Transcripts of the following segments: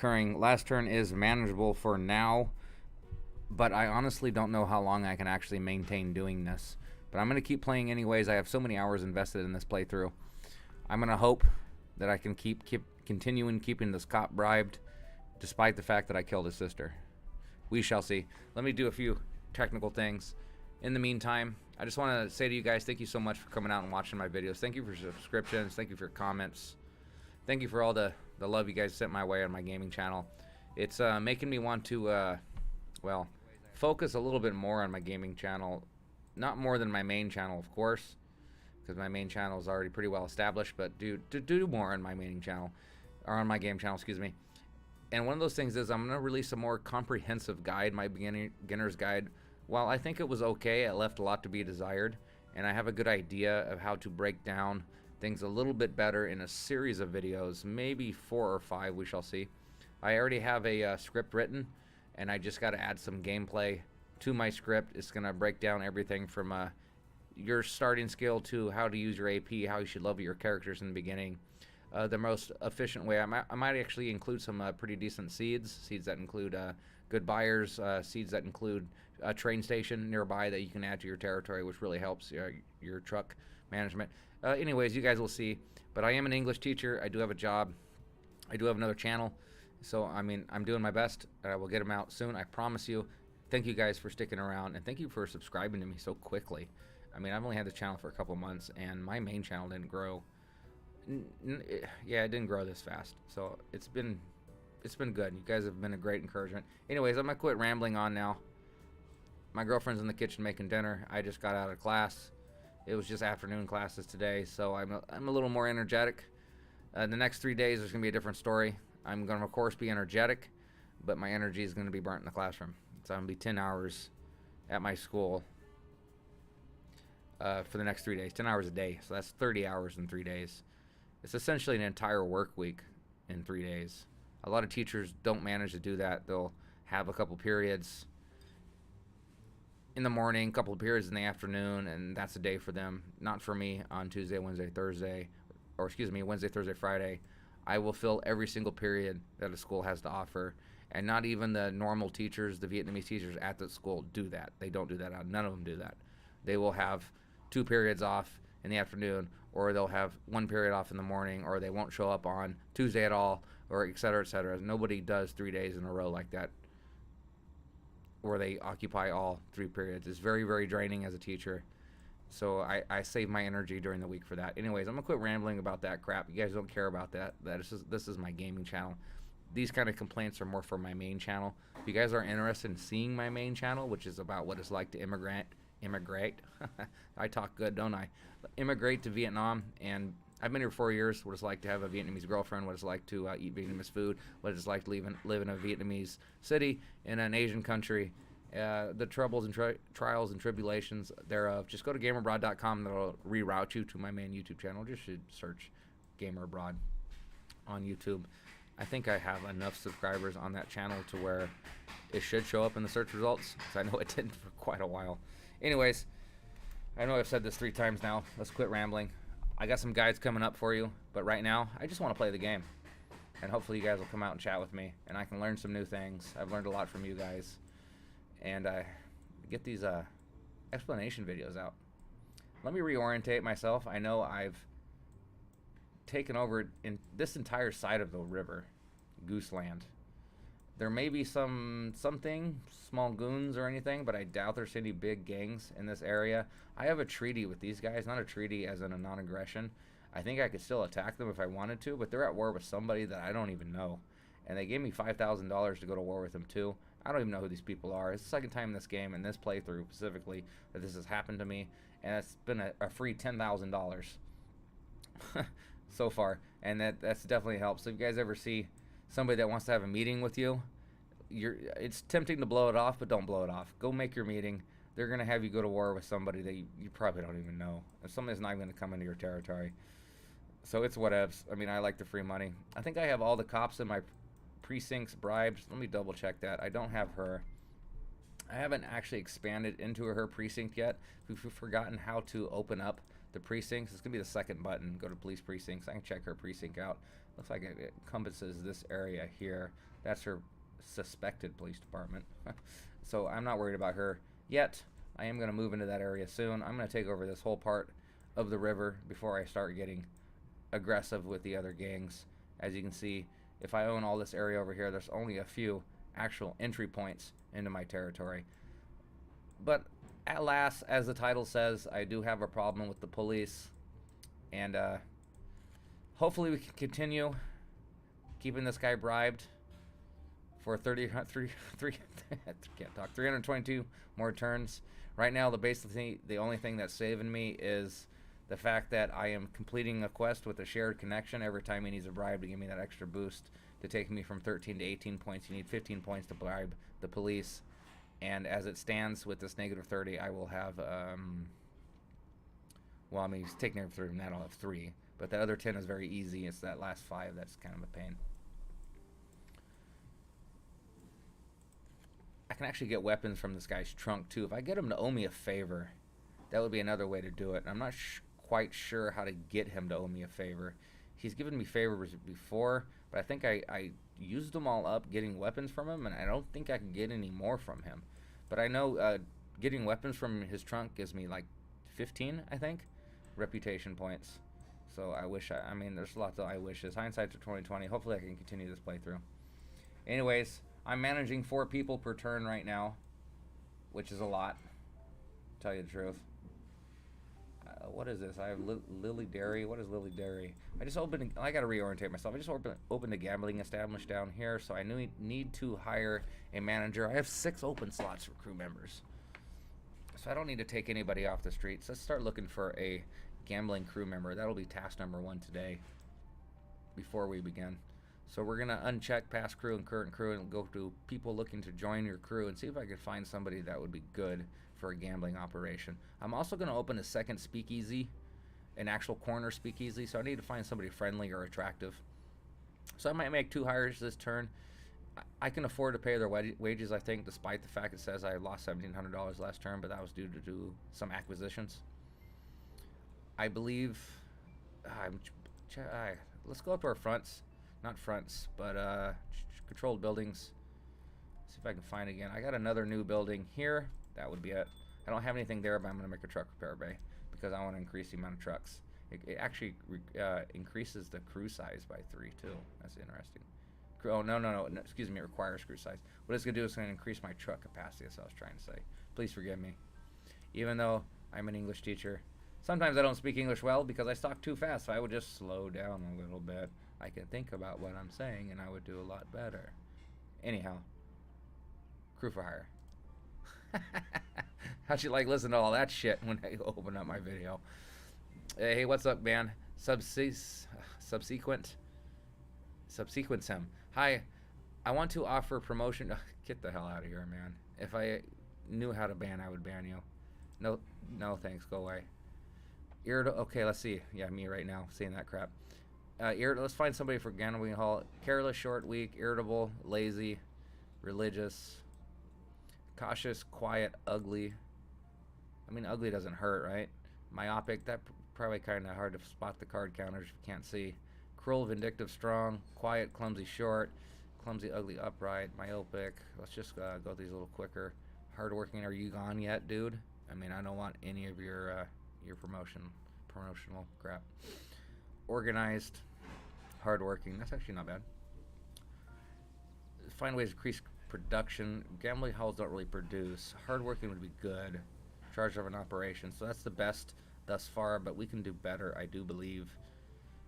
occurring. Last turn is manageable for now, but I honestly don't know how long I can actually maintain doing this. But I'm going to keep playing anyways. I have so many hours invested in this playthrough. I'm going to hope that I can keep continuing keeping this cop bribed, despite the fact that I killed his sister. We shall see. Let me do a few technical things. In the meantime, I just want to say to you guys, thank you so much for coming out and watching my videos. Thank you for subscriptions. Thank you for comments. Thank you for all the love you guys sent my way on my gaming channel. It's making me want to, well, focus a little bit more on my gaming channel. Not more than my main channel, of course, because my main channel is already pretty well established, but do more on my main channel, or on my game channel, excuse me. And one of those things is I'm going to release a more comprehensive guide, my beginner's guide. While I think it was okay, it left a lot to be desired, and I have a good idea of how to break down things a little bit better in a series of videos, maybe 4 or 5, we shall see. I already have a script written, and I just got to add some gameplay to my script. It's going to break down everything from your starting skill to how to use your AP, how you should level your characters in the beginning. The most efficient way, I might actually include some pretty decent seeds that include good buyers, seeds that include a train station nearby that you can add to your territory, which really helps your truck management. Anyways, you guys will see. But I am an English teacher. I do have a job. I do have another channel. So, I mean, I'm doing my best. I will get them out soon, I promise you. Thank you guys for sticking around, and thank you for subscribing to me so quickly. I mean, I've only had this channel for a couple months, and my main channel didn't grow. Yeah, it didn't grow this fast. So, it's been good. You guys have been a great encouragement. Anyways, I'm going to quit rambling on now. My girlfriend's in the kitchen making dinner. I just got out of class. It was just afternoon classes today, so I'm a little more energetic. The next 3 days, there's going to be a different story. I'm going to, of course, be energetic, but my energy is going to be burnt in the classroom. So I'm going to be 10 hours at my school for the next 3 days, 10 hours a day. So that's 30 hours in 3 days. It's essentially an entire work week in 3 days. A lot of teachers don't manage to do that. They'll have a couple periods in the morning, a couple of periods in the afternoon, and that's a day for them. Not for me on Tuesday, Wednesday, Thursday, or excuse me, Wednesday, Thursday, Friday. I will fill every single period that a school has to offer, and not even the normal teachers, the Vietnamese teachers at the school do that. They don't do that. None of them do that. They will have 2 periods off in the afternoon, or they'll have 1 period off in the morning, or they won't show up on Tuesday at all, or et cetera, et cetera. Nobody does 3 days in a row like that, where they occupy all 3 periods. It's very, very draining as a teacher. So I save my energy during the week for that. Anyways, I'm going to quit rambling about that crap. You guys don't care about that. This is my gaming channel. These kind of complaints are more for my main channel. If you guys are interested in seeing my main channel, which is about what it's like to immigrate. I talk good, don't I? Immigrate to Vietnam, and I've been here 4 years. What it's like to have a Vietnamese girlfriend, what it's like to eat Vietnamese food, what it's like to live in a Vietnamese city in an Asian country, the troubles and trials and tribulations thereof. Just go to gamerabroad.com. That'll reroute you to my main YouTube channel. Just should search Gamer Abroad on YouTube. I think I have enough subscribers on that channel to where it should show up in the search results, because I know it didn't for quite a while. Anyways, I know I've said this 3 times now. Let's quit rambling. I got some guides coming up for you, but right now I just want to play the game, and hopefully you guys will come out and chat with me, and I can learn some new things. I've learned a lot from you guys, and I get these explanation videos out. Let me reorientate myself. I know I've taken over in this entire side of the river, Gooseland. There may be something, small goons or anything, but I doubt there's any big gangs in this area. I have a treaty with these guys, not a treaty as in a non-aggression. I think I could still attack them if I wanted to, but they're at war with somebody that I don't even know. And they gave me $5,000 to go to war with them too. I don't even know who these people are. It's the second time in this game, in this playthrough specifically, that this has happened to me. And it's been a free $10,000 so far. And that's definitely helped. So if you guys ever see somebody that wants to have a meeting with you, it's tempting to blow it off, but don't blow it off. Go make your meeting. They're going to have you go to war with somebody that you probably don't even know. If somebody's not going to come into your territory. So it's whatevs. I mean, I like the free money. I think I have all the cops in my precincts bribed. Let me double check that. I don't have her. I haven't actually expanded into her precinct yet. If you've forgotten how to open up the precincts, it's going to be the second button. Go to police precincts. I can check her precinct out. Looks like it encompasses this area here. That's her suspected police department. So I'm not worried about her yet. I am going to move into that area soon. I'm going to take over this whole part of the river before I start getting aggressive with the other gangs. As you can see, if I own all this area over here, there's only a few actual entry points into my territory. But at last, as the title says, I do have a problem with the police. And hopefully we can continue keeping this guy bribed for 322 more turns. Right now, the only thing that's saving me is the fact that I am completing a quest with a shared connection. Every time he needs a bribe to give me that extra boost to take me from 13 to 18 points, you need 15 points to bribe the police. And as it stands with this negative 30, I will have, well, I mean, he's taking negative 30, and that I'll have 3. But the other 10 is very easy. It's that last 5 that's kind of a pain. I can actually get weapons from this guy's trunk, too. If I get him to owe me a favor, that would be another way to do it. And I'm not quite sure how to get him to owe me a favor. He's given me favors before, but I think I used them all up getting weapons from him, and I don't think I can get any more from him. But I know getting weapons from his trunk gives me like 15, I think, reputation points. So I wish I mean, there's lots of I wishes. Hindsight's 2020. Hopefully I can continue this playthrough. Anyways, I'm managing 4 people per turn right now, which is a lot, to tell you the truth. What is this? I have Lily Dairy. What is Lily Dairy? I just opened. I got to reorientate myself. I just opened a gambling establishment down here, so I need to hire a manager. I have 6 open slots for crew members, so I don't need to take anybody off the streets. Let's start looking for a gambling crew member. That'll be task number 1 today. Before we begin, so we're gonna uncheck past crew and current crew and go to people looking to join your crew and see if I can find somebody that would be good for a gambling operation. I'm also going to open a second speakeasy, an actual corner speakeasy, so I need to find somebody friendly or attractive. So I might make 2 hires this turn. I can afford to pay their wages, I think, despite the fact it says I lost $1,700 last turn, but that was due to some acquisitions. I believe, let's go up to our fronts, not fronts, but controlled buildings. See if I can find again. I got another new building here. That would be it. I don't have anything there, but I'm going to make a truck repair bay because I want to increase the amount of trucks. It actually increases the crew size by 3 too. That's interesting. Oh, no, excuse me, it requires crew size. What it's going to do is going to increase my truck capacity, that's what I was trying to say. Please forgive me. Even though I'm an English teacher, sometimes I don't speak English well because I talk too fast, so I would just slow down a little bit. I can think about what I'm saying, and I would do a lot better. Anyhow, crew for hire. How'd you like listening to all that shit when I open up my video? Hey, what's up, man? Subsequent sim. Hi, I want to offer promotion. Get the hell out of here, man. If I knew how to ban, I would ban you. No, thanks. Go away. Okay, let's see. Yeah, me right now saying that crap. Let's find somebody for gambling hall. Careless, short, weak, irritable, lazy, religious, cautious, quiet, ugly. I mean, ugly doesn't hurt, right? Myopic, that probably kind of hard to spot the card counters if you can't see. Cruel, vindictive, strong, quiet, clumsy, short, clumsy, ugly, upright, myopic. Let's just go these a little quicker. Hardworking, are you gone yet, dude? I mean, I don't want any of your promotional crap. Organized, hardworking. That's actually not bad. Find ways to increase production. Gambling halls don't really produce. Hardworking would be good. Charge of an operation. So that's the best thus far, but we can do better, I do believe.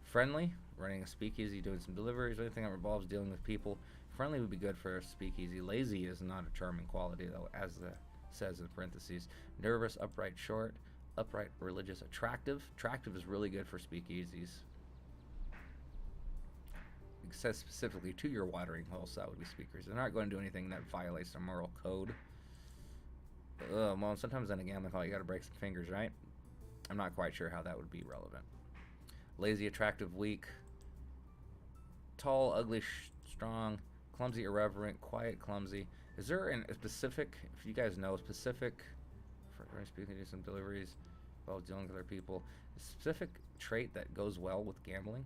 Friendly, running a speakeasy, doing some deliveries, anything that involves dealing with people. Friendly would be good for a speakeasy. Lazy is not a charming quality, though, as it says in parentheses. Nervous, upright, short, upright, religious, attractive. Attractive is really good for speakeasies. It says specifically to your watering hole, so that would be speakers. They're not going to do anything that violates the moral code. Well, sometimes in a gambling hall, you got to break some fingers, right? I'm not quite sure how that would be relevant. Lazy, attractive, weak. Tall, ugly, strong. Clumsy, irreverent. Quiet, clumsy. Is there a specific, if you guys know, specific, for speaking to some deliveries while dealing with other people, a specific trait that goes well with gambling?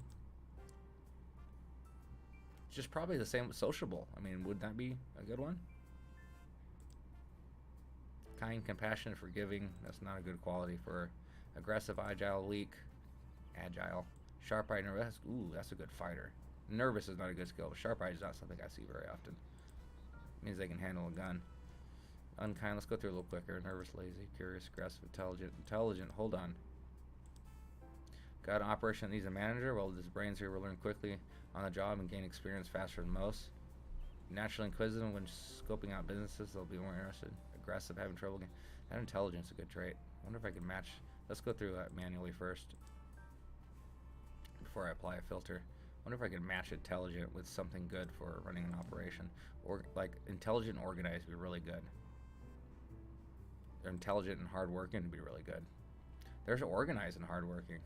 Just probably the same with sociable. I mean, would that be a good one? Kind, compassionate, forgiving. That's not a good quality for aggressive, agile, weak, agile, sharp-eyed, nervous. Ooh, that's a good fighter. Nervous is not a good skill, but sharp-eyed is not something I see very often. It means they can handle a gun. Unkind. Let's go through a little quicker. Nervous, lazy, curious, aggressive, intelligent. Intelligent. Hold on. Got an operation that needs a manager. Well, his brains here will learn quickly on the job and gain experience faster than most. Naturally inquisitive when scoping out businesses, they'll be more interested. Aggressive, having trouble getting. That intelligence is a good trait. I wonder if I can match. Let's go through that manually first before I apply a filter. I wonder if I can match intelligent with something good for running an operation. Or like intelligent and organized would be really good. They're intelligent and hardworking would be really good. There's organized and hardworking.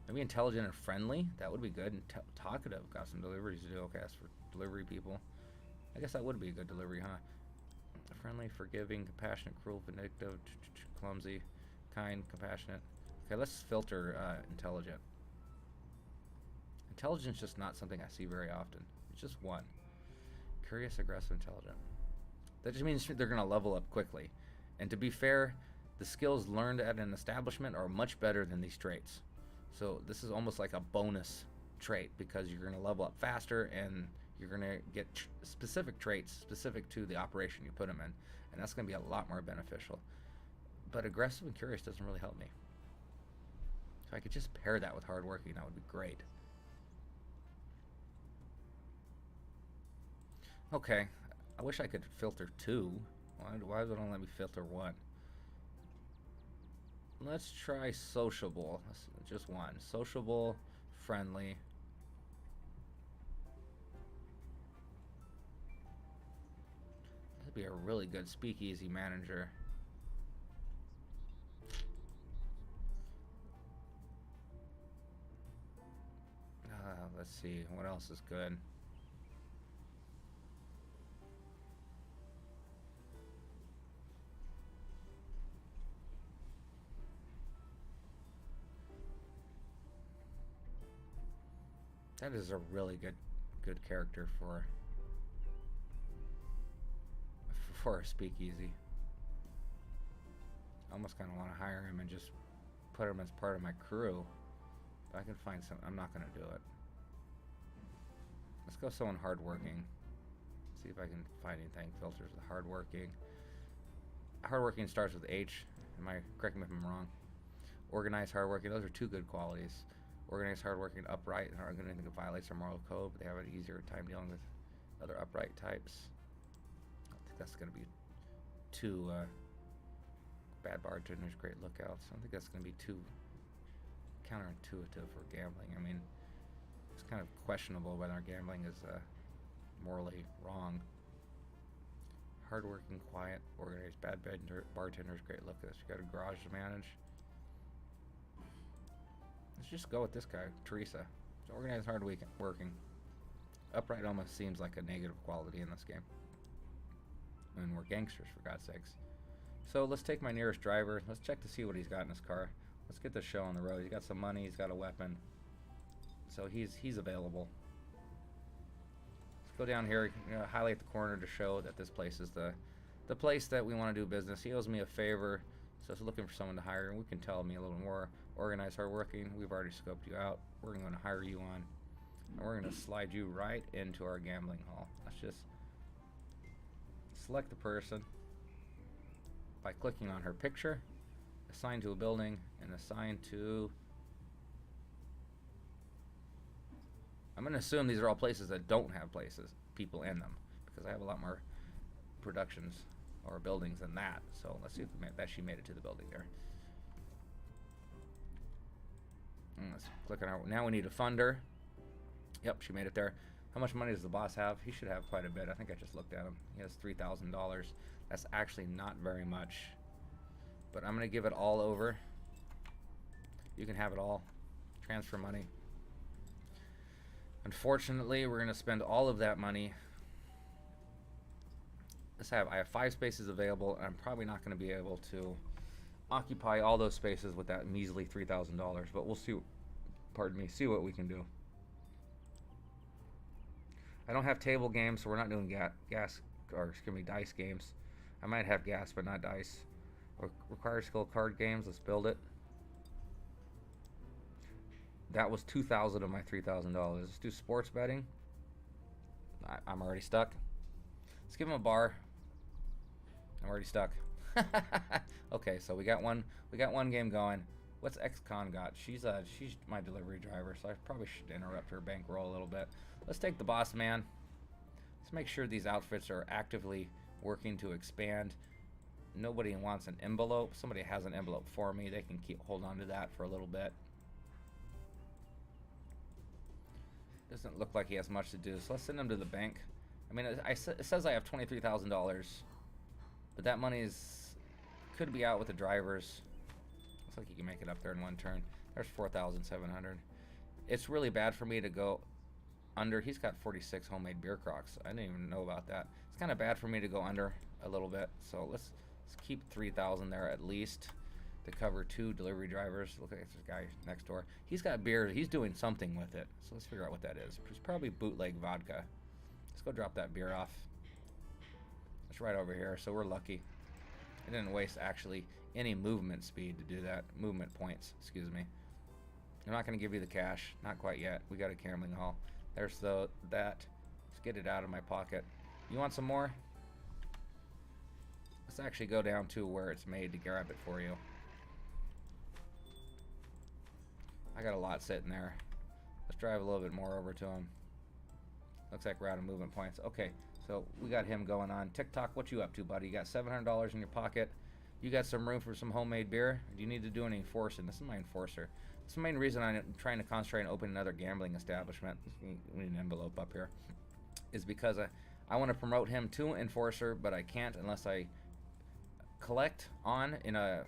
Maybe intelligent and friendly. That would be good. And talkative. Got some deliveries to do. Okay, that's for delivery people. I guess that would be a good delivery, huh? Friendly, forgiving, compassionate, cruel, vindictive, clumsy, kind, compassionate. Okay, let's filter intelligent. Intelligence is just not something I see very often. It's just one. Curious, aggressive, intelligent. That just means they're going to level up quickly. And to be fair, the skills learned at an establishment are much better than these traits. So this is almost like a bonus trait because you're going to level up faster and you're going to get specific traits specific to the operation you put them in. And that's going to be a lot more beneficial. But aggressive and curious doesn't really help me. If I could just pair that with hardworking, that would be great. Okay, I wish I could filter 2. Why would it only let me filter 1? Let's try sociable. Just 1. Sociable, friendly. That'd be a really good speakeasy manager. Let's see, what else is good? That is a really good character for a speakeasy. I almost kind of want to hire him and just put him as part of my crew. But I can find some. I'm not going to do it. Let's go someone hardworking. See if I can find anything. Filters the hardworking. Hardworking starts with H. Correct me if I'm wrong. Organized, hardworking. Those are 2 good qualities. Organized, hardworking, upright, and aren't going to think it violates our moral code, but they have an easier time dealing with other upright types. I think that's going to be 2 bad bartenders, great lookouts. I don't think that's going to be too counterintuitive for gambling. I mean, it's kind of questionable whether our gambling is morally wrong. Hardworking, quiet, organized, bad bartenders, great lookouts. You got a garage to manage. Let's just go with this guy, Teresa. It's organized, hard-working. Upright almost seems like a negative quality in this game. I mean, we're gangsters, for God's sakes. So let's take my nearest driver. Let's check to see what he's got in his car. Let's get this show on the road. He's got some money. He's got a weapon. So he's available. Let's go down here. Highlight the corner to show that this place is the place that we want to do business. He owes me a favor. So it's looking for someone to hire, and we can tell me a little more. Organized, hardworking. We've already scoped you out. We're going to hire you on, and we're going to slide you right into our gambling hall. Let's just select the person by clicking on her picture, assign to a building, and assign to. I'm going to assume these are all places that don't have people in them, because I have a lot more productions or buildings than that. So let's see if she made it to the building there. And let's click on her. Now we need a funder. Yep, she made it there. How much money does the boss have? He should have quite a bit. I think I just looked at him. He has $3,000. That's actually not very much. But I'm going to give it all over. You can have it all. Transfer money. Unfortunately, we're going to spend all of that money. I have 5 spaces available, and I'm probably not going to be able to occupy all those spaces with that measly $3,000. But we'll see. See what we can do. I don't have table games, so we're not doing gas, or excuse me, dice games. I might have gas, but not dice. Requires skill card games. Let's build it. That was $2,000 of my $3,000. Let's do sports betting. I'm already stuck. Let's give him a bar. I'm already stuck. Okay, so we got one game going. What's ex-con got? She's my delivery driver, so I probably should interrupt her bankroll a little bit. Let's take the boss man. Let's make sure these outfits are actively working to expand. Nobody wants an envelope. Somebody has an envelope for me. They can hold on to that for a little bit. Doesn't look like he has much to do, so let's send him to the bank. I mean, it says I have $23,000, but that money could be out with the drivers. Looks like you can make it up there in one turn. There's 4,700. It's really bad for me to go under. He's got 46 homemade beer crocks. I didn't even know about that. It's kind of bad for me to go under a little bit, so let's keep 3,000 there at least to cover 2 delivery drivers. Look at this guy next door. He's got beer. He's doing something with it. So let's figure out what that is. It's probably bootleg vodka. Let's go drop that beer off. It's right over here, so we're lucky. I didn't waste actually any movement speed to do that. Movement points, excuse me. I'm not going to give you the cash. Not quite yet. We got a gambling hall. There's that. Let's get it out of my pocket. You want some more? Let's actually go down to where it's made to grab it for you. I got a lot sitting there. Let's drive a little bit more over to him. Looks like we're out of movement points. Okay, so we got him going on. TikTok, what you up to, buddy? You got $700 in your pocket. You got some room for some homemade beer? Do you need to do any enforcing? This is my enforcer. This is the main reason I'm trying to concentrate on opening another gambling establishment. We need an envelope up here. Is because I want to promote him to enforcer, but I can't unless I collect on in an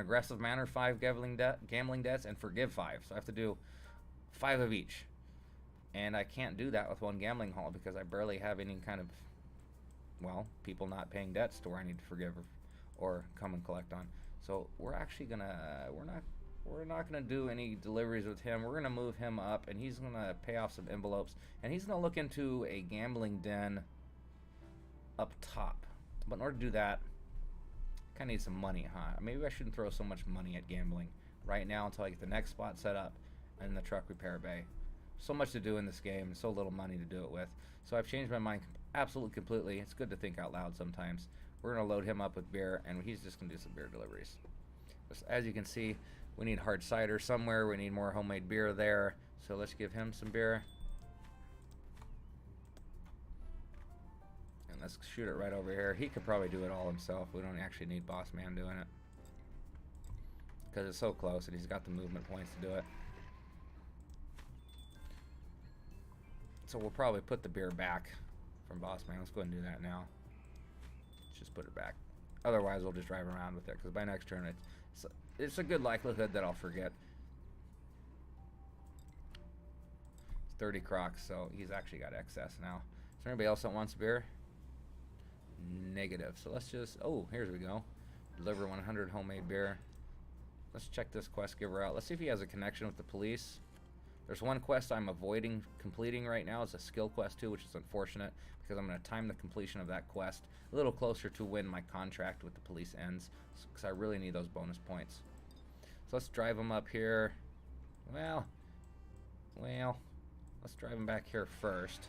aggressive manner 5 gambling debts and forgive 5. So I have to do 5 of each. And I can't do that with one gambling hall because I barely have any kind of, well, people not paying debts to where I need to forgive or come and collect on. So we're actually gonna, we're not gonna do any deliveries with him. We're gonna move him up, and he's gonna pay off some envelopes, and he's gonna look into a gambling den up top. But in order to do that, kind of need some money, huh? Maybe I shouldn't throw so much money at gambling right now until I get the next spot set up and the truck repair bay. So much to do in this game, and so little money to do it with. So I've changed my mind absolutely completely. It's good to think out loud sometimes. We're gonna load him up with beer, and he's just gonna do some beer deliveries. As you can see, we need hard cider somewhere. We need more homemade beer there. So let's give him some beer. And let's shoot it right over here. He could probably do it all himself. We don't actually need Boss Man doing it, because it's so close, and he's got the movement points to do it. So we'll probably put the beer back from Boss Man. Let's go ahead and do that now. Let's just put it back. Otherwise, we'll just drive around with it, because by next turn, it's a good likelihood that I'll forget. It's 30 crocs, so he's actually got excess now. Is there anybody else that wants beer? Negative. So let's just, oh, here we go. Deliver 100 homemade beer. Let's check this quest giver out. Let's see if he has a connection with the police. There's one quest I'm avoiding completing right now. It's a skill quest too, which is unfortunate because I'm going to time the completion of that quest a little closer to when my contract with the police ends, because I really need those bonus points. So let's drive him up here. Well, let's drive him back here first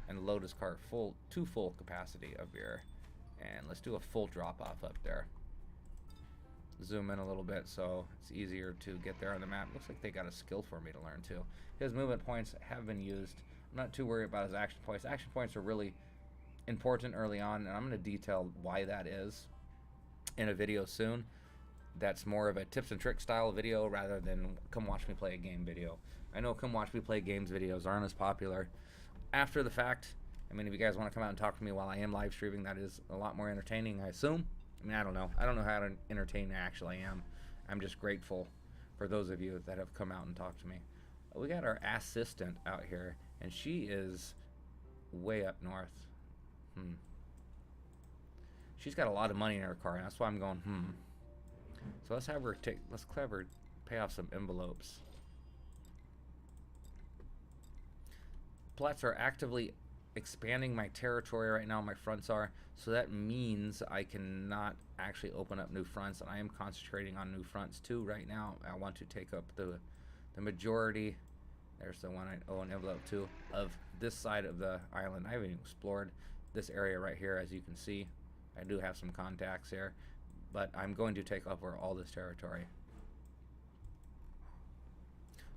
and load his car to full capacity of beer. And let's do a full drop off up there. Zoom in a little bit so it's easier to get there on the map. Looks like they got a skill for me to learn too. His movement points have been used. I'm not too worried about his action points. Action points are really important early on, and I'm going to detail why that is in a video soon. That's more of a tips and tricks style video rather than come watch me play a game video. I know come watch me play games videos aren't as popular after the fact. I mean, if you guys want to come out and talk to me while I am live streaming, that is a lot more entertaining, I assume. I mean, I don't know. I don't know how entertaining I actually am. I'm just grateful for those of you that have come out and talked to me. We got our assistant out here, and she is way up north. She's got a lot of money in her car, and that's why I'm going, So let's have her pay off some envelopes. Plats are actively expanding my territory right now. My fronts are, so that means I cannot actually open up new fronts, and I am concentrating on new fronts too right now. I want to take up the majority. There's the one I owe an envelope to of this side of the island. I haven't even explored this area right here, as you can see. I do have some contacts here, but I'm going to take over all this territory.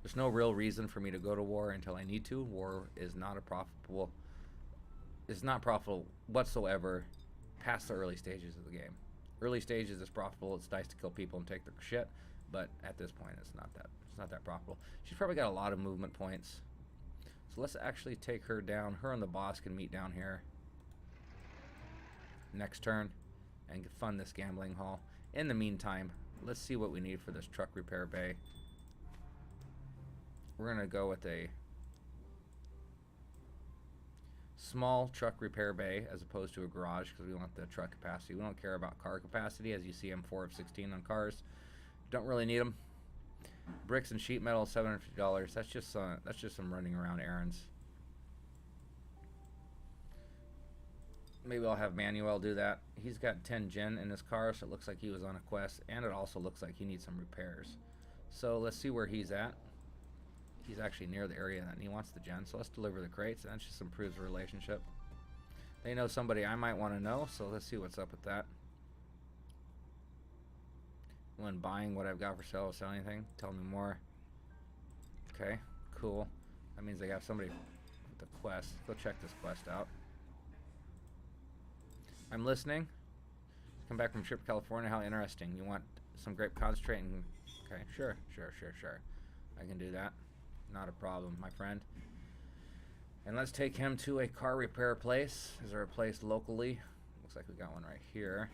There's no real reason for me to go to war until I need to. War is not profitable whatsoever past the early stages of the game. Early stages is profitable. It's nice to kill people and take their shit, but at this point it's not that profitable. She's probably got a lot of movement points. So let's actually take her down. Her and the boss can meet down here next turn and fund this gambling hall. In the meantime, let's see what we need for this truck repair bay. We're gonna go with a small truck repair bay as opposed to a garage because we want the truck capacity. We don't care about car capacity. As you see, I'm 4 of 16 on cars. Don't really need them. Bricks and sheet metal, $750. That's just some running around errands. Maybe I'll have Manuel do that. He's got 10 gen in his car, so it looks like he was on a quest, and it also looks like he needs some repairs. So let's see where he's at. He's actually near the area and he wants the gen, so let's deliver the crates, and that just improves the relationship. They know somebody I might want to know, so let's see what's up with that. When buying what I've got for sale, sell anything, tell me more. Okay, cool. That means they got somebody with the quest. Go check this quest out. I'm listening. Come back from trip to California. How interesting. You want some grape concentrate? And okay, sure. I can do that. Not a problem, my friend. And let's take him to a car repair place. Is there a place locally? Looks like we got one right here.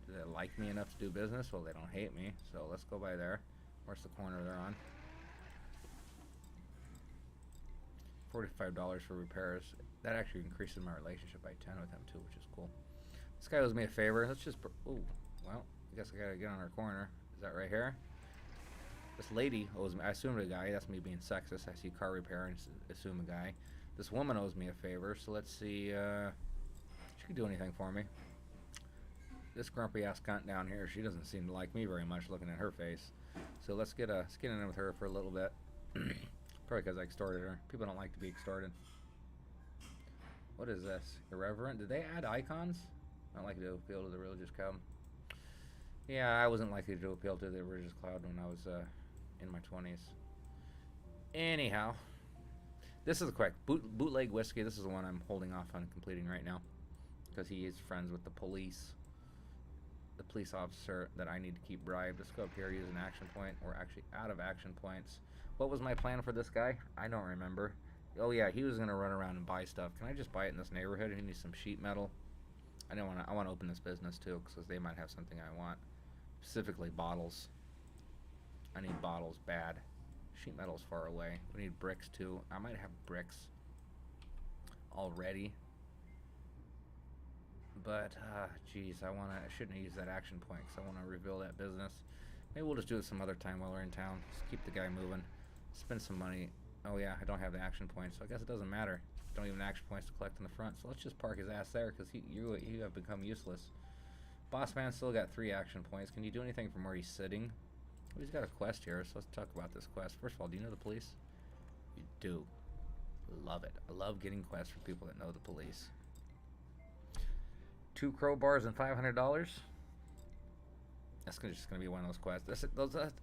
Do they like me enough to do business? Well, they don't hate me, so let's go by there. Where's the corner they're on? $45 for repairs. That actually increases my relationship by 10 with him too, which is cool. This guy owes me a favor. Let's just... Ooh, well, I guess I gotta get on our corner. Is that right here? This lady owes me... I assumed a guy. That's me being sexist. I see car repair and assume a guy. This woman owes me a favor, so let's see... she can do anything for me. This grumpy ass cunt down here, she doesn't seem to like me very much looking at her face. So let's get in with her for a little bit. Probably because I extorted her. People don't like to be extorted. What is this? Irreverent? Did they add icons? Not likely to appeal to the religious crowd. Yeah, I wasn't likely to appeal to the religious crowd when I was in my 20s. Anyhow, this is a quick bootleg whiskey. This is the one I'm holding off on completing right now because he is friends with the police. The police officer that I need to keep bribed. Let's go up here, use an action point. We're actually out of action points. What was my plan for this guy? I don't remember. Oh yeah, he was gonna run around and buy stuff. Can I just buy it in this neighborhood? He needs some sheet metal. I want to open this business too because they might have something I want. Specifically bottles. I need bottles bad. Sheet metal's far away. We need bricks too. I might have bricks already. But, geez, I shouldn't have used that action point because I want to reveal that business. Maybe we'll just do it some other time while we're in town. Just keep the guy moving. Spend some money. Oh yeah, I don't have the action points, so I guess it doesn't matter. Don't even have action points to collect in the front. So let's just park his ass there because you have become useless. Boss man still got 3 action points. Can you do anything from where he's sitting? Oh, he's got a quest here, so let's talk about this quest. First of all, do you know the police? You do. Love it. I love getting quests for people that know the police. 2 crowbars and $500. That's just gonna be one of those quests.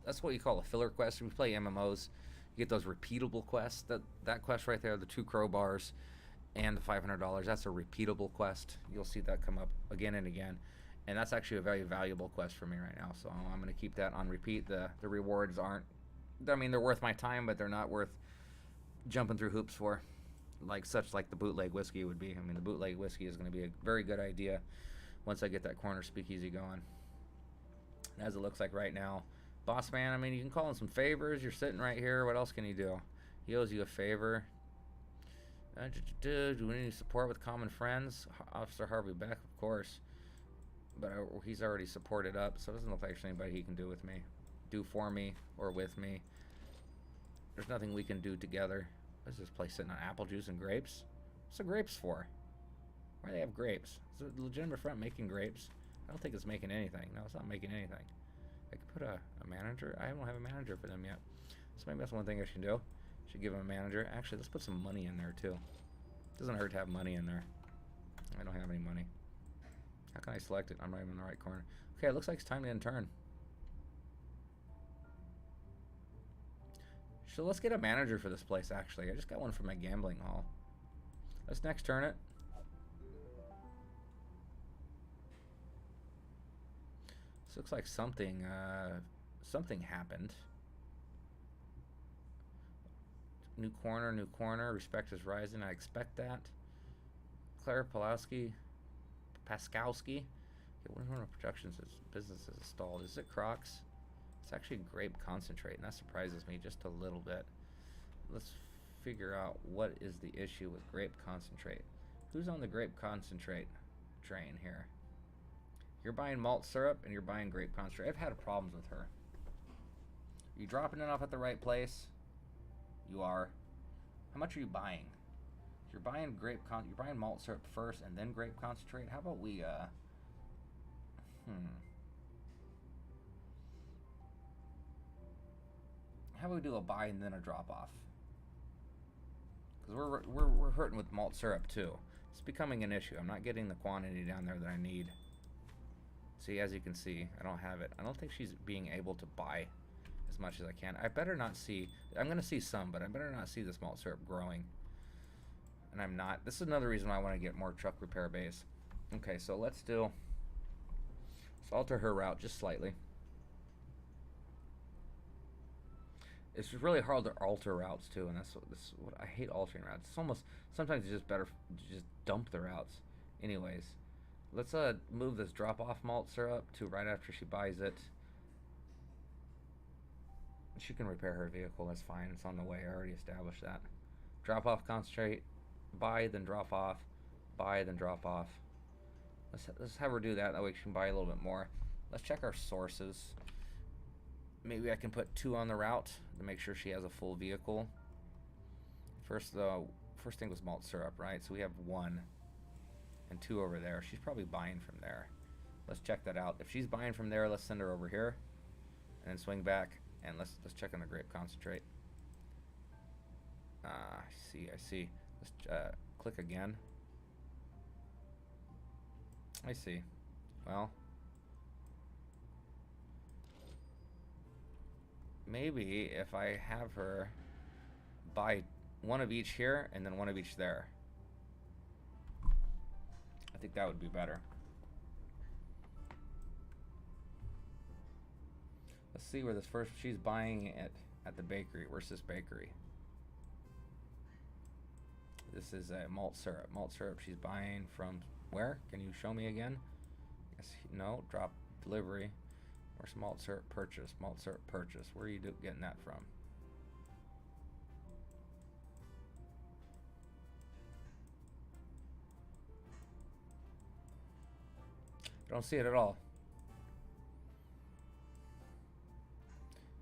That's what you call a filler quest. If we play MMOs, you get those repeatable quests. That quest right there, the 2 crowbars and the $500. That's a repeatable quest. You'll see that come up again and again, and that's actually a very valuable quest for me right now. So I'm gonna keep that on repeat. The rewards aren't. I mean, they're worth my time, but they're not worth jumping through hoops for. Like the bootleg whiskey would be. I mean, the bootleg whiskey is going to be a very good idea once I get that corner speakeasy going. As it looks like right now, boss man, I mean, you can call him some favors. You're sitting right here. What else can he do? He owes you a favor. Do we need support with common friends? Officer Harvey Beck, of course. But he's already supported up, so it doesn't look like there's anybody he can do with me. Do for me or with me. There's nothing we can do together. What is this place sitting on apple juice and grapes? What's the grapes for? Why do they have grapes? Is it a legitimate front making grapes? I don't think it's making anything. No, it's not making anything. I could put a manager. I don't have a manager for them yet. So maybe that's one thing I should do. Should give them a manager. Actually, let's put some money in there too. Doesn't hurt to have money in there. I don't have any money. How can I select it? I'm not even in the right corner. Okay, it looks like it's time to intern. So let's get a manager for this place, actually. I just got one for my gambling hall. Let's next turn it. This looks like something happened. New corner. Respect is rising. I expect that. Claire Pulowski. Paskowski. Okay, one of productions business is stalled. Is it Crocs? It's actually grape concentrate, and that surprises me just a little bit. Let's figure out what is the issue with grape concentrate. Who's on the grape concentrate train here? You're buying malt syrup and you're buying grape concentrate. I've had problems with her. Are you dropping it off at the right place? You are. How much are you buying? You're buying you're buying malt syrup first and then grape concentrate. How about we how about we do a buy and then a drop off? Because we're hurting with malt syrup too. It's becoming an issue. I'm not getting the quantity down there that I need. See, as you can see, I don't have it. I don't think she's being able to buy as much as I can. I better not see. I'm going to see some, but I better not see this malt syrup growing. And I'm not. This is another reason why I want to get more truck repair bays. Okay, so let's alter her route just slightly. It's really hard to alter routes too, and that's what I hate altering routes. It's almost sometimes it's just better to just dump the routes. Anyways, let's move this drop off malt syrup to right after she buys it. She can repair her vehicle. That's fine. It's on the way. I already established that. Drop off concentrate. Buy then drop off. Buy then drop off. Let's have her do that. That way she can buy a little bit more. Let's check our sources. Maybe I can put 2 on the route to make sure she has a full vehicle. First thing was malt syrup, right? So we have 1 and 2 over there. She's probably buying from there. Let's check that out. If she's buying from there, let's send her over here and then swing back and let's check on the grape concentrate. I see. Let's click again. I see. Well, maybe if I have her buy 1 of each here and then 1 of each there, I think that would be better. Let's see where this first, she's buying it at the bakery. Where's this bakery? This is a malt syrup. Malt syrup she's buying from where? Can you show me again? Yes, no, drop delivery. Where's malt syrup purchase? Malt syrup purchase. Where are you getting that from? I don't see it at all.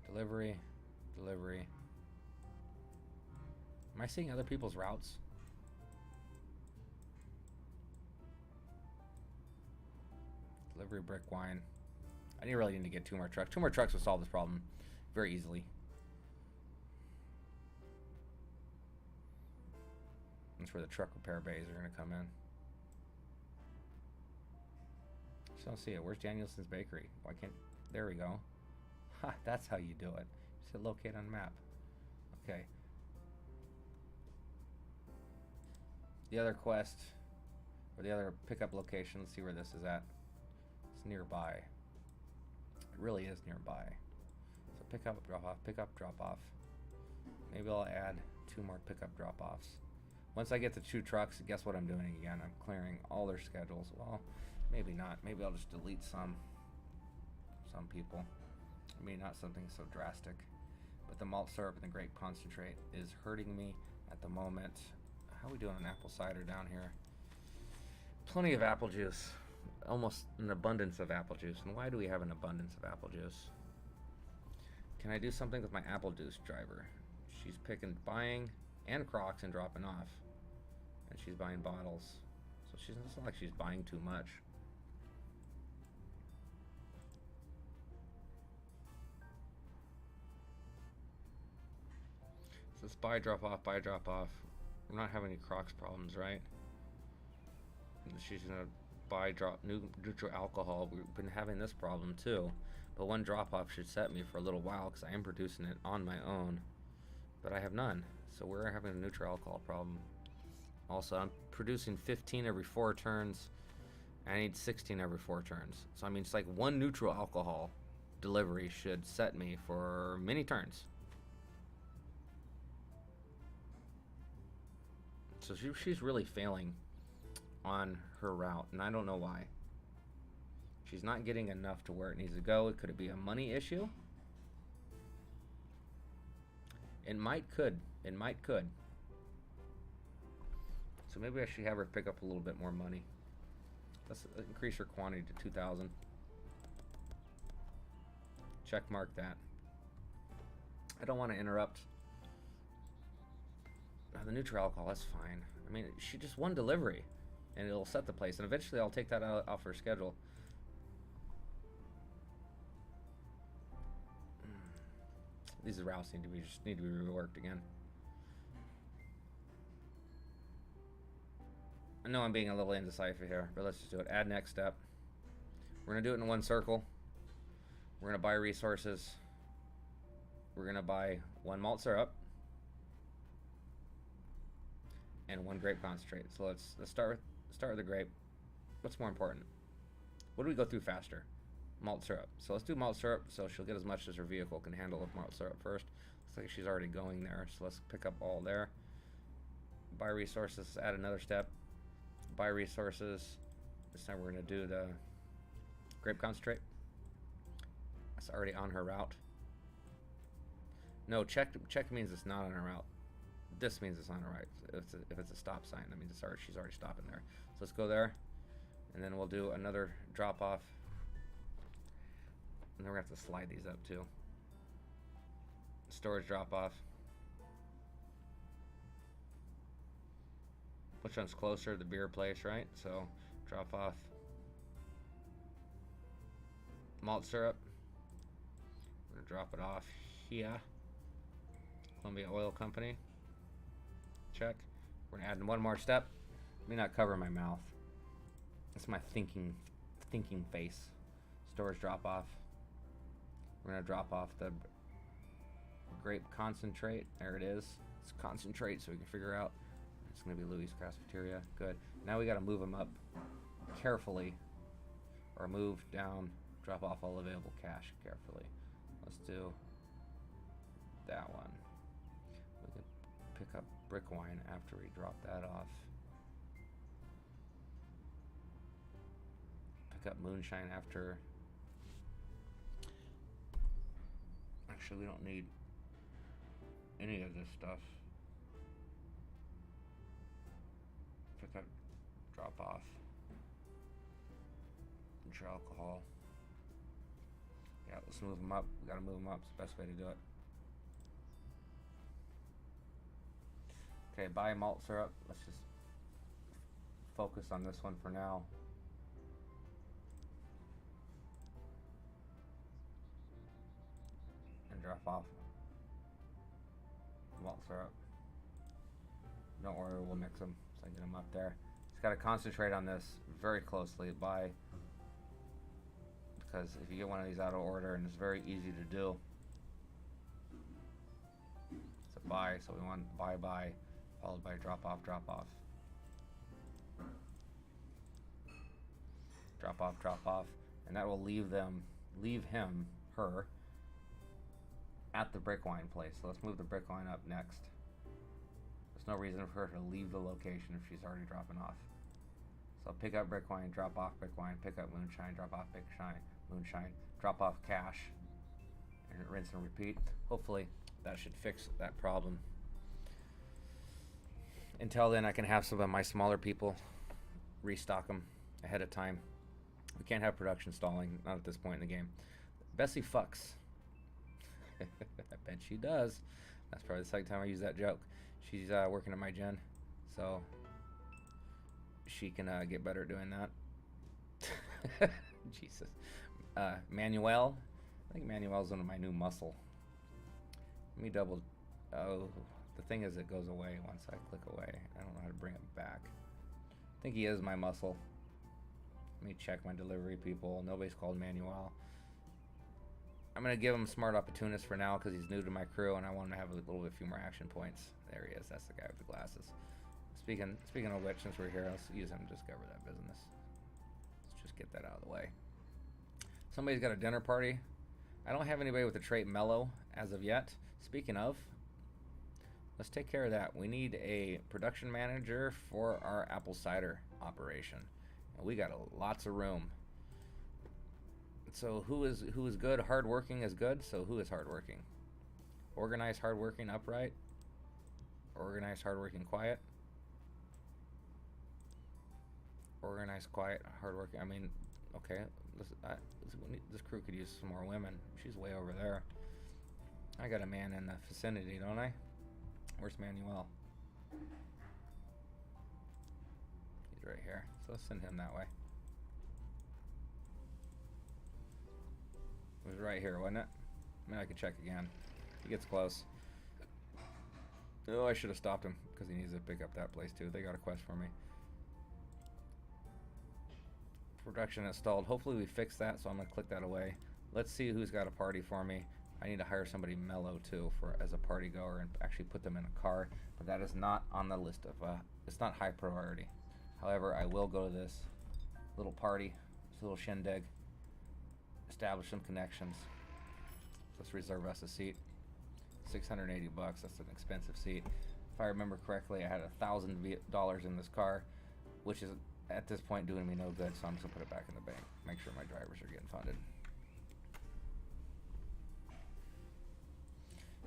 Delivery. Am I seeing other people's routes? Delivery brick wine. I really need to get 2 more trucks. 2 more trucks will solve this problem very easily. That's where the truck repair bays are going to come in. Just don't see it. Where's Danielson's Bakery? Why can't... There we go. Ha, that's how you do it. Just hit locate on map. Okay. The other quest, or the other pickup location, let's see where this is at. It's nearby. It really is nearby. So pick up, drop off. Maybe I'll add 2 more pickup drop offs. Once I get the 2 trucks, guess what I'm doing again? I'm clearing all their schedules. Well, maybe not. Maybe I'll just delete some people. I mean, not something so drastic. But the malt syrup and the grape concentrate is hurting me at the moment. How are we doing on apple cider down here? Plenty of apple juice. Almost an abundance of apple juice. And why do we have an abundance of apple juice? Can I do something with my apple juice driver? She's buying and Crocs and dropping off. And she's buying bottles. So So it's not like she's buying too much. So it's buy, drop off, buy, drop off. We're not having any Crocs problems, right? She's gonna buy, drop, neutral alcohol. We've been having this problem too. But one drop off should set me for a little while because I am producing it on my own. But I have none. So we're having a neutral alcohol problem. Also, I'm producing 15 every 4 turns. I need 16 every 4 turns. So I mean, it's like one neutral alcohol delivery should set me for many turns. So she's really failing on her route, and I don't know why. She's not getting enough to where it needs to go. Could it be a money issue? It could. So maybe I should have her pick up a little bit more money. Let's increase her quantity to 2,000. Check mark that. I don't want to interrupt. The neutral alcohol, that's fine. I mean, she just one delivery, and it'll set the place. And eventually, I'll take that off her schedule. These routes need to be reworked again. I know I'm being a little indecisive here, but let's just do it. Add next step. We're gonna do it in one circle. We're gonna buy resources. We're gonna buy 1 malt syrup and 1 grape concentrate. So let's start with the grape. What's more important? What do we go through faster? Malt syrup. So let's do malt syrup so she'll get as much as her vehicle can handle with malt syrup first. Looks like she's already going there, so let's pick up all there. Buy resources, add another step. Buy resources. This time we're going to do the grape concentrate. That's already on her route. No, check means it's not on her route. This means it's on her route. If it's a stop sign, that means she's already stopping there. So let's go there, and then we'll do another drop off. And then we're going to have to slide these up too. Storage drop off. Which one's closer? The beer place, right? So drop off malt syrup. We're gonna drop it off here. Columbia Oil Company. Check. We're gonna add in one more step. Let me not cover my mouth. That's my thinking face. Storage drop off. We're gonna drop off the grape concentrate. There it is. It's concentrate, so we can figure out. It's going to be Louis' Cafeteria. Good. Now we got to move them up carefully, or move down, drop off all available cash carefully. Let's do that one. We can pick up brick wine after we drop that off. Pick up moonshine after. Actually, we don't need any of this stuff. Pick up, drop off, neutral alcohol. Yeah, let's move them up. We gotta move them up. It's the best way to do it. Okay, buy malt syrup. Let's just focus on this one for now. And drop off malt syrup. Don't worry, we'll mix them. So I get them up there. Just got to concentrate on this very closely. Buy, because if you get one of these out of order, and it's very easy to do. It's a buy, so we want buy, followed by drop off. Drop off, and that will leave her at the brick wine place. So let's move the brick wine up next. There's no reason for her to leave the location if she's already dropping off. So pick up brick wine, drop off brick wine, pick up moonshine, drop off moonshine, drop off cash, and rinse and repeat. Hopefully that should fix that problem. Until then, I can have some of my smaller people restock them ahead of time. We can't have production stalling, not at this point in the game. Bessie fucks. I bet she does. That's probably the second time I use that joke. She's working at my gen, so she can get better at doing that. Jesus. Manuel. I think Manuel's one of my new muscle. Let me double. Oh, the thing is, it goes away once I click away. I don't know how to bring it back. I think he is my muscle. Let me check my delivery people. Nobody's called Manuel. I'm gonna give him Smart Opportunist for now because he's new to my crew, and I want him to have a little bit few more action points. There he is. That's the guy with the glasses. Speaking of which, since we're here, let's use him to discover that business. Let's just get that out of the way. Somebody's got a dinner party. I don't have anybody with the trait mellow as of yet. Speaking of, let's take care of that. We need a production manager for our apple cider operation. And we got lots of room. So who is good? Hardworking is good. So who is hardworking? Organized, hardworking, upright. Organized, hardworking, quiet. Organized, quiet, hardworking. I mean, okay. This crew could use some more women. She's way over there. I got a man in the vicinity, don't I? Where's Manuel? He's right here. So let's send him that way. It was right here, wasn't it? I mean, I could check again. He gets close. Oh, I should have stopped him because he needs to pick up that place too. They got a quest for me. Production installed. Hopefully we fix that, so I'm gonna click that away. Let's see who's got a party for me. I need to hire somebody mellow too as a party goer and actually put them in a car, but that is not on the list of it's not high priority. However, I will go to this little party, this little shindig, establish some connections. Let's reserve us a seat. $680 bucks. That's an expensive seat. If I remember correctly, I had $1,000 in this car, which is at this point doing me no good, so I'm just gonna put it back in the bank. Make sure my drivers are getting funded.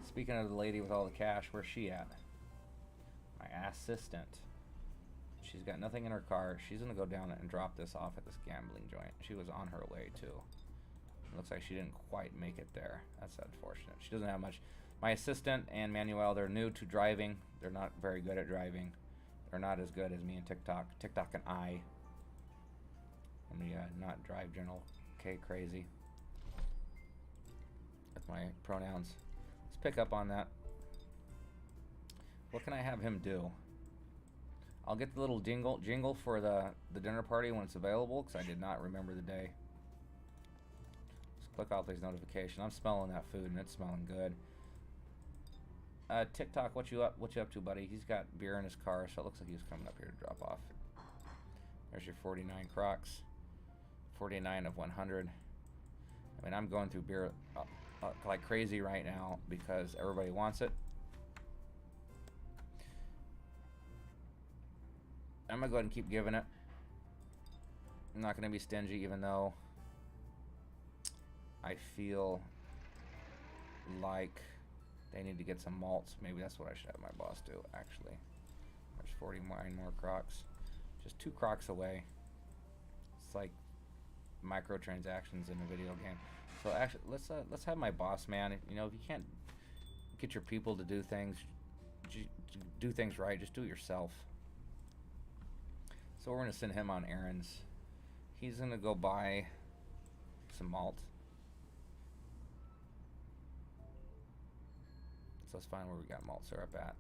Speaking of the lady with all the cash, where's she at? My assistant. She's got nothing in her car. She's gonna go down and drop this off at this gambling joint. She was on her way too. It looks like she didn't quite make it there. That's unfortunate. She doesn't have much. My assistant and Manuel, they're new to driving. They're not very good at driving. They're not as good as me and TikTok. TikTok and I. Let me not drive General K crazy. With my pronouns. Let's pick up on that. What can I have him do? I'll get the little jingle for the dinner party when it's available, because I did not remember the day. Just click off these notifications. I'm smelling that food and it's smelling good. TikTok, what you up to, buddy? He's got beer in his car, so it looks like he's coming up here to drop off. There's your 49 Crocs. 49 of 100. I mean, I'm going through beer like crazy right now because everybody wants it. I'm gonna go ahead and keep giving it. I'm not gonna be stingy, even though I feel like they need to get some malts. Maybe that's what I should have my boss do, actually. There's 49 more Crocs. Just 2 Crocs away. It's like microtransactions in a video game. So actually, let's have my boss man. You know, if you can't get your people to do things right, just do it yourself. So we're gonna send him on errands. He's gonna go buy some malt. So let's find where we got malt syrup at.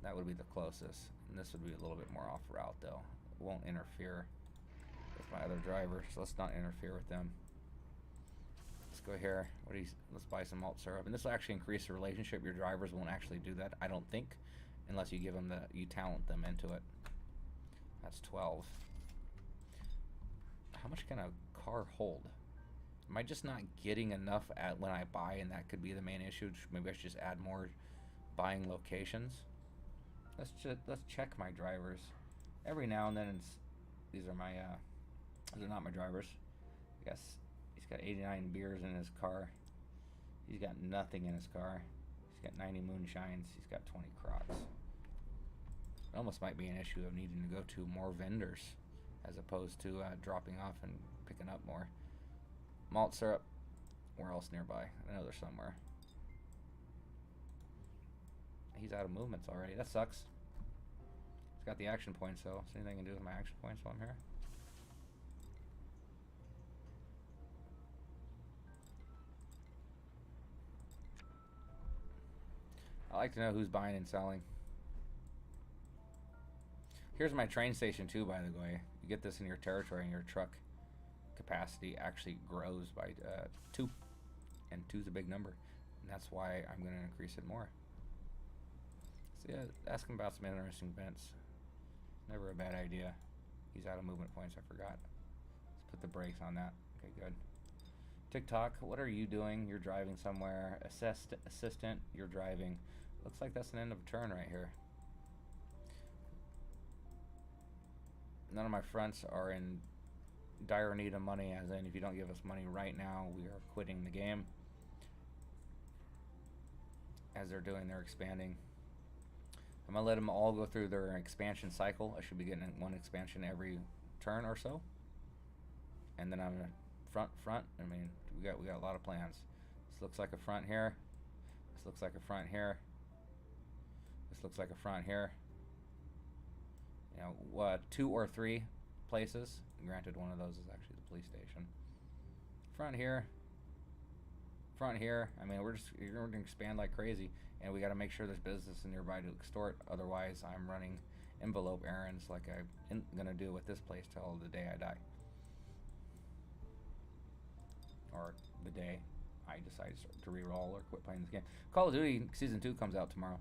That would be the closest. And this would be a little bit more off route though. It won't interfere with my other driver, so let's not interfere with them. Let's go here. Let's buy some malt syrup. And this will actually increase the relationship. Your drivers won't actually do that, I don't think, unless you give them you talent them into it. That's 12. How much can a car hold? Am I just not getting enough when I buy, and that could be the main issue? Maybe I should just add more buying locations. Let's check my drivers. Every now and then, these are not my drivers. I guess he's got 89 beers in his car. He's got nothing in his car. He's got 90 moonshines. He's got 20 Crocs. It almost might be an issue of needing to go to more vendors as opposed to dropping off and picking up more. Malt syrup, where else nearby? I know there's somewhere. He's out of movements already. That sucks. He's got the action points, though. Is there anything I can do with my action points while I'm here? I like to know who's buying and selling. Here's my train station too, by the way. You get this in your territory, and your truck capacity actually grows by 2. And 2 is a big number. And that's why I'm going to increase it more. So yeah, ask him about some interesting events. Never a bad idea. He's out of movement points, I forgot. Let's put the brakes on that. Okay, good. TikTok, what are you doing? You're driving somewhere. Assistant, you're driving. Looks like that's an end of a turn right here. None of my fronts are in dire need of money, as in if you don't give us money right now, we are quitting the game. As they're doing their expanding. I'm going to let them all go through their expansion cycle. I should be getting 1 expansion every turn or so. And then I'm going to front. I mean, we got a lot of plans. This looks like a front here. This looks like a front here. This looks like a front here. You know, 2 or 3 places. Granted, one of those is actually the police station. Front here. Front here. I mean, we're going to expand like crazy, and we got to make sure there's business nearby to extort. Otherwise, I'm running envelope errands like I'm going to do with this place till the day I die, or the day I decide to re-roll or quit playing this game. Call of Duty Season 2 comes out tomorrow.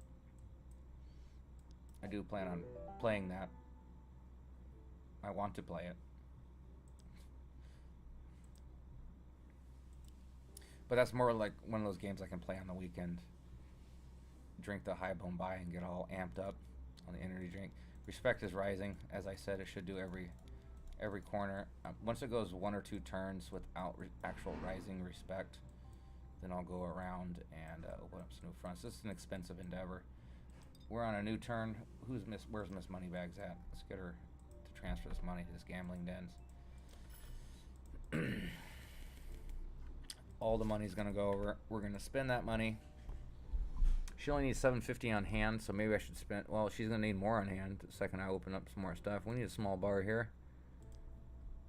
I do plan on playing that. I want to play it. But that's more like one of those games I can play on the weekend. Drink the high bone by and get all amped up on the energy drink. Respect is rising. As I said, it should do every corner. Once it goes 1 or 2 turns without actual rising respect, then I'll go around and open up some new fronts. This is an expensive endeavor. We're on a new turn. Where's Miss Moneybags at? Let's get her to transfer this money to this gambling dens. All the money's gonna go over. We're gonna spend that money. She only needs $750 on hand, so maybe I should spend. Well, she's gonna need more on hand the second I open up some more stuff. We need a small bar here.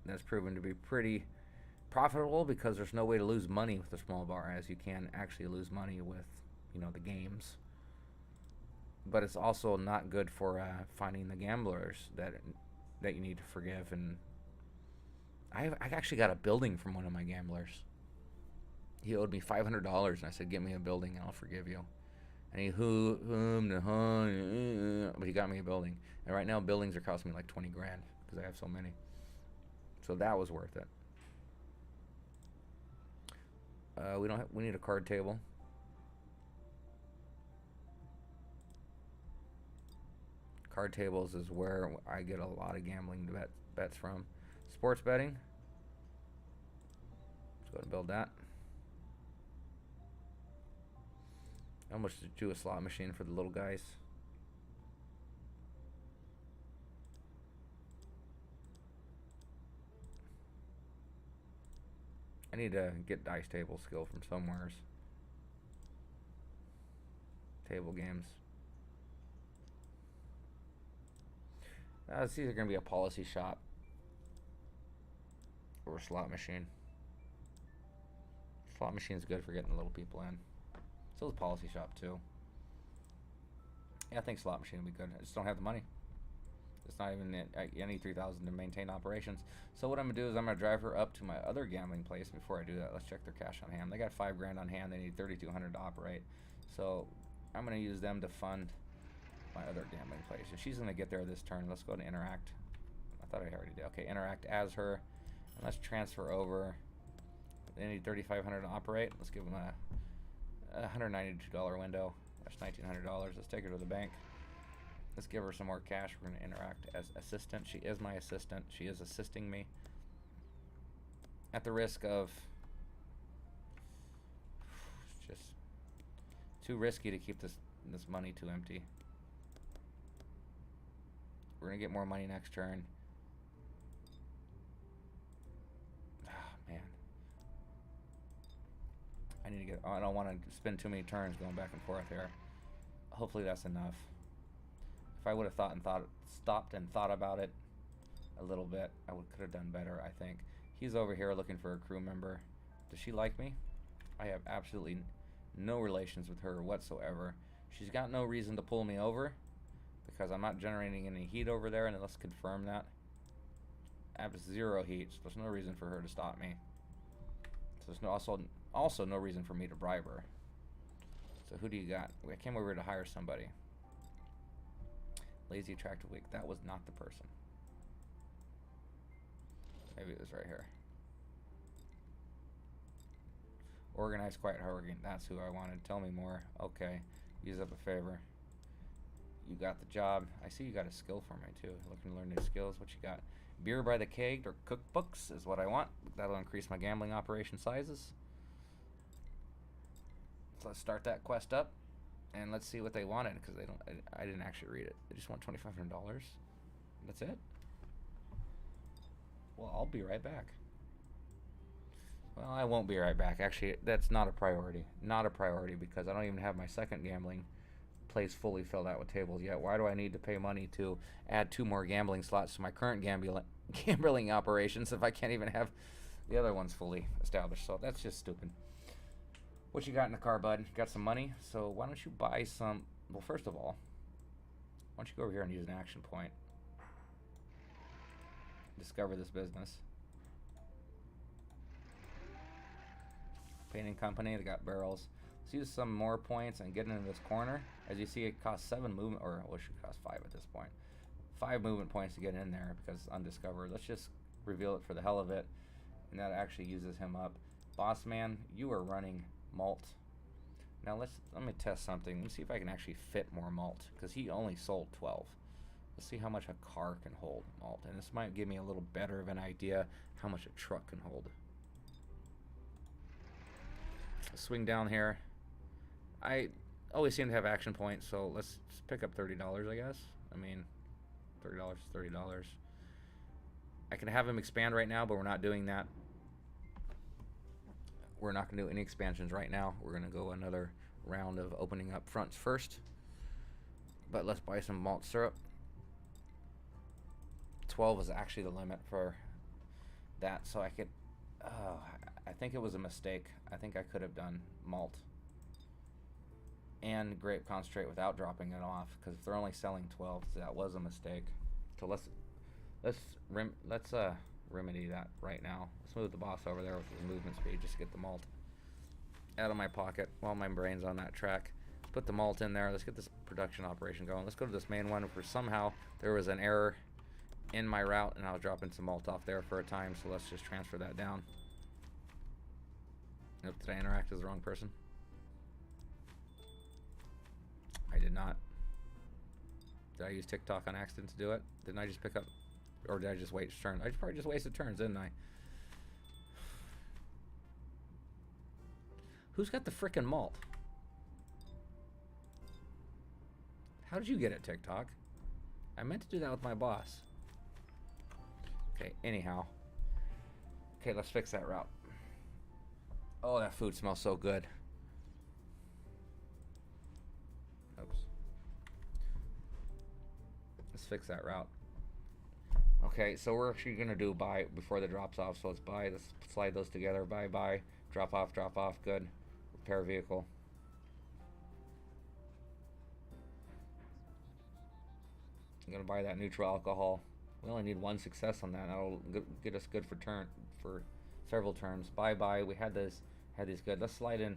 That's proven to be pretty profitable because there's no way to lose money with a small bar, as you can actually lose money with, you know, the games. But it's also not good for finding the gamblers that you need to forgive. And I actually got a building from one of my gamblers. He owed me $500, and I said, "Get me a building, and I'll forgive you." And he but he got me a building. And right now, buildings are costing me like 20 grand because I have so many. So that was worth it. We need a card table. Card tables is where I get a lot of gambling bets from. Sports betting. Let's go ahead and build that. I almost do a slot machine for the little guys. I need to get dice table skill from somewheres. Table games. It's either going to be a policy shop or a slot machine. Slot machine's good for getting little people in. So is policy shop too. Yeah, I think slot machine would be good. I just don't have the money. It's not even I need 3,000 to maintain operations. So what I'm gonna do is I'm gonna drive her up to my other gambling place. Before I do that, let's check their cash on hand. They got $5 grand on hand. They need 3,200 to operate. So I'm gonna use them to fund my other gambling place. If she's gonna get there this turn, let's go to interact. I thought I already did. Okay, interact as her, and let's transfer over. They need 3,500 to operate. Let's give them a $192 window. That's $1,900. Let's take her to the bank. Let's give her some more cash. We're going to interact as assistant. She is my assistant. She is assisting me. At the risk of... It's just too risky to keep this money too empty. We're going to get more money next turn. Man. I need to get... I don't want to spend too many turns going back and forth here. Hopefully that's enough. If I would have stopped and thought about it a little bit, I could have done better, I think. He's over here looking for a crew member. Does she like me? I have absolutely no relations with her whatsoever. She's got no reason to pull me over because I'm not generating any heat over there, and let's confirm that. I have 0 heat, so there's no reason for her to stop me. So there's also no reason for me to bribe her. So who do you got? I came over to hire somebody. Lazy, attractive, weak. That was not the person. Maybe it was right here. Organized, quiet, hardworking. That's who I wanted. Tell me more. Okay. Use up a favor. You got the job. I see you got a skill for me too. Looking to learn new skills. What you got? Beer by the keg or cookbooks is what I want. That'll increase my gambling operation sizes. So let's start that quest up, and let's see what they wanted, because they don't. I didn't actually read it. They just want $2,500. That's it. Well, I'll be right back. Well, I won't be right back. Actually, that's not a priority. Not a priority, because I don't even have my second gambling place fully filled out with tables yet. Why do I need to pay money to add 2 more gambling slots to my current gambling operations if I can't even have the other ones fully established? So that's just stupid. What you got in the car, bud? Got some money? So why don't you buy some? Well, first of all, why don't you go over here and use an action point? Discover this business. Painting company, they got barrels. Let's use some more points and get into this corner. As you see, it costs 7 movement, or well, it should cost 5 at this point. 5 movement points to get in there because it's undiscovered. Let's just reveal it for the hell of it, and that actually uses him up. Boss man, you are running malt. Now let me test something. Let's see if I can actually fit more malt, because he only sold 12. Let's see how much a car can hold malt, and this might give me a little better of an idea how much a truck can hold. Let's swing down here. I always seem to have action points, so let's pick up $30, I guess. I mean, $30 is $30. I can have him expand right now, but we're not doing that. We're not going to do any expansions right now. We're going to go another round of opening up fronts first. But let's buy some malt syrup. 12 is actually the limit for that, so I could... I think it was a mistake. I think I could have done malt and grape concentrate without dropping it off, because if they're only selling 12, so that was a mistake. So let's remedy that right now. Let's move the boss over there with his movement speed just to get the malt out of my pocket while my brain's on that track. Let's put the malt in there. Let's get this production operation going. Let's go to this main one. For somehow there was an error in my route and I was dropping some malt off there for a time, so let's just transfer that down. Nope, did I interact as the wrong person? I did not. Did I use TikTok on accident to do it? Didn't I just pick up, or did I just wait turn? I probably just wasted turns, didn't I? Who's got the frickin' malt? How did you get it, TikTok? I meant to do that with my boss. Okay, anyhow. Okay, let's fix that route. Oh, that food smells so good. Oops. Let's fix that route. Okay, so we're actually gonna do buy before the drops off. So let's buy. Let's slide those together. Buy. Drop off. Good. Repair vehicle. I'm gonna buy that neutral alcohol. We only need 1 success on that. That'll get us good for several turns. Buy. We had these good. Let's slide in.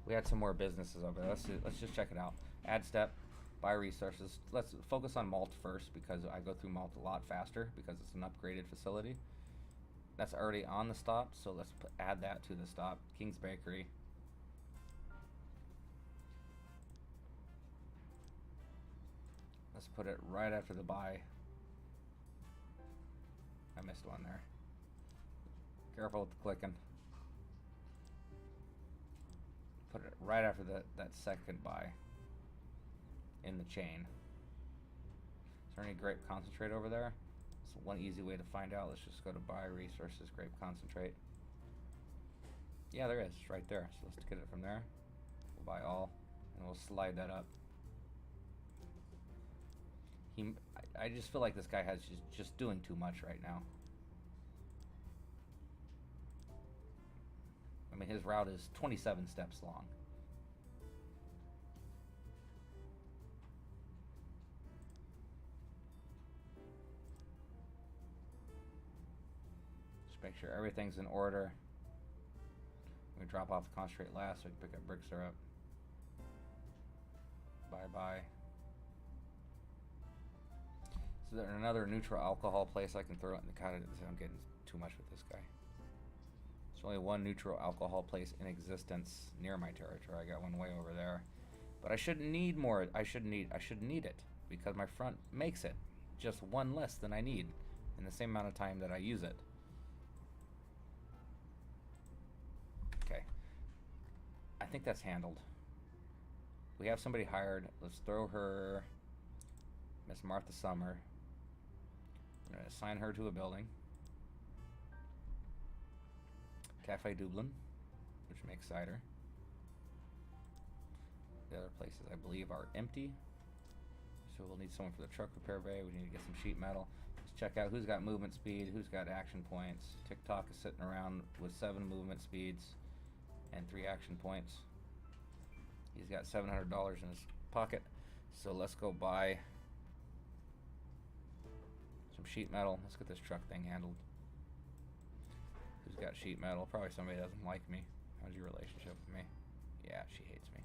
We had some more businesses over there. Let's just check it out. Add step, buy resources. Let's focus on malt first, because I go through malt a lot faster because it's an upgraded facility. That's already on the stop, so let's add that to the stop. King's Bakery. Let's put it right after the buy. I missed one there. Careful with the clicking. Put it right after that second buy in the chain. Is there any grape concentrate over there? So one easy way to find out, let's just go to buy resources, grape concentrate. Yeah, there is, right there. So let's get it from there. We'll buy all, and we'll slide that up. I just feel like this guy has just doing too much right now. I mean, his route is 27 steps long. Just make sure everything's in order. We drop off the concentrate last so we can pick up brick syrup. Bye-bye. Is there another neutral alcohol place I can throw in the kind of, I'm getting too much with this guy. There's only one neutral alcohol place in existence near my territory. I got one way over there. But I shouldn't need more. I shouldn't need it because my front makes it just one less than I need in the same amount of time that I use it. Okay. I think that's handled. We have somebody hired. Let's throw her Miss Martha Summer. I'm going to assign her to a building. Cafe Dublin, which makes cider. The other places, I believe, are empty. So we'll need someone for the truck repair bay. We need to get some sheet metal. Let's check out who's got movement speed, who's got action points. TikTok is sitting around with 7 movement speeds and 3 action points. He's got $700 in his pocket. So let's go buy some sheet metal. Let's get this truck thing handled. Who's got sheet metal? Probably somebody that doesn't like me. How's your relationship with me? Yeah, she hates me.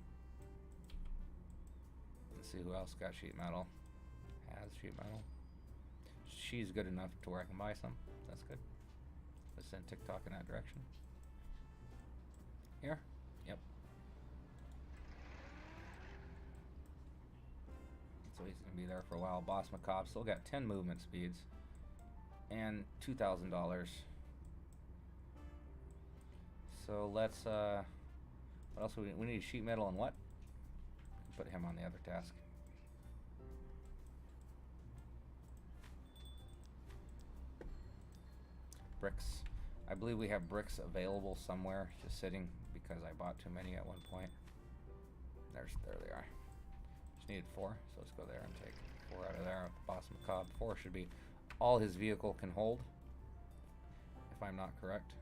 Let's see who else got sheet metal. Has sheet metal. She's good enough to where I can buy some. That's good. Let's send TikTok in that direction. Here? Yep. So he's going to be there for a while. Boss Macabre still got 10 movement speeds and $2,000. So let's, what else do we need? Sheet metal and what? Put him on the other task. Bricks. I believe we have bricks available somewhere, just sitting, because I bought too many at one point. There they are. Just needed 4, so let's go there and take 4 out of there. Boss Macabre. 4 should be all his vehicle can hold, if I'm not correct.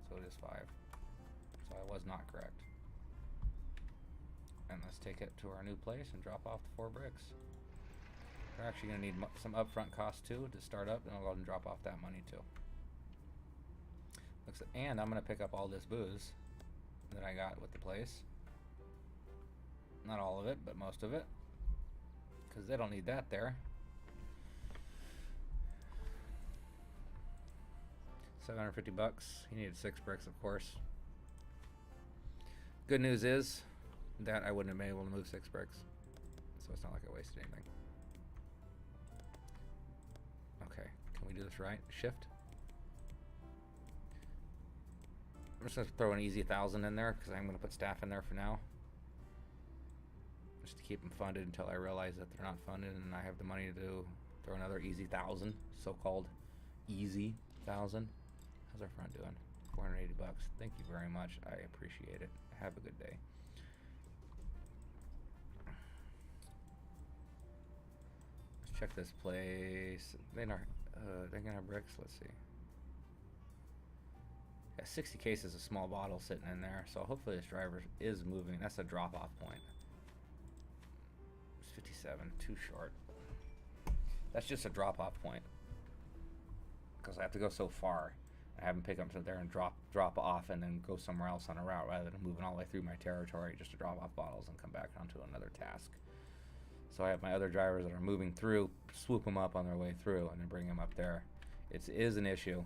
So it is 5. So I was not correct. And let's take it to our new place and drop off the 4 bricks. We're actually going to need some upfront costs too to start up, and I'll go ahead and drop off that money too. And I'm going to pick up all this booze that I got with the place. Not all of it, but most of it, because they don't need that there. 750 bucks. He needed 6 bricks, of course. Good news is that I wouldn't have been able to move 6 bricks, so it's not like I wasted anything. Okay, can we do this right? Shift. I'm just going to throw an easy 1,000 in there because I'm going to put staff in there for now, just to keep them funded until I realize that they're not funded and I have the money to throw another easy 1,000, so-called easy 1,000. How's our front doing? 480 bucks. Thank you very much. I appreciate it. Have a good day. Let's check this place. They're gonna have bricks. Let's see. Yeah, 60 cases of small bottle sitting in there. So hopefully this driver is moving. That's a drop-off point. It's 57. Too short. That's just a drop-off point, because I have to go so far. I have them pick up to there and drop off and then go somewhere else on a route, rather than moving all the way through my territory just to drop off bottles and come back onto another task. So I have my other drivers that are moving through, swoop them up on their way through, and then bring them up there. It is an issue.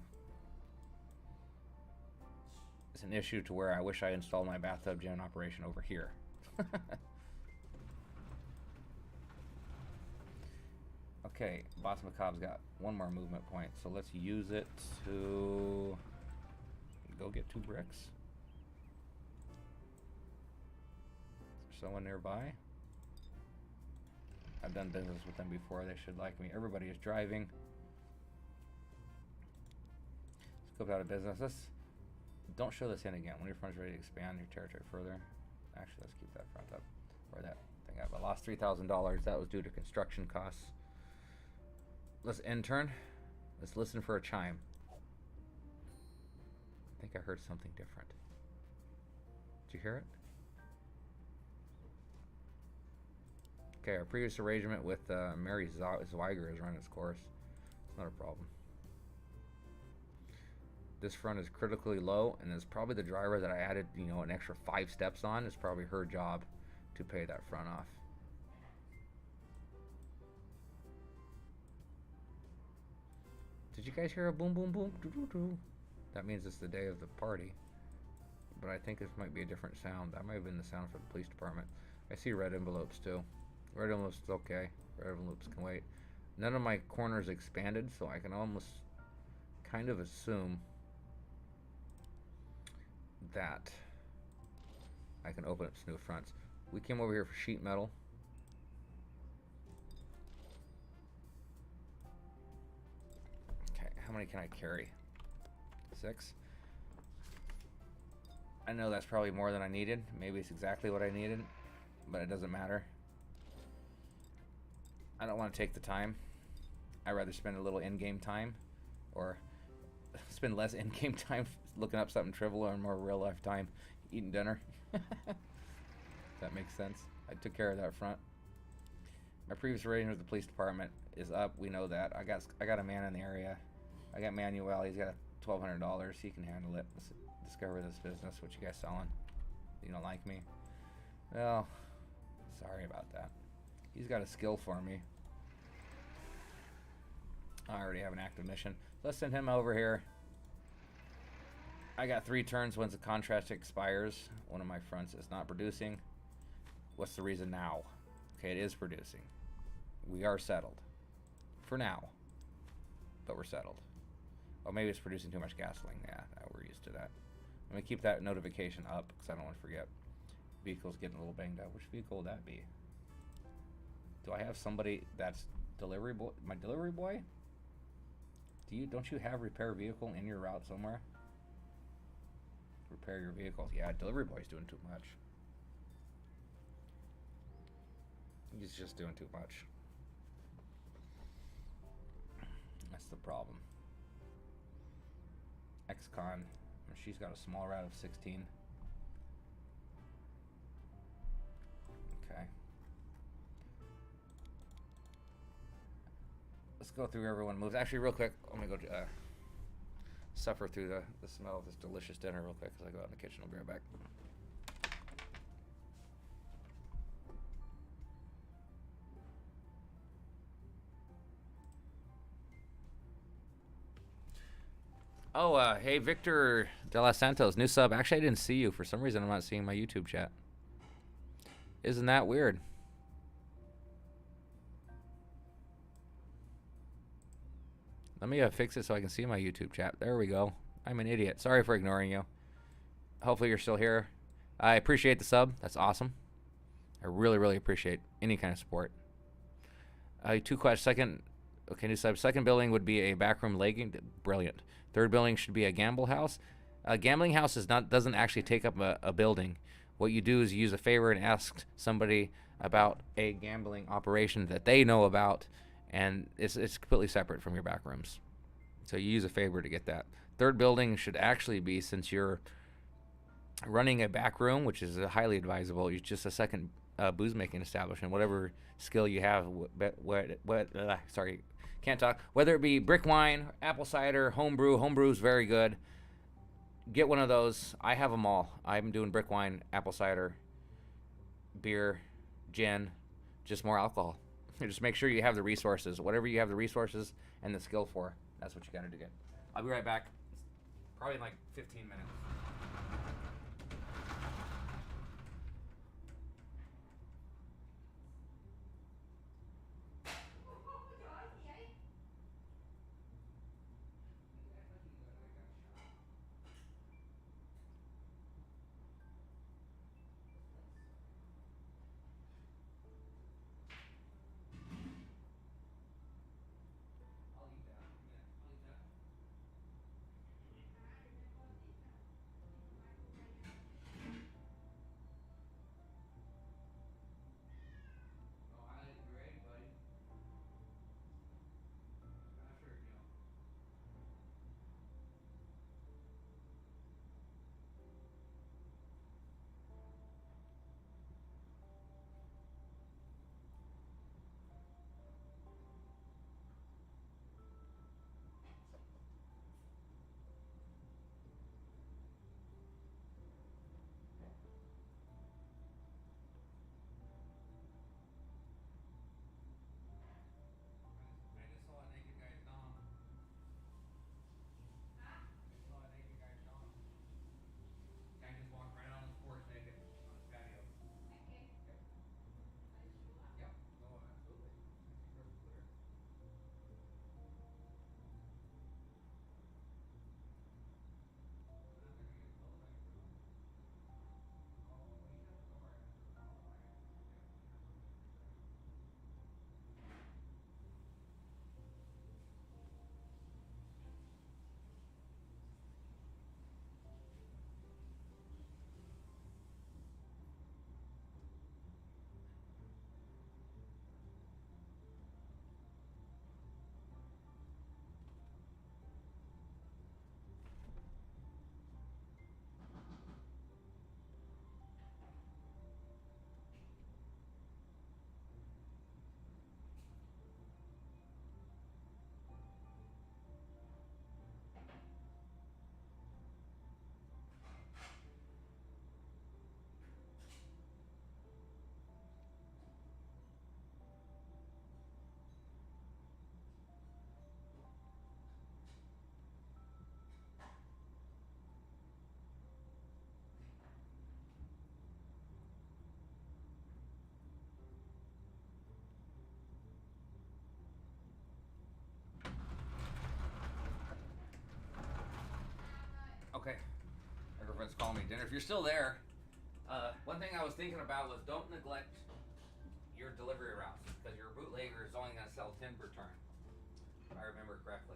It's an issue to where I wish I installed my bathtub gin operation over here. Okay, Boss Macabre's got 1 more movement point, so let's use it to go get 2 bricks. Is there someone nearby? I've done business with them before. They should like me. Everybody is driving. Let's go out of business. Don't show this in again. When your fund's ready to expand your territory further. Actually, let's keep that front up. Or that thing up. I lost $3,000. That was due to construction costs. Let's intern. Let's listen for a chime. I think I heard something different. Did you hear it? Okay, our previous arrangement with Mary Zweiger has run its course. It's not a problem. This front is critically low, and it's probably the driver that I added, you know, an extra 5 steps on. It's probably her job to pay that front off. Did you guys hear a boom, boom, boom? Doo, doo, doo. That means it's the day of the party. But I think this might be a different sound. That might have been the sound for the police department. I see red envelopes too. Red envelopes is okay. Red envelopes can wait. None of my corners expanded, so I can almost kind of assume that I can open up some new fronts. We came over here for sheet metal. Okay, how many can I carry? 6. I know that's probably more than I needed. Maybe it's exactly what I needed, but it doesn't matter. I don't want to take the time. I'd rather spend a little in-game time, or spend less in-game time looking up something trivial, or more real-life time eating dinner. That makes sense. I took care of that front. My previous arrangement with the police department is up. We know that. I got a man in the area. I got Manuel. He's got $1,200. He can handle it. Let's discover this business. What you guys selling? You don't like me? Well, sorry about that. He's got a skill for me. I already have an active mission. Let's send him over here. I got 3 turns once the contract expires. One of my fronts is not producing. What's the reason now? Okay, it is producing. We are settled. For now. But we're settled. Oh, maybe it's producing too much gasoline. Yeah, we're used to that. Let me keep that notification up because I don't want to forget. Vehicle's getting a little banged up. Which vehicle would that be? Do I have somebody that's delivery boy? My delivery boy? Don't you have repair vehicle in your route somewhere? Repair your vehicles. Yeah, delivery boy's doing too much. He's just doing too much. That's the problem. Ex-con. She's got a small route of 16. Okay. Let's go through everyone moves. Actually, real quick, let me go suffer through the smell of this delicious dinner real quick as I go out in the kitchen. I'll be right back. Oh, hey, Victor De Los Santos, new sub. Actually, I didn't see you. For some reason, I'm not seeing my YouTube chat. Isn't that weird? Let me fix it so I can see my YouTube chat. There we go. I'm an idiot. Sorry for ignoring you. Hopefully you're still here. I appreciate the sub. That's awesome. I really, really appreciate any kind of support. 2 questions. Second, okay, new sub. Second building would be a backroom legging. Brilliant. Third building should be a gamble house. A gambling house doesn't actually take up a building. What you do is you use a favor and ask somebody about a gambling operation that they know about, and it's completely separate from your back rooms. So you use a favor to get that. Third building should actually be, since you're running a back room, which is highly advisable, it's just a second booze making establishment. Whatever skill you have, sorry, can't talk. Whether it be brick wine, apple cider, homebrew. Homebrew is very good. Get one of those. I have them all. I'm doing brick wine, apple cider, beer, gin, just more alcohol. Just make sure you have the resources. Whatever you have the resources and the skill for, that's what you got to get. I'll be right back. Probably in like 15 minutes. Wilmington. If you're still there, one thing I was thinking about was don't neglect your delivery routes, because your bootlegger is only going to sell 10 per turn, if I remember correctly.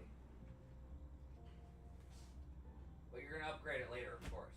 But you're going to upgrade it later, of course.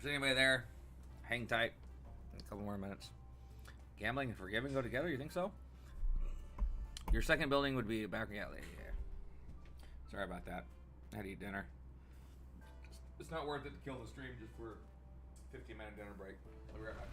Is anybody there? Hang tight. A couple more minutes. Gambling and forgiving go together? You think so? Your second building would be a back alley. Yeah. Sorry about that. I had to eat dinner. It's not worth it to kill the stream just for a 15-minute dinner break. I'll be right back.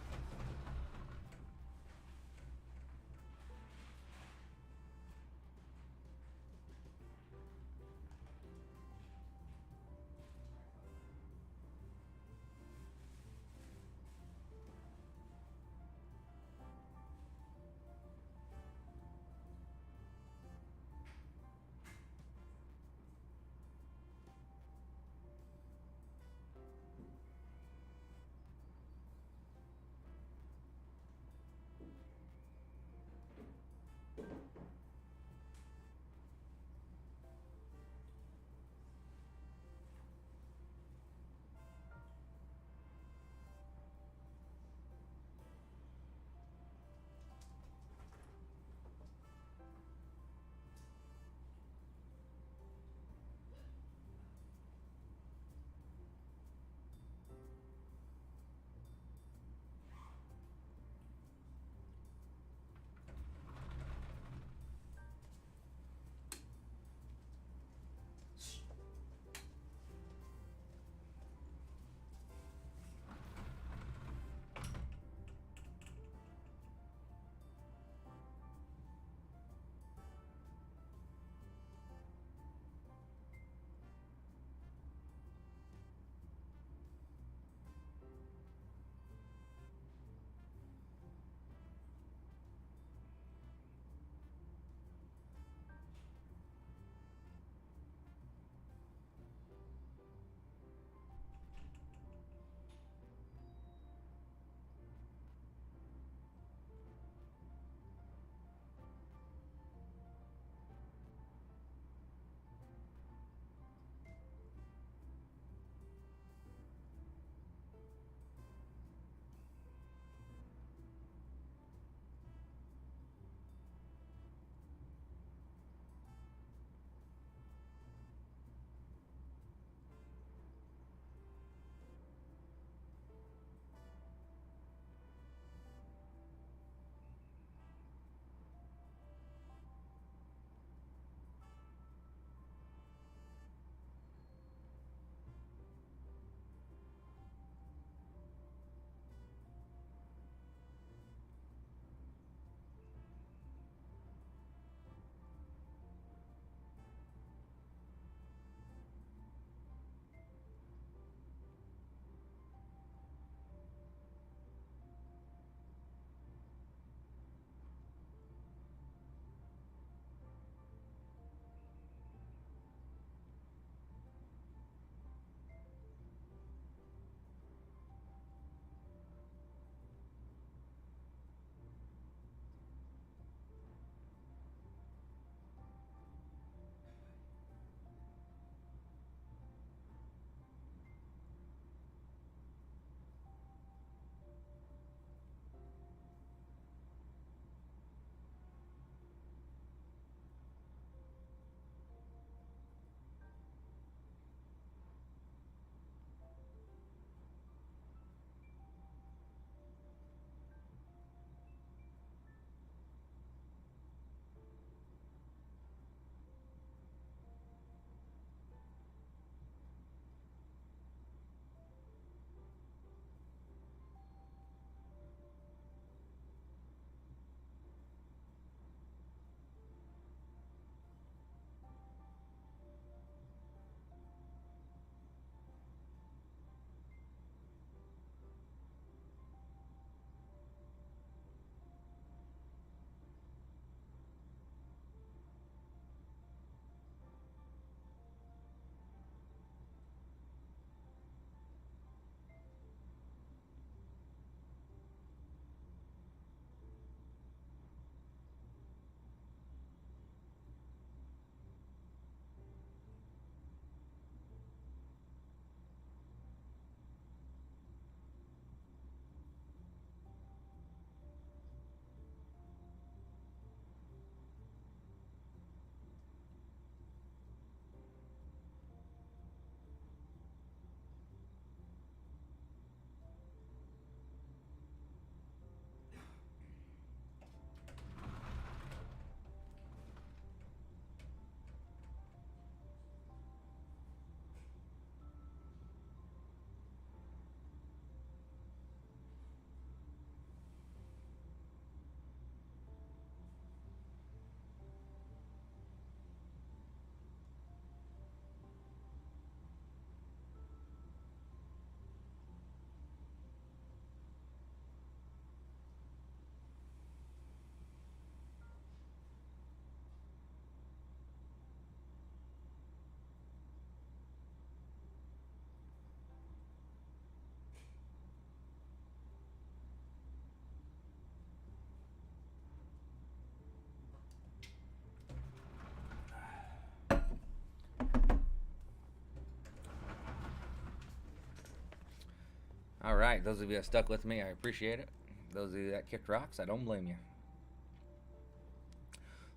All right, those of you that stuck with me, I appreciate it. Those of you that kicked rocks, I don't blame you.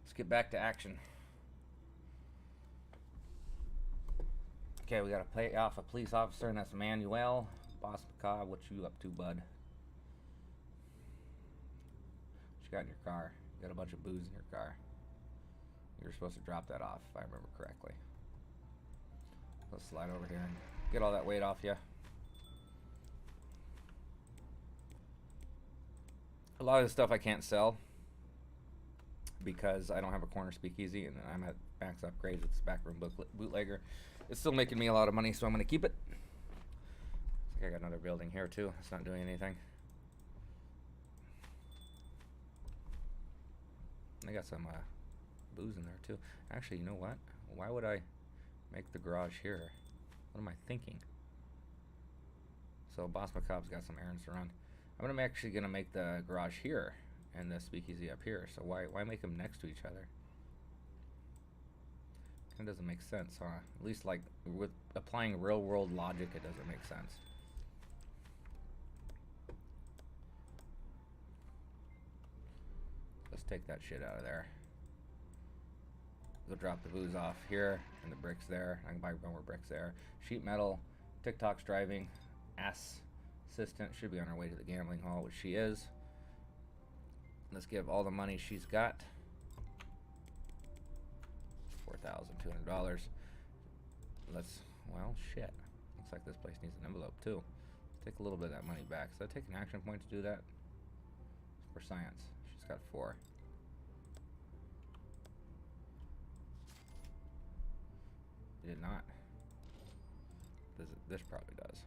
Let's get back to action. Okay, we got to pay off a police officer, and that's Manuel. Boss Macabre, what you up to, bud? What you got in your car? You got a bunch of booze in your car. You were supposed to drop that off, if I remember correctly. Let's slide over here and get all that weight off you. A lot of the stuff I can't sell because I don't have a corner speakeasy, and I'm at max upgrades with this backroom bootlegger. It's still making me a lot of money, so I'm going to keep it. Looks like I got another building here too. It's not doing anything. I got some booze in there too. Actually, you know what? Why would I make the garage here? What am I thinking? So Boss Macabre's got some errands to run. I'm actually gonna make the garage here and the speakeasy up here. So why make them next to each other? It doesn't make sense, huh? At least like with applying real world logic, it doesn't make sense. Let's take that shit out of there. We'll drop the booze off here and the bricks there. I can buy more bricks there. Sheet metal. TikTok's driving. Ass assistant should be on her way to the gambling hall, which she is. Let's give all the money she's got. $4,200. Let's, well, shit. Looks like this place needs an envelope too. Let's take a little bit of that money back. So I take an action point to do that. For science. She's got 4. It did not. This probably does.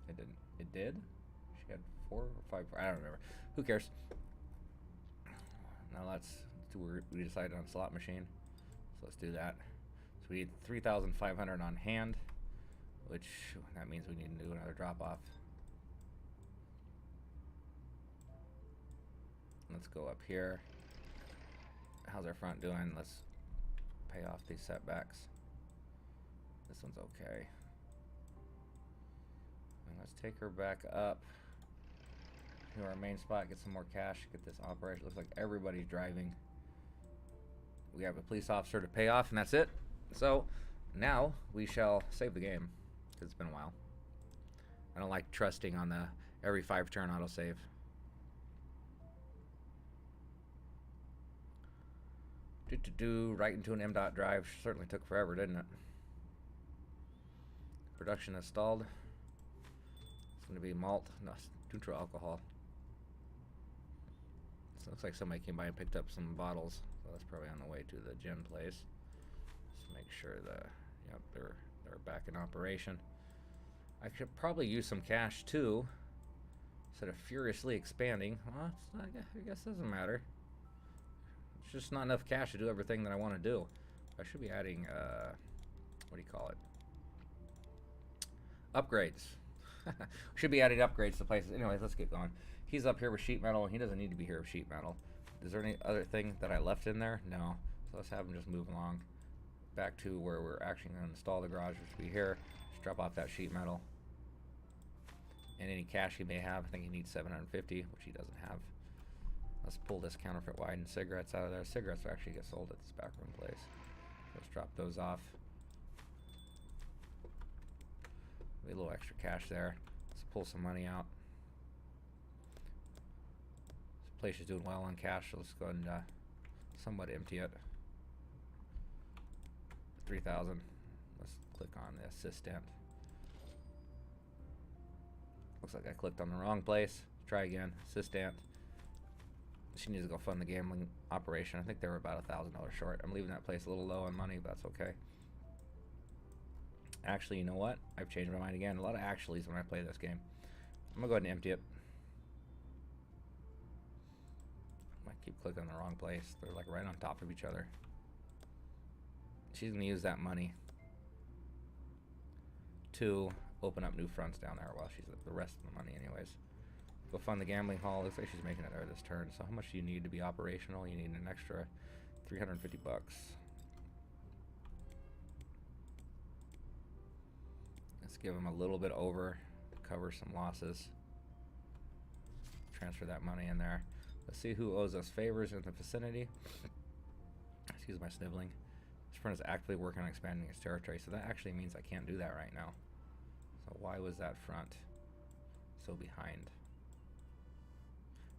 It didn't. It did? She had 4 or 5. I don't remember. Who cares? Now let's do. We decided on slot machine, so let's do that. So we need 3,500 on hand, which that means we need to do another drop off. Let's go up here. How's our front doing? Let's pay off these setbacks. This one's okay. And let's take her back up to our main spot, get some more cash, get this operation. Looks like everybody's driving. We have a police officer to pay off, and that's it. So now we shall save the game, because it's been a while. I don't like trusting on the every 5 turn autosave. Right into an M.dot drive. Certainly took forever, didn't it? Production installed. It's going to be malt, no, neutral alcohol. So it looks like somebody came by and picked up some bottles. So that's probably on the way to the gin place. Just make sure yep, they're back in operation. I could probably use some cash too, instead of furiously expanding. Well, I guess it doesn't matter. It's just not enough cash to do everything that I want to do. I should be adding, what do you call it? Upgrades. Should be adding upgrades to places. Anyways, let's get going. He's up here with sheet metal, and he doesn't need to be here with sheet metal. Is there any other thing that I left in there? No. So let's have him just move along back to where we're actually going to install the garage, which will be here. Just drop off that sheet metal. And any cash he may have. I think he needs 750, which he doesn't have. Let's pull this counterfeit wine and cigarettes out of there. Cigarettes will actually get sold at this backroom place. Let's drop those off. A little extra cash there. Let's pull some money out. This place is doing well on cash, so let's go ahead and somewhat empty it. 3,000. Let's click on the assistant. Looks like I clicked on the wrong place. Try again. Assistant. She needs to go fund the gambling operation. I think they were about $1,000 short. I'm leaving that place a little low on money, but that's okay. Actually, you know what? I've changed my mind again. A lot of actuallys when I play this game. I'm gonna go ahead and empty it. Might keep clicking on the wrong place. They're like right on top of each other. She's gonna use that money to open up new fronts down there while she's at the rest of the money anyways. Go fund the gambling hall. Looks like she's making it there this turn. So how much do you need to be operational? You need an extra 350 bucks. Let's give him a little bit over to cover some losses. Transfer that money in there. Let's see who owes us favors in the vicinity. Excuse my sniveling. This friend is actively working on expanding his territory, so that actually means I can't do that right now. So why was that front so behind?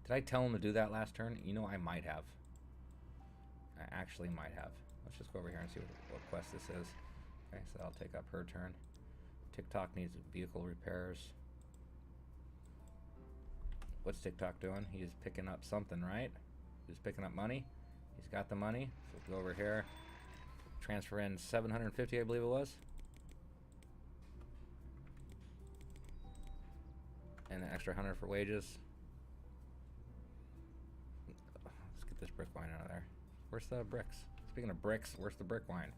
Did I tell him to do that last turn? You know, I might have. I actually might have. Let's just go over here and see what quest this is. Okay, so I'll take up her turn. TikTok needs vehicle repairs. What's TikTok doing? He's picking up something, right? He's picking up money. He's got the money. So we'll go over here. Transfer in 750, I believe it was. And an extra 100 for wages. Let's get this brick wine out of there. Where's the bricks? Speaking of bricks, where's the brick wine?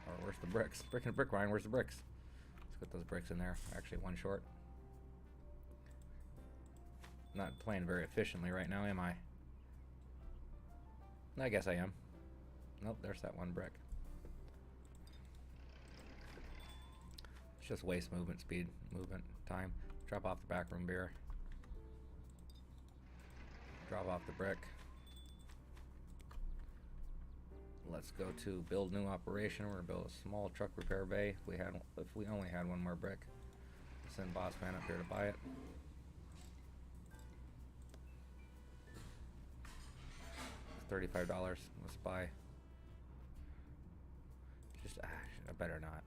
Or where's the bricks? Brick and brick wine, where's the bricks? Let's get those bricks in there. Actually, one short. Not playing very efficiently right now, am I? I guess I am. Nope, there's that one brick. It's just waste movement speed, movement time. Drop off the backroom beer. Drop off the brick. Let's go to build new operation. We're gonna build a small truck repair bay. If we only had one more brick. Send boss man up here to buy it. $35. Let's buy. Just I better not,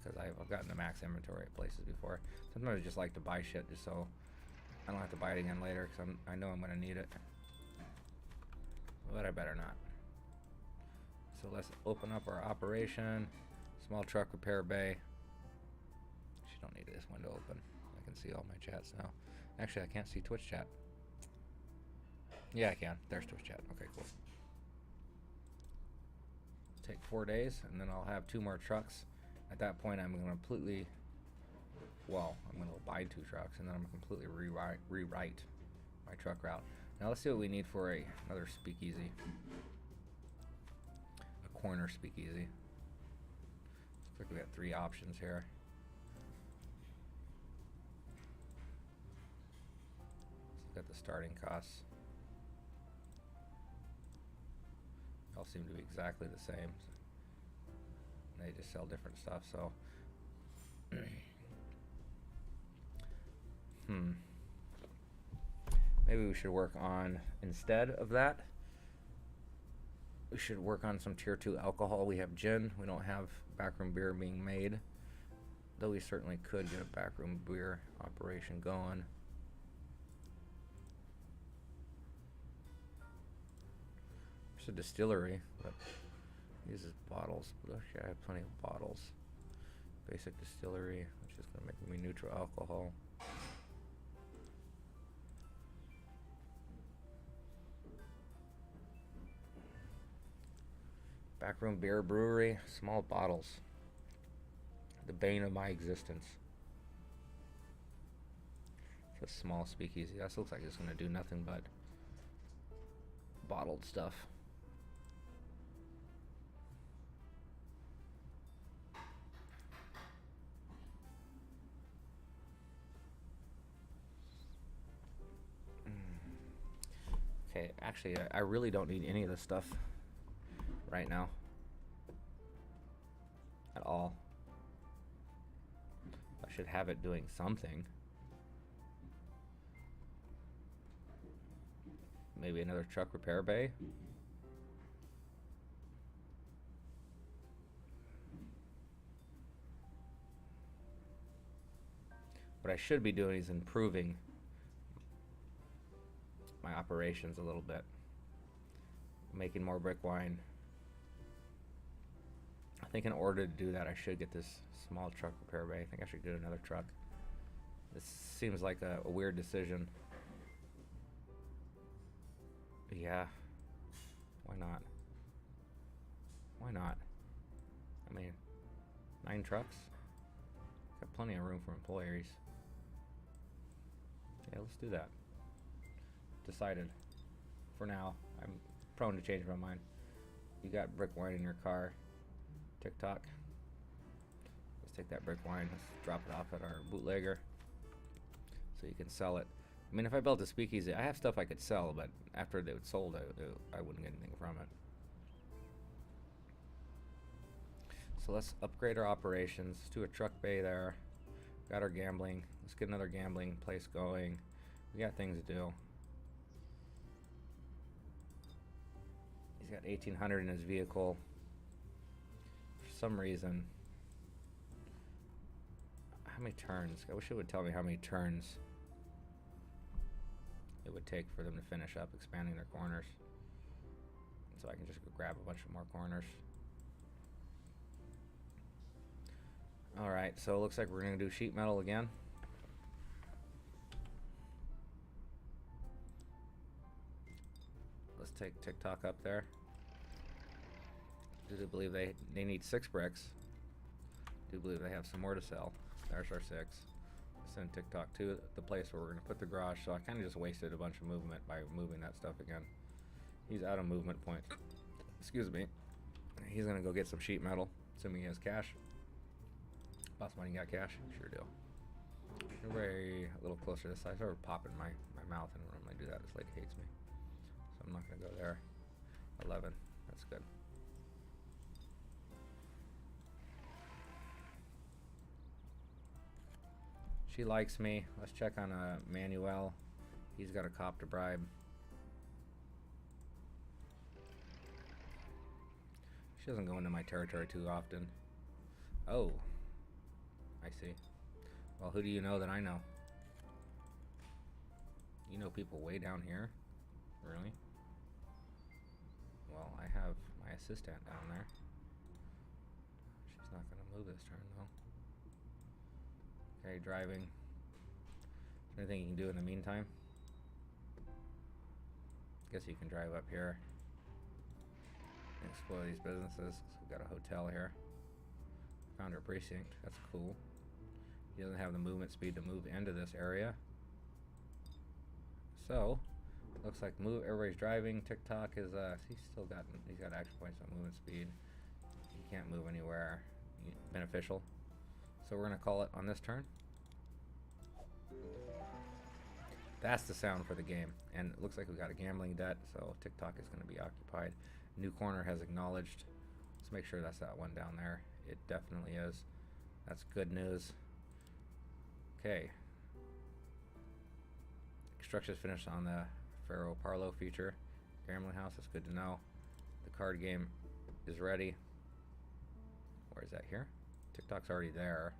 because I've gotten the max inventory at places before. Sometimes I just like to buy shit just so I don't have to buy it again later, because I know I'm gonna need it. But I better not. So let's open up our operation. Small truck repair bay. Actually, don't need this window open. I can see all my chats now. Actually, I can't see Twitch chat. Yeah, I can. There's Twitch chat. Okay, cool. Take 4 days, and then I'll have 2 more trucks. At that point, I'm going to completely... Well, I'm going to buy 2 trucks, and then I'm going to completely rewrite my truck route. Now, let's see what we need for another speakeasy. A corner speakeasy. Looks like we got 3 options here. Let's look at the starting costs. All seem to be exactly the same. They just sell different stuff, so maybe we should work on, instead of that, we should work on some tier 2 alcohol. We have gin. We don't have backroom beer being made, though we certainly could get a backroom beer operation going. A distillery that uses bottles, but actually I have plenty of bottles. Basic distillery, which is going to make me neutral alcohol. Backroom beer brewery, small bottles. The bane of my existence. It's a small speakeasy. That looks like it's going to do nothing but bottled stuff. Okay, actually, I really don't need any of this stuff right now. At all. I should have it doing something. Maybe another truck repair bay. What I should be doing is improving my operations a little bit. Making more brick wine. I think in order to do that, I should get this small truck repair bay. I think I should get another truck. This seems like a weird decision. Yeah. Why not? Why not? I mean, 9 trucks? Got plenty of room for employees. Yeah, let's do that. Decided. For now. I'm prone to change my mind. You got brick wine in your car. TikTok. Let's take that brick wine, let's drop it off at our bootlegger so you can sell it. I mean, if I built a speakeasy, I have stuff I could sell, but after it was sold, I wouldn't get anything from it. So let's upgrade our operations. Let's do a truck bay there. Got our gambling. Let's get another gambling place going. We got things to do. He's got 1,800 in his vehicle. For some reason. How many turns? I wish it would tell me how many turns it would take for them to finish up expanding their corners. So I can just go grab a bunch of more corners. Alright, so it looks like we're going to do sheet metal again. Let's take TikTok up there. Do believe they need 6 bricks. Do believe they have some more to sell. There's our 6. Send TikTok to the place where we're going to put the garage. So I kind of just wasted a bunch of movement by moving that stuff again. He's out of movement points. Excuse me. He's going to go get some sheet metal, assuming he has cash. Boss money, got cash? Sure do. Very a little closer to this side. I sort of pop in my mouth, and I normally do that. This lady hates me, so I'm not going to go there. 11. That's good. She likes me. Let's check on Manuel. He's got a cop to bribe. She doesn't go into my territory too often. Oh. I see. Well, who do you know that I know? You know people way down here? Really? Well, I have my assistant down there. She's not going to move this turn, though. Okay, driving. Is there anything you can do in the meantime? Guess you can drive up here. Explore these businesses. So we've got a hotel here. Found her precinct. That's cool. He doesn't have the movement speed to move into this area. So, looks like everybody's driving. TikTok is he's got action points on movement speed. He can't move anywhere. Beneficial. So we're gonna call it on this turn. That's the sound for the game. And it looks like we got a gambling debt, so TikTok is gonna be occupied. New corner has acknowledged. Let's make sure that's that one down there. It definitely is. That's good news. Okay. Construction's finished on the Faro Parlo feature. Gambling house, that's good to know. The card game is ready. Where is that here? TikTok's already there.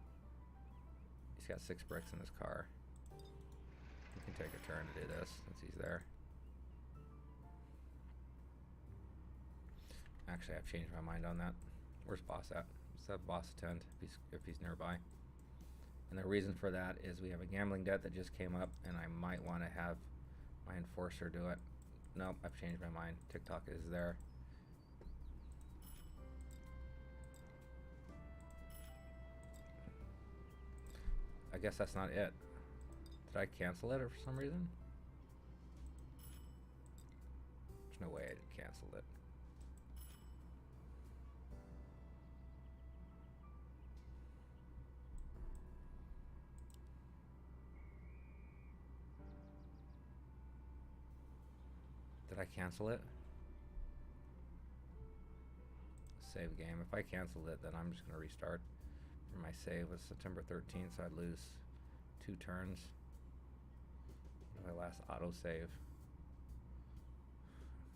He's got 6 bricks in his car. He can take a turn to do this since he's there. Actually, I've changed my mind on that. Where's boss at? Let's have boss attend if he's nearby. And the reason for that is we have a gambling debt that just came up, and I might want to have my enforcer do it. Nope, I've changed my mind. TikTok is there. I guess that's not it. Did I cancel it or for some reason? There's no way I canceled it. Did I cancel it? Save game. If I canceled it, then I'm just going to restart. My save was September 13th, so I'd lose 2 turns. My last auto save.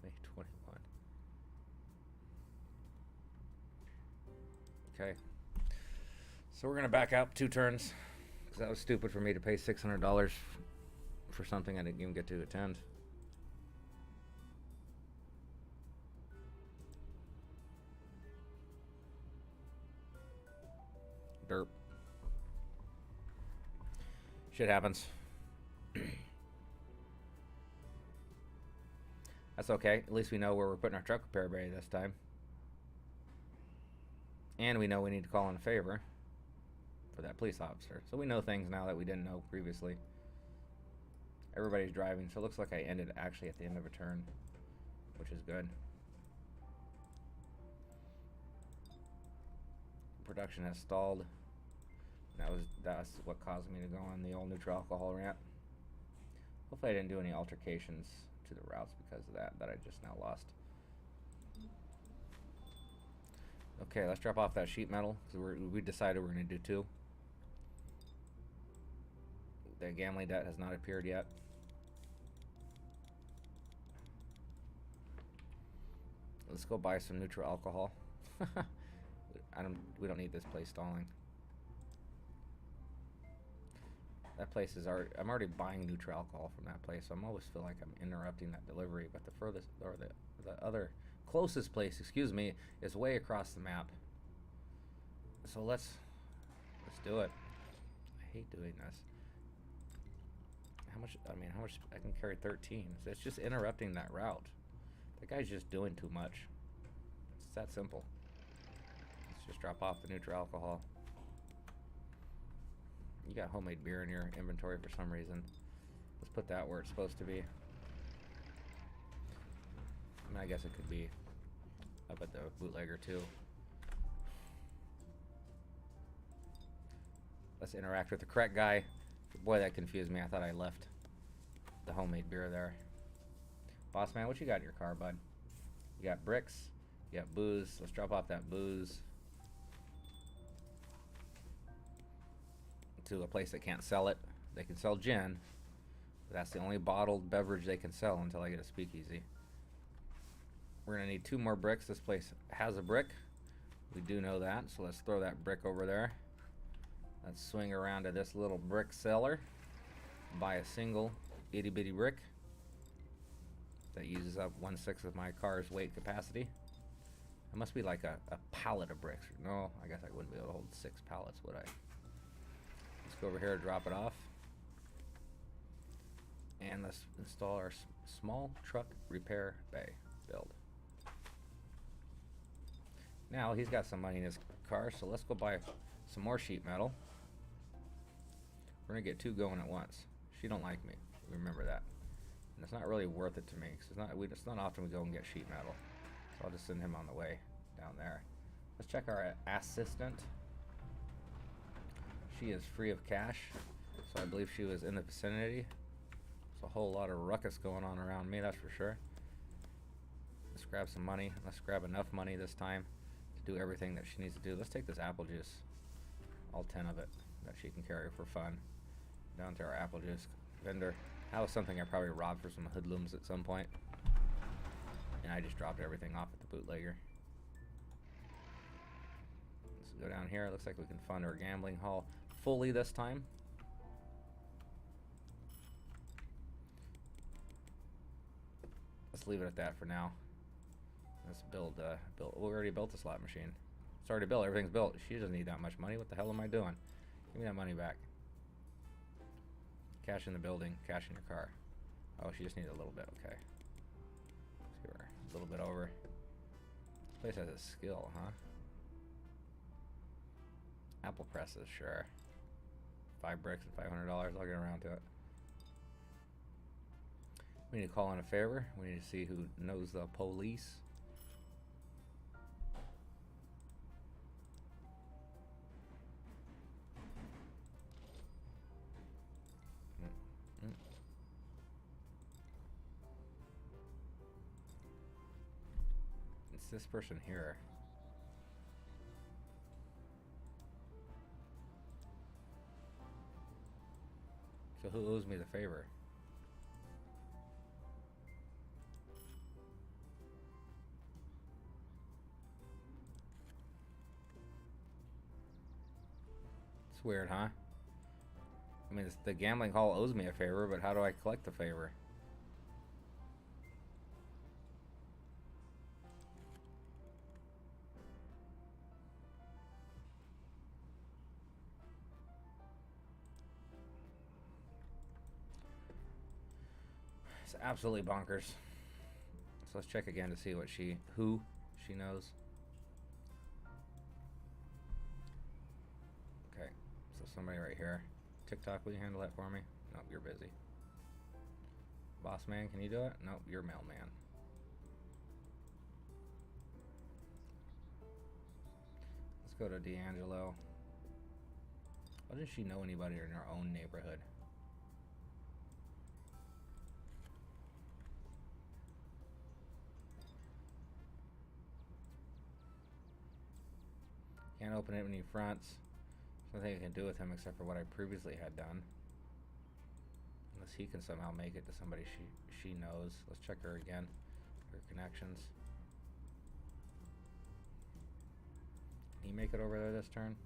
May 21. Okay. So we're going to back out 2 turns. Because that was stupid for me to pay $600 for something I didn't even get to attend. Derp. Shit happens. That's okay. At least we know where we're putting our truck repair bay this time. And we know we need to call in a favor for that police officer. So we know things now that we didn't know previously. Everybody's driving, so it looks like I ended actually at the end of a turn, which is good. Production has stalled. That's what caused me to go on the old neutral alcohol rant. Hopefully I didn't do any altercations to the routes because of that I just now lost. Okay, let's drop off that sheet metal because we decided we're going to do 2. The gambling debt has not appeared yet. Let's go buy some neutral alcohol. We don't need this place stalling. That place is already. I'm already buying neutral alcohol from that place, so I always feel like I'm interrupting that delivery. But the furthest, or the other closest place, excuse me, is way across the map. So let's do it. I hate doing this. How much? I mean, how much? I can carry 13. So it's just interrupting that route. The guy's just doing too much. It's that simple. Let's just drop off the neutral alcohol. You got homemade beer in your inventory for some reason. Let's put that where it's supposed to be. I mean, I guess it could be up at the bootlegger too. Let's interact with the correct guy. Boy, that confused me. I thought I left the homemade beer there. Boss man, what you got in your car, bud? You got bricks. You got booze. Let's drop off that booze to a place that can't sell it. They can sell gin, but that's the only bottled beverage they can sell until I get a speakeasy. We're gonna need 2 more bricks. This place has a brick. We do know that, so let's throw that brick over there. Let's swing around to this little brick cellar, buy a single itty bitty brick that uses up 1/6 of my car's weight capacity. It must be like a pallet of bricks. No, I guess I wouldn't be able to hold 6 pallets, would I? Let's go over here and drop it off. And let's install our small truck repair bay build. Now he's got some money in his car, so let's go buy some more sheet metal. We're gonna get 2 going at once. She don't like me. Remember that. And it's not really worth it to me because it's not often we go and get sheet metal. So I'll just send him on the way down there. Let's check our assistant. She is free of cash, so I believe she was in the vicinity. There's a whole lot of ruckus going on around me, that's for sure. Let's grab some money. Let's grab enough money this time to do everything that she needs to do. Let's take this apple juice, all 10 of it, that she can carry for fun, down to our apple juice vendor. That was something I probably robbed for some hoodlums at some point, and I just dropped everything off at the bootlegger. Let's go down here. It looks like we can fund our gambling hall fully this time. Let's leave it at that for now. Let's build. We already built the slot machine. It's already built. Everything's built. She doesn't need that much money. What the hell am I doing? Give me that money back. Cash in the building. Cash in your car. Oh, she just needs a little bit. Okay. Let's give her a little bit over. This place has a skill, huh? Apple presses, sure. 5 bricks and $500. I'll get around to it. We need to call in a favor. We need to see who knows the police. It's this person here. So who owes me the favor? It's weird, huh? I mean, the gambling hall owes me a favor, but how do I collect the favor? It's absolutely bonkers. So let's check again to see who she knows. Okay, so somebody right here. TikTok, will you handle that for me? Nope, you're busy. Boss man, can you do it? Nope, you're mailman. Let's go to D'Angelo. Why doesn't she know anybody in her own neighborhood? Can't open it when he fronts. There's nothing I can do with him except for what I previously had done. Unless he can somehow make it to somebody she knows. Let's check her again. Her connections. Can he make it over there this turn?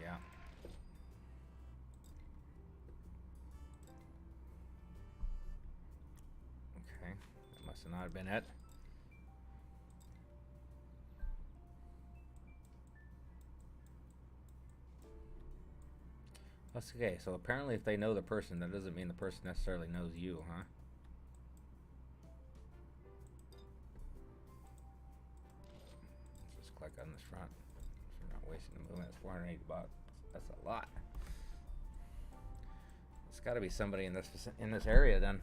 Yeah. Okay. That must have not been it. That's okay. So apparently if they know the person, that doesn't mean the person necessarily knows you, huh? Let's just click on this front. So we're not wasting the movement. It's 480 bucks. That's a lot. It's got to be somebody in this area then.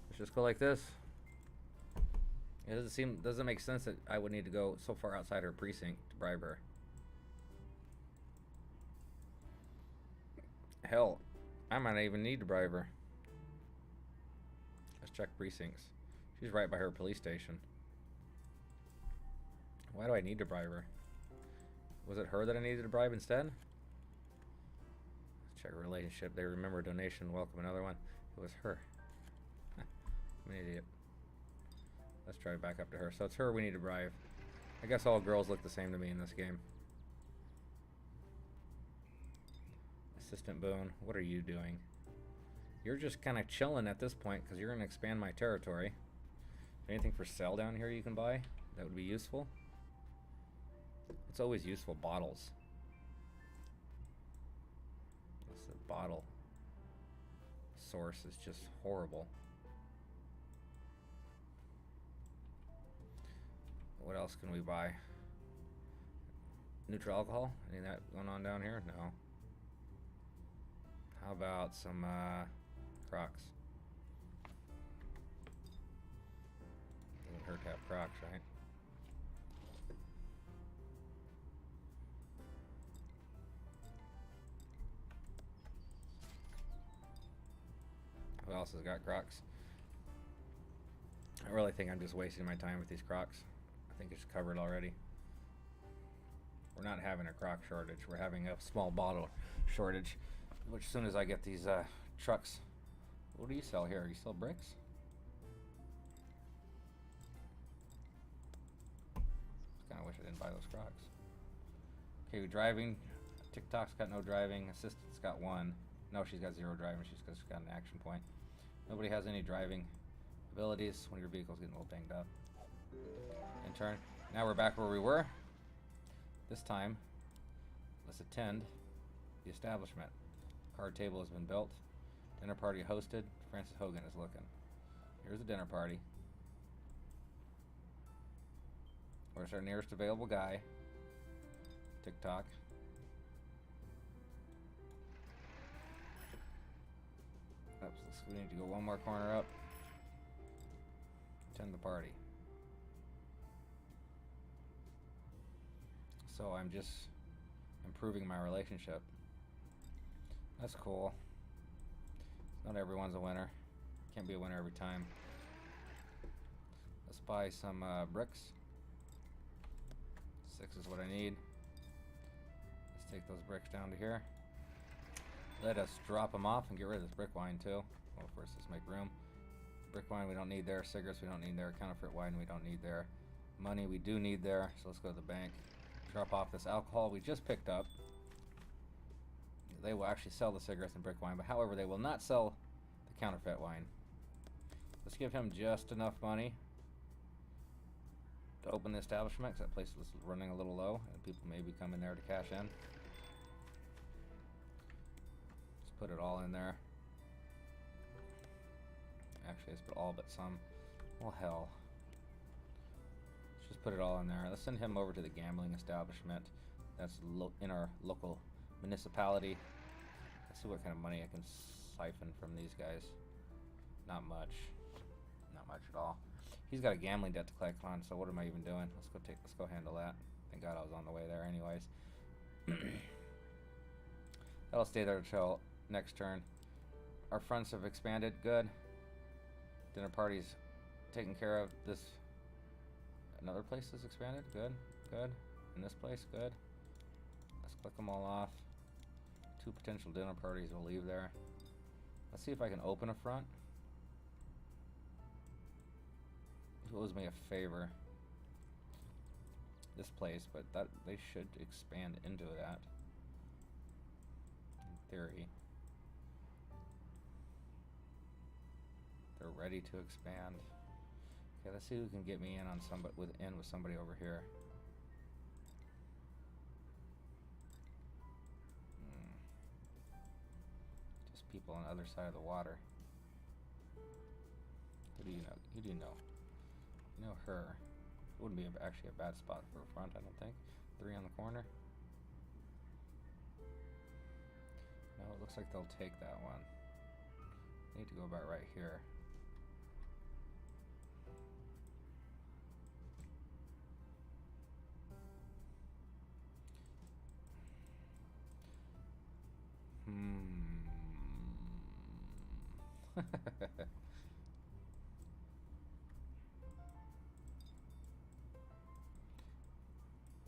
Let's just go like this. It doesn't make sense that I would need to go so far outside her precinct to bribe her. Hell, I might not even need to bribe her. Let's check precincts. She's right by her police station. Why do I need to bribe her? Was it her that I needed to bribe instead? Let's check relationship. They remember a donation, welcome another one. It was her. I'm an idiot. Let's try back up to her. So it's her we need to bribe. I guess all girls look the same to me in this game. Assistant Boone, what are you doing? You're just kind of chilling at this point because you're going to expand my territory. Anything for sale down here you can buy that would be useful? It's always useful. Bottles. This bottle source is just horrible. What else can we buy? Neutral alcohol? Any of that going on down here? No. How about some Crocs? Doesn't hurt to have Crocs, right? Who else has got Crocs? I really think I'm just wasting my time with these Crocs. I think it's covered already. We're not having a Croc shortage. We're having a small bottle shortage. Which, as soon as I get these trucks, what do you sell here? You sell bricks? Kind of wish I didn't buy those Crocs. Okay, we're driving. TikTok's got no driving. Assistant's got 1. No, she's got 0 driving. She's got an action point. Nobody has any driving abilities. One of your vehicles getting a little banged up. In turn. Now we're back where we were. This time, let's attend the establishment. Card table has been built. Dinner party hosted. Francis Hogan is looking. Here's a dinner party. Where's our nearest available guy? TikTok. Oops, we need to go one more corner up. Attend the party. So I'm just improving my relationship. That's cool. Not everyone's a winner. Can't be a winner every time. Let's buy some bricks. 6 is what I need. Let's take those bricks down to here. Let us drop them off and get rid of this brick wine too. Well, first let's make room. Brick wine we don't need there. Cigarettes we don't need there. Counterfeit wine we don't need there. Money we do need there. So let's go to the bank. Drop off this alcohol we just picked up. They will actually sell the cigarettes and brick wine, but however, they will not sell the counterfeit wine. Let's give him just enough money to open the establishment, because that place was running a little low, and people may be coming there to cash in. Let's put it all in there. Actually, let's put all but some. Well, hell. Let's just put it all in there. Let's send him over to the gambling establishment that's in our local municipality. Let's see what kind of money I can siphon from these guys. Not much. Not much at all. He's got a gambling debt to collect on, so what am I even doing? Let's go handle that. Thank God I was on the way there anyways. That'll stay there until next turn. Our fronts have expanded. Good. Dinner parties taken care of. This another place is expanded. Good. Good. And this place. Good. Let's click them all off. 2 potential dinner parties will leave there. Let's see if I can open a front. It owes me a favor. This place, but that they should expand into that. In theory. They're ready to expand. Okay, let's see who can get me in on somebody with somebody over here. Just people on the other side of the water. Who do you know? Who do you know? You know her. It wouldn't be actually a bad spot for a front, I don't think. 3 on the corner. No, it looks like they'll take that one. Need to go about right here.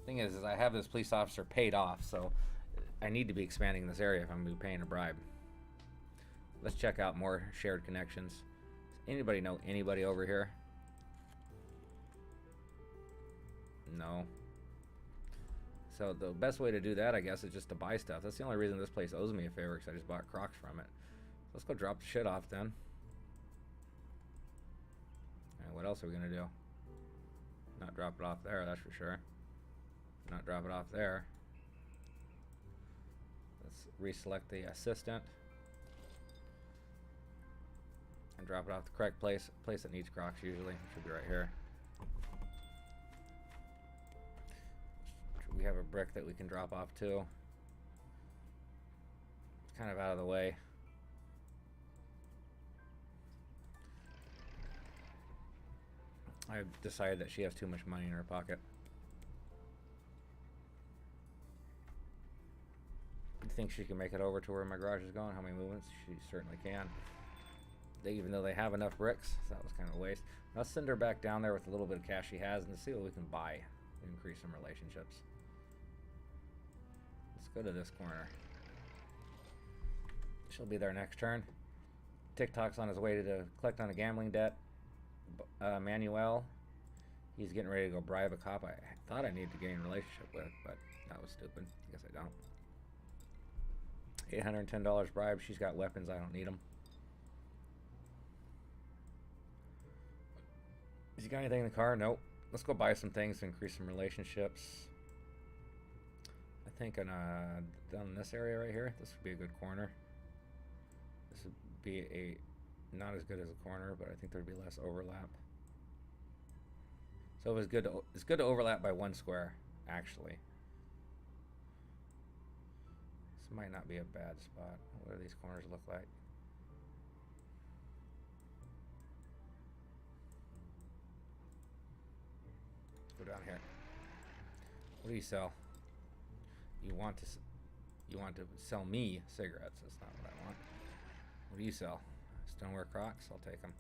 Thing is I have this police officer paid off, so I need to be expanding this area if I'm going to be paying a bribe. Let's check out more shared connections. Does anybody know anybody over here? No. So the best way to do that, I guess, is just to buy stuff. That's the only reason this place owes me a favor, because I just bought Crocs from it. Let's go drop the shit off then. And what else are we going to do? Not drop it off there, that's for sure. Not drop it off there. Let's reselect the assistant. And drop it off the correct place. Place that needs Crocs usually. Should be right here. We have a brick that we can drop off too. It's kind of out of the way. I've decided that she has too much money in her pocket. You think she can make it over to where my garage is going? How many movements? She certainly can. Even though they have enough bricks, so that was kind of a waste. Let's send her back down there with a little bit of cash she has and see what we can buy. Increase some relationships. Let's go to this corner. She'll be there next turn. TikTok's on his way to collect on a gambling debt. Manuel, he's getting ready to go bribe a cop I thought I needed to gain a relationship with, but that was stupid. I guess I don't. $810 bribe. She's got weapons. I don't need them. Has he got anything in the car? Nope. Let's go buy some things to increase some relationships. I think down in this area right here, this would be a good corner. This would be not as good as a corner, but I think there'd be less overlap. So it's good to overlap by 1 square, actually. This might not be a bad spot. What do these corners look like? Let's go down here. What do you sell? You want to sell me cigarettes? That's not what I want. What do you sell? Stoneware Crocs? I'll take them.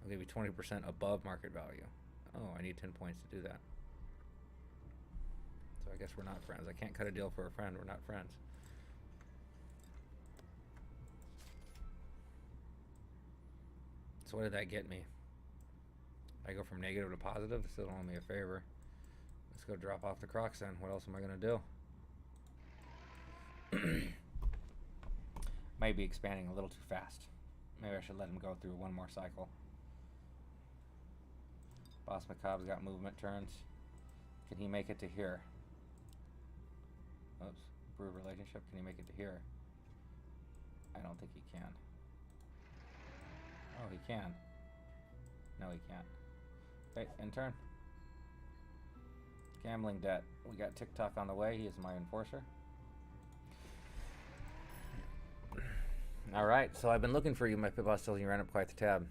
I'll give you 20% above market value. Oh, I need 10 points to do that. So I guess we're not friends. I can't cut a deal for a friend. We're not friends. So what did that get me? I go from negative to positive. This doesn't owe me a favor. Let's go drop off the Crocs then. What else am I going to do? Might be expanding a little too fast. Maybe I should let him go through one more cycle. Boss Macabre's got movement turns. Can he make it to here? Oops. Improve relationship. Can he make it to here? I don't think he can. Oh, he can. No, he can't. Okay, in turn. Gambling debt. We got TikTok on the way. He is my enforcer. Alright, so I've been looking for you, my pit boss, till you ran up quite the tab.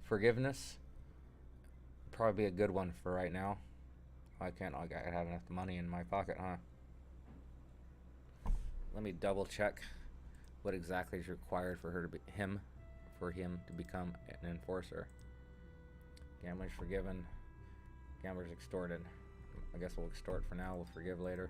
Forgiveness. Probably be a good one for right now. Why can't I have enough money in my pocket, huh? Let me double check what exactly is required for him to become an enforcer. Gamblers forgiven. Gamblers extorted. I guess we'll extort for now. We'll forgive later.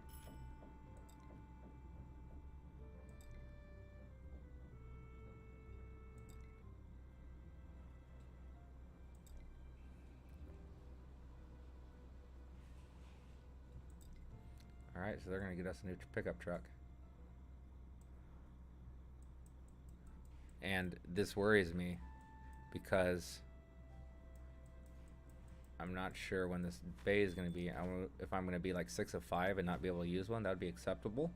Alright, so they're going to get us a new pickup truck. And this worries me because I'm not sure when this bay is going to be. If I'm going to be like 6 of 5 and not be able to use one, that would be acceptable.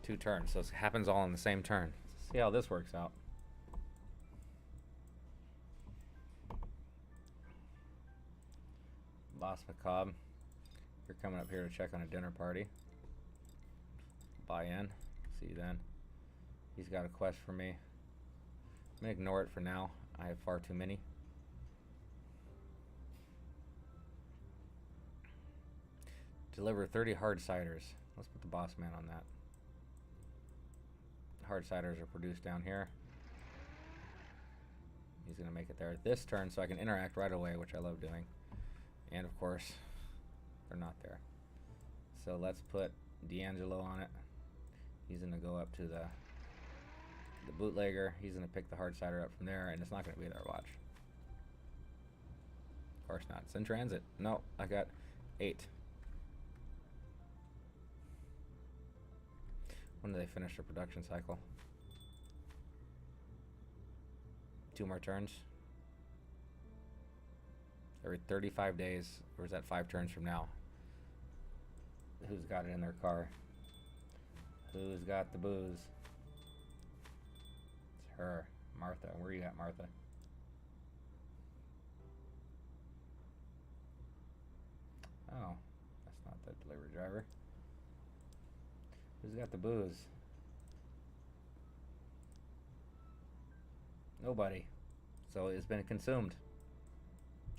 2 turns, so it happens all in the same turn. Let's see how this works out. Boss Macabre, you're coming up here to check on a dinner party. Buy in. See you then. He's got a quest for me. I'm going to ignore it for now. I have far too many. Deliver 30 hard ciders. Let's put the boss man on that. Hard ciders are produced down here. He's going to make it there this turn so I can interact right away, which I love doing. And of course, they're not there. So let's put D'Angelo on it. He's going to go up to the bootlegger. He's going to pick the hard cider up from there, and it's not going to be there, watch. Of course not. It's in transit. No, I got 8. When do they finish their production cycle? 2 more turns. Every 35 days, or is that 5 turns from now? Who's got it in their car? Who's got the booze? It's her, Martha. Where you at, Martha? Oh, that's not the delivery driver. Who's got the booze? Nobody. So it's been consumed.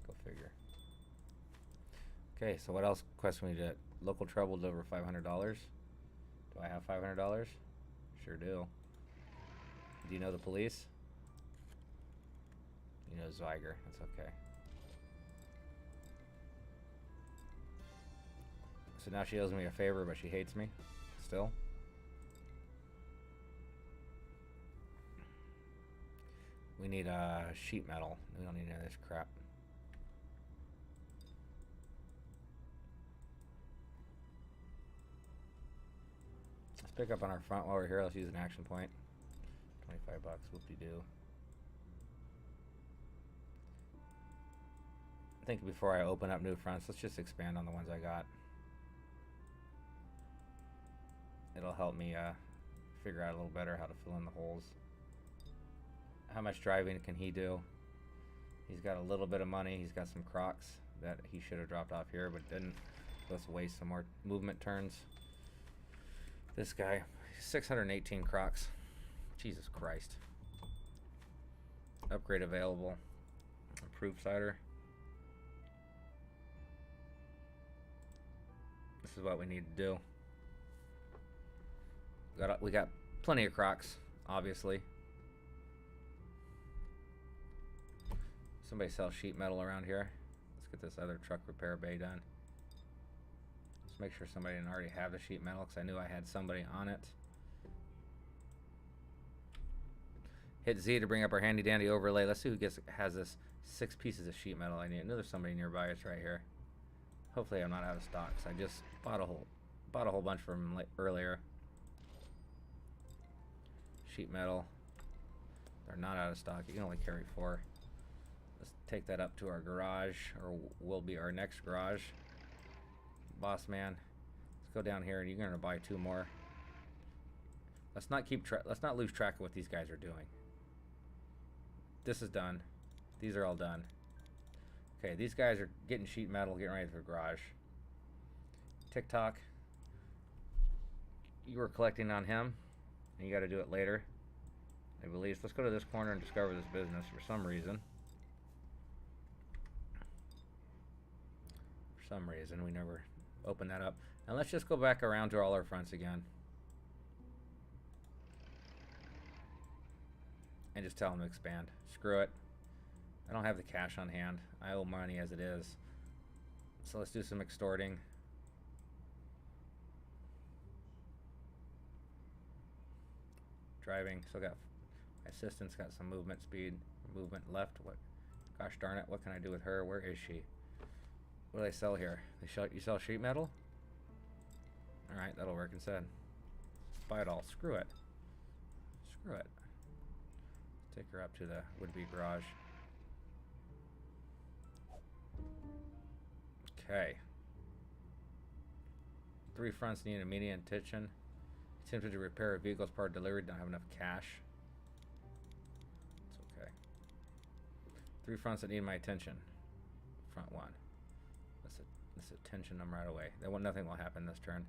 Go figure. Okay, so what else quest we need to local trouble over $500? Do I have $500? Sure do. Do you know the police? You know Zeiger. That's okay. So now she owes me a favor, but she hates me still. We need sheet metal. We don't need any of this crap. Let's pick up on our front while we're here. Let's use an action point. 25 bucks. Whoop-de-doo. I think before I open up new fronts, let's just expand on the ones I got. It'll help me figure out a little better how to fill in the holes. How much driving can he do? He's got a little bit of money. He's got some Crocs that he should have dropped off here, but didn't. Let's waste some more movement turns. This guy, 618 Crocs. Jesus Christ. Upgrade available. Approved cider. This is what we need to do. We got plenty of Crocs, obviously. Somebody sells sheet metal around here. Let's get this other truck repair bay done. Just make sure somebody didn't already have the sheet metal, because I knew I had somebody on it. Hit Z to bring up our handy dandy overlay. Let's see who has this 6 pieces of sheet metal I need. I know there's somebody nearby. It's right here. Hopefully I'm not out of stock, because I just bought a whole bunch from him earlier. Sheet metal. They're not out of stock. You can only carry 4. Let's take that up to our garage, or will be our next garage. Boss man, let's go down here, and you're gonna buy 2 more. Let's not lose track of what these guys are doing. This is done. These are all done. Okay, these guys are getting sheet metal, getting ready for the garage. TikTok, you were collecting on him, and you got to do it later, I believe. So let's go to this corner and discover this business for some reason. For some reason, we never opened that up. And let's just go back around to all our fronts again. And just tell them to expand. Screw it. I don't have the cash on hand. I owe money as it is. So let's do some extorting. Driving. Still got my assistant's got some movement speed. Movement left. What? Gosh darn it. What can I do with her? Where is she? What do they sell here? You sell sheet metal? Alright, that'll work instead. Buy it all. Screw it. Screw it. Take her up to the would-be garage. Okay. 3 fronts need immediate attention. Attempted to repair a vehicle's part delivered. Don't have enough cash. It's okay. 3 fronts that need my attention. Front 1. Let's attention them right away. Nothing will happen this turn.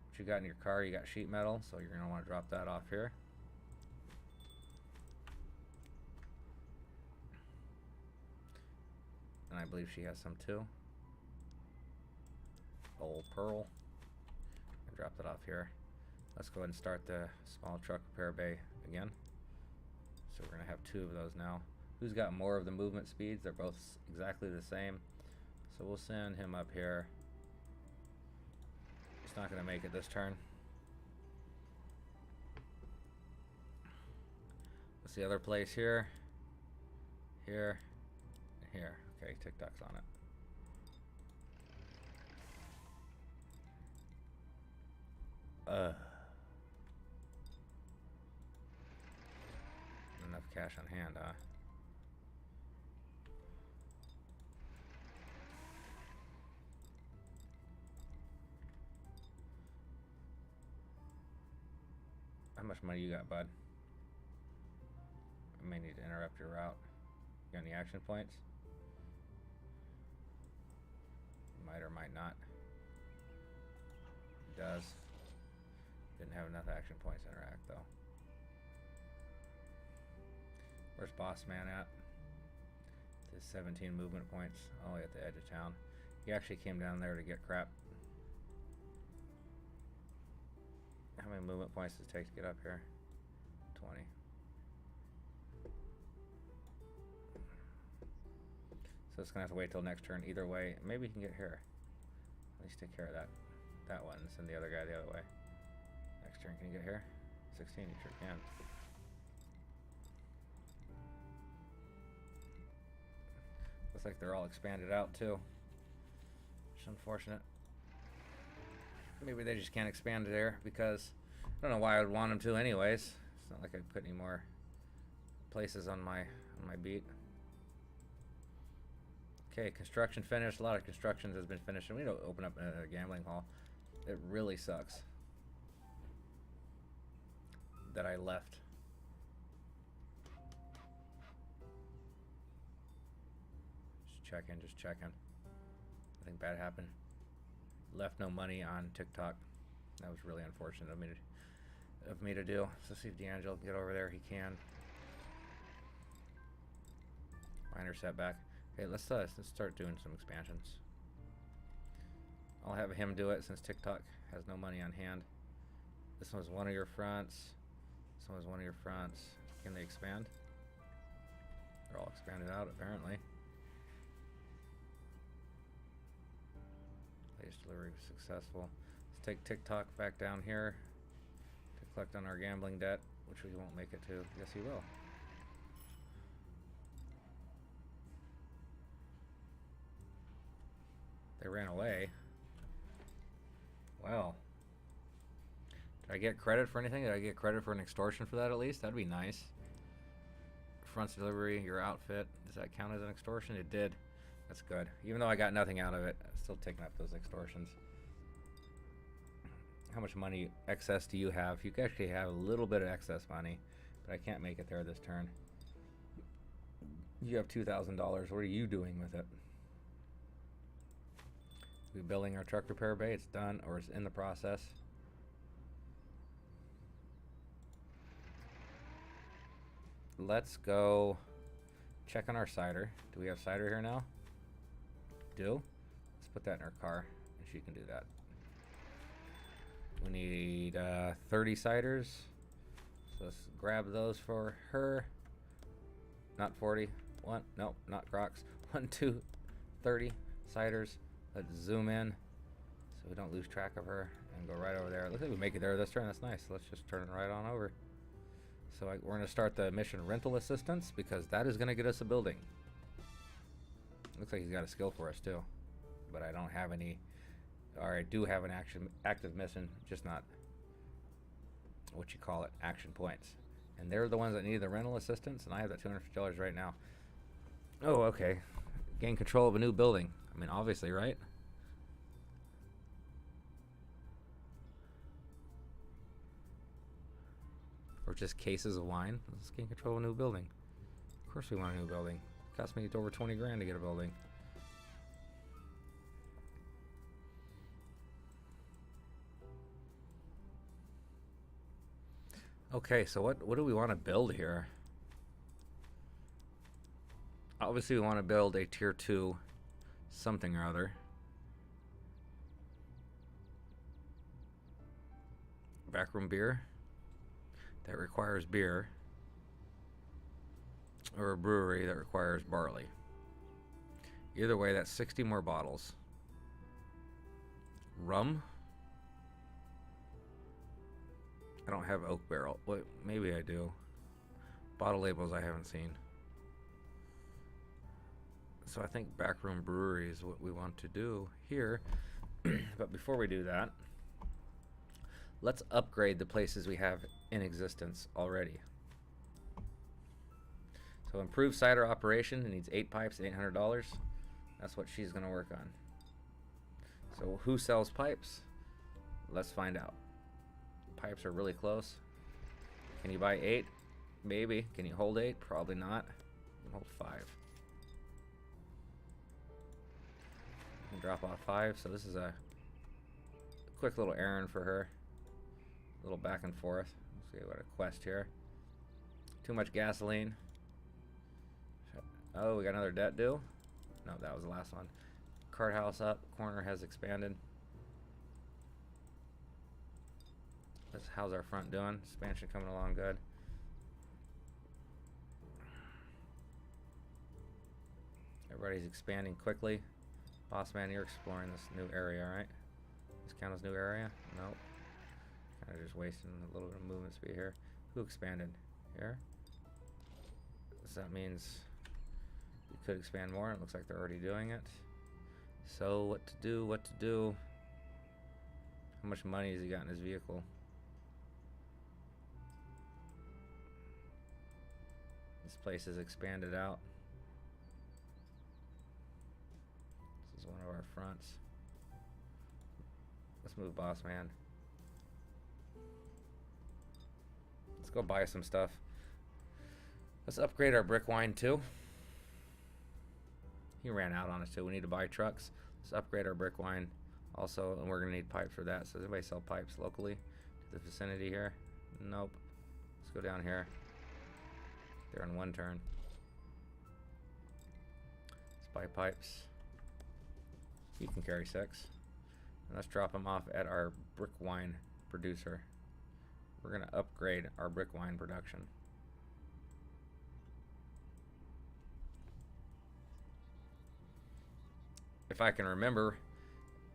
What you got in your car? You got sheet metal, so you're gonna want to drop that off here. And I believe she has some too. Old pearl. And drop that off here. Let's go ahead and start the small truck repair bay again. So we're gonna have 2 of those now. Who's got more of the movement speeds? They're both exactly the same. So we'll send him up here. He's not gonna make it this turn. What's the other place here? Here. And here. Okay, TikTok's on it. Enough cash on hand, huh? How much money you got, bud? I may need to interrupt your route. You got any action points? Might or might not. Does. Didn't have enough action points to interact though. Where's Boss Man at? There's 17 movement points. Oh, at the edge of town. He actually came down there to get crap. How many movement points does it take to get up here? 20. So it's gonna have to wait till next turn either way. Maybe he can get here. At least take care of that one and send the other guy the other way. Next turn, can you get here? 16, you sure can. Looks like they're all expanded out too. Which is unfortunate. Maybe they just can't expand there because I don't know why I would want them to anyways. It's not like I put any more places on my beat. Okay, construction finished. A lot of construction has been finished, and we don't open up a gambling hall. It really sucks that I left. Just checking. Nothing bad happened. Left no money on TikTok. That was really unfortunate of me to do. So see if D'Angelo can get over there. He can. Minor setback. Okay, let's start doing some expansions. I'll have him do it since TikTok has no money on hand. This one's one of your fronts. This one's one of your fronts. Can they expand? They're all expanded out apparently. Latest delivery was successful. Let's take TikTok back down here to collect on our gambling debt, which we won't make it to. Yes, he will. They ran away. Well. Did I get credit for anything? Did I get credit for an extortion for that at least? That'd be nice. Fronts delivery, your outfit. Does that count as an extortion? It did. That's good. Even though I got nothing out of it, I'm still taking up those extortions. How much money excess do you have? You actually have a little bit of excess money, but I can't make it there this turn. You have $2,000. What are you doing with it? We building our truck repair bay. It's done, or it's in the process. Let's go check on our cider. Do we have cider here now? do. Let's put that in her car, and she can do that. We need 30 ciders. So let's grab those for her. Not 40. One, no, not Crocs. 1, 2, 30 ciders. Let's zoom in so we don't lose track of her and go right over there. Looks like we make it there this turn. That's nice. Let's just turn it right on over. So we're going to start the mission rental assistance because that is going to get us a building. Looks like he's got a skill for us too, but I don't have any. Or I do have an active mission, just not what you call it, action points. And they're the ones that need the rental assistance, and I have that $250 right now. Oh, okay. Gain control of a new building. I mean, obviously, right? Or just cases of wine. Let's gain control of a new building. Of course we want a new building. It cost me over 20 grand to get a building. Okay, so what do we want to build here? Obviously we want to build a tier 2 something or other. Backroom beer that requires beer, or a brewery that requires barley. Either way, that's 60 more bottles. Rum. I don't have oak barrel. Wait, maybe I do. Bottle labels I haven't seen. So I think backroom brewery is what we want to do here. But before we do that, let's upgrade the places we have in existence already. So improved cider operation, it needs 8 pipes at $800. That's what she's going to work on. So who sells pipes? Let's find out. Pipes are really close. Can you buy 8? Maybe. Can you hold 8? Probably not. You can hold 5. You can drop off 5. So this is a quick little errand for her. A little back and forth. Let's see what a quest here. Too much gasoline. Oh, we got another debt due? No, that was the last one. Cart house up. Corner has expanded. How's our front doing? Expansion coming along good. Everybody's expanding quickly. Boss man, you're exploring this new area, right? This count as new area? Nope. Kind of just wasting a little bit of movement speed here. Who expanded? Here? So that means you could expand more. It looks like they're already doing it. So what to do? What to do? How much money has he got in his vehicle? This place is expanded out. This is one of our fronts. Let's move, boss man. Let's go buy some stuff. Let's upgrade our brick wine too. He ran out on us too. We need to buy trucks. Let's upgrade our brick wine also, and we're gonna need pipes for that. So does anybody sell pipes locally to the vicinity here? Nope. Let's go down here. They're in one turn. Let's buy pipes. You can carry 6. And let's drop them off at our brick wine producer. We're gonna upgrade our brick wine production. If I can remember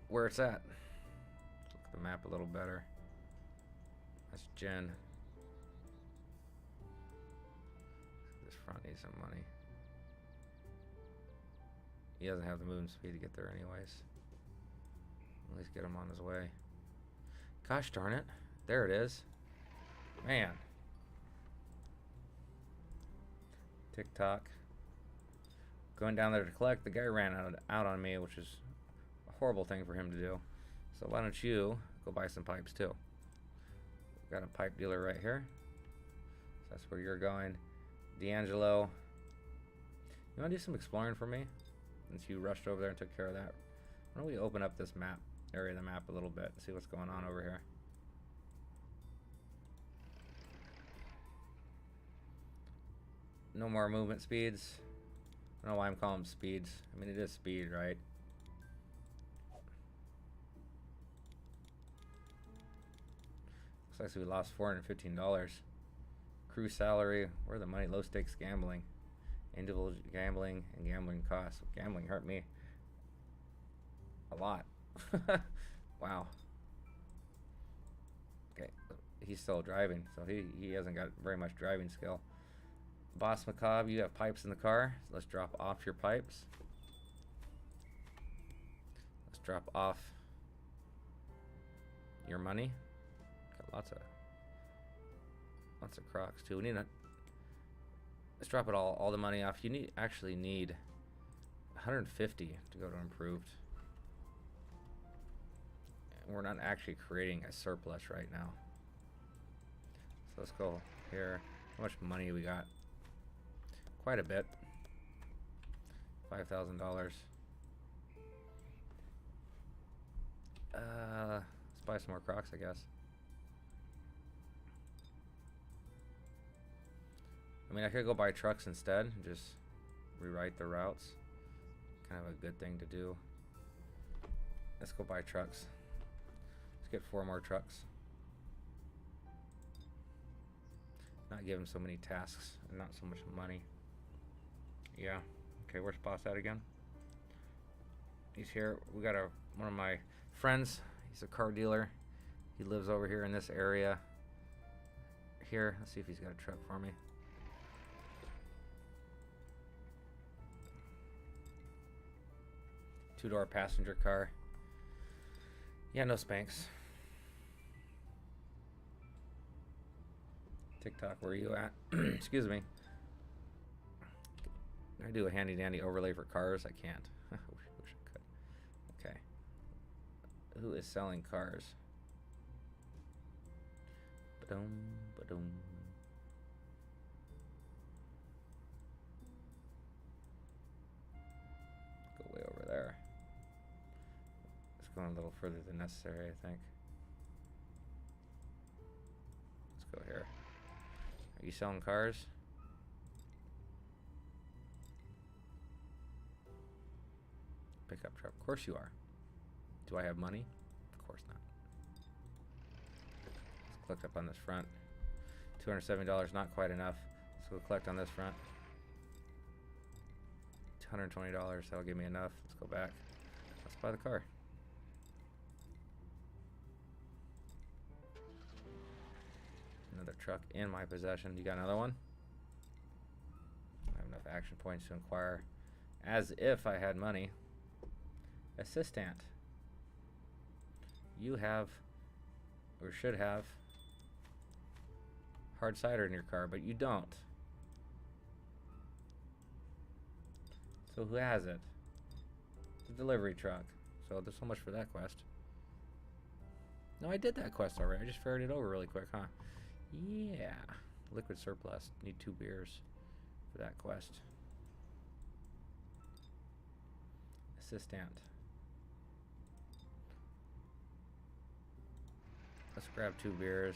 where it's at. Let's look at the map a little better. That's Jen. This front needs some money. He doesn't have the movement speed to get there anyways. At least get him on his way. Gosh darn it. There it is. Man. TikTok. Going down there to collect. The guy ran out on me, which is a horrible thing for him to do. So why don't you go buy some pipes too? Got a pipe dealer right here. So that's where you're going. D'Angelo. You want to do some exploring for me? Since you rushed over there and took care of that. Why don't we open up this map, area of the map a little bit and see what's going on over here. No more movement speeds. I don't know why I'm calling them speeds. I mean, it is speed, right? Looks like we lost $415. Crew salary. Where the money? Low stakes gambling. Individual gambling and gambling costs. Gambling hurt me a lot. Wow. Okay, he's still driving, so he hasn't got very much driving skill. Boss Macabre, you have pipes in the car. So let's drop off your pipes. Let's drop off your money. Got lots of crocs too. We need a. Let's drop it all the money off. You actually need 150 to go to improved. And we're not actually creating a surplus right now. So let's go here. How much money we got? Quite a bit. $5,000. Let's buy some more crocs, I guess. I mean, I could go buy trucks instead and just rewrite the routes. Kind of a good thing to do. Let's go buy trucks. Let's get 4 more trucks. Not give him so many tasks and not so much money. Yeah. Okay, where's Boss at again? He's here. We got one of my friends. He's a car dealer. He lives over here in this area. Here, let's see if he's got a truck for me. Two-door passenger car. Yeah, no Spanx. TikTok, where are you at? Excuse me. Can I do a handy-dandy overlay for cars? I can't. Wish I could. Okay. Who is selling cars? Ba-dum, ba-dum. Go way over there. It's going a little further than necessary, I think. Let's go here. Are you selling cars? Pickup truck. Of course you are. Do I have money? Of course not. Let's collect up on this front. $270, not quite enough. So we'll collect on this front. $120, that'll give me enough. Let's go back. Let's buy the car. Another truck in my possession. You got another one? I have enough action points to inquire. As if I had money. Assistant. You have, or should have, hard cider in your car, but you don't. So who has it? The delivery truck. So there's so much for that quest. No, I did that quest already. I just ferreted it over really quick, huh? Yeah. Liquid surplus. Need 2 beers for that quest. Assistant. Let's grab 2 beers.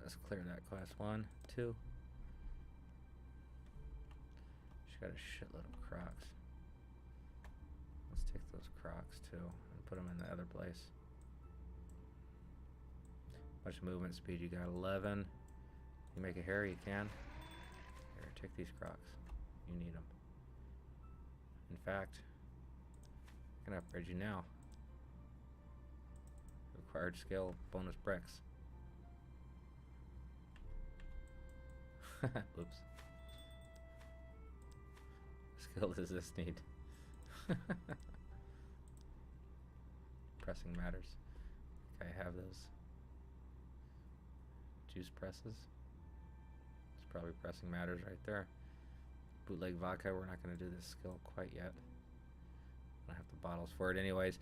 Let's clear that quest. 1, 2. She's got a shitload of crocs. Let's take those crocs too and put them in the other place. Much movement speed. You got 11. You make a hair, you can. Here, take these crocs. You need them. In fact, I can upgrade you now. Required skill, bonus bricks. Oops. Skill does this need? Pressing matters. Okay, I have those. Juice presses. It's probably pressing matters right there. Bootleg vodka, we're not going to do this skill quite yet. I don't have the bottles for it anyways.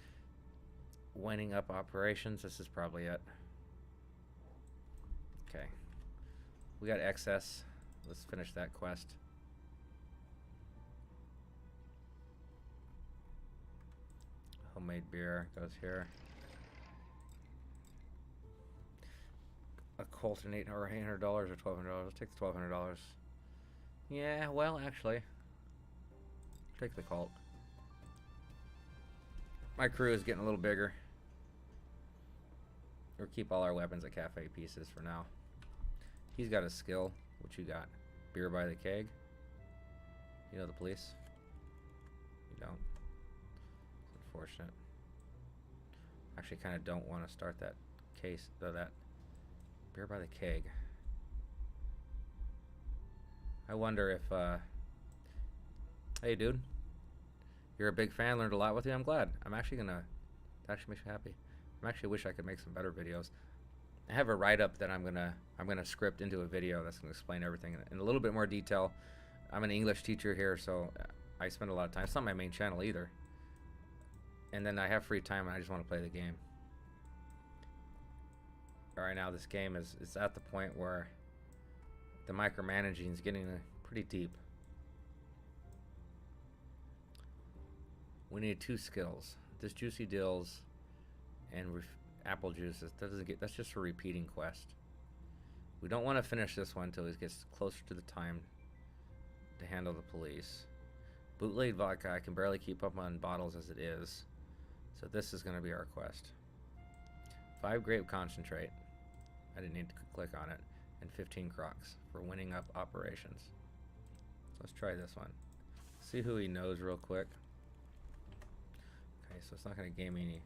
Winding up operations, this is probably it. Okay. We got excess. Let's finish that quest. Homemade beer goes here. A Colton $800 or $1,200. Let's take the $1,200. Yeah, well, actually, take the Colt. My crew is getting a little bigger. Or keep all our weapons at cafe pieces for now. He's got a skill. What you got? Beer by the keg? You know the police? You don't. It's unfortunate. Actually, kind of don't want to start that case, though. That beer by the keg. I wonder if, hey, dude, you're a big fan. Learned a lot with you. I'm glad. I'm actually gonna. That actually makes me happy. I actually wish I could make some better videos. I have a write-up that I'm gonna script into a video that's gonna explain everything in a little bit more detail. I'm an English teacher here, so I spend a lot of time. It's not my main channel either. And then I have free time and I just want to play the game. Right now, this game is at the point where the micromanaging is getting pretty deep. We need 2 skills. This juicy dills and apple juice. That's just a repeating quest. We don't want to finish this one until it gets closer to the time to handle the police. Bootleg vodka, I can barely keep up on bottles as it is. So this is going to be our quest. 5 grape concentrate. I didn't need to click on it. And 15 crocs for winning up operations. Let's try this one. See who he knows real quick. Okay, so it's not going to give me any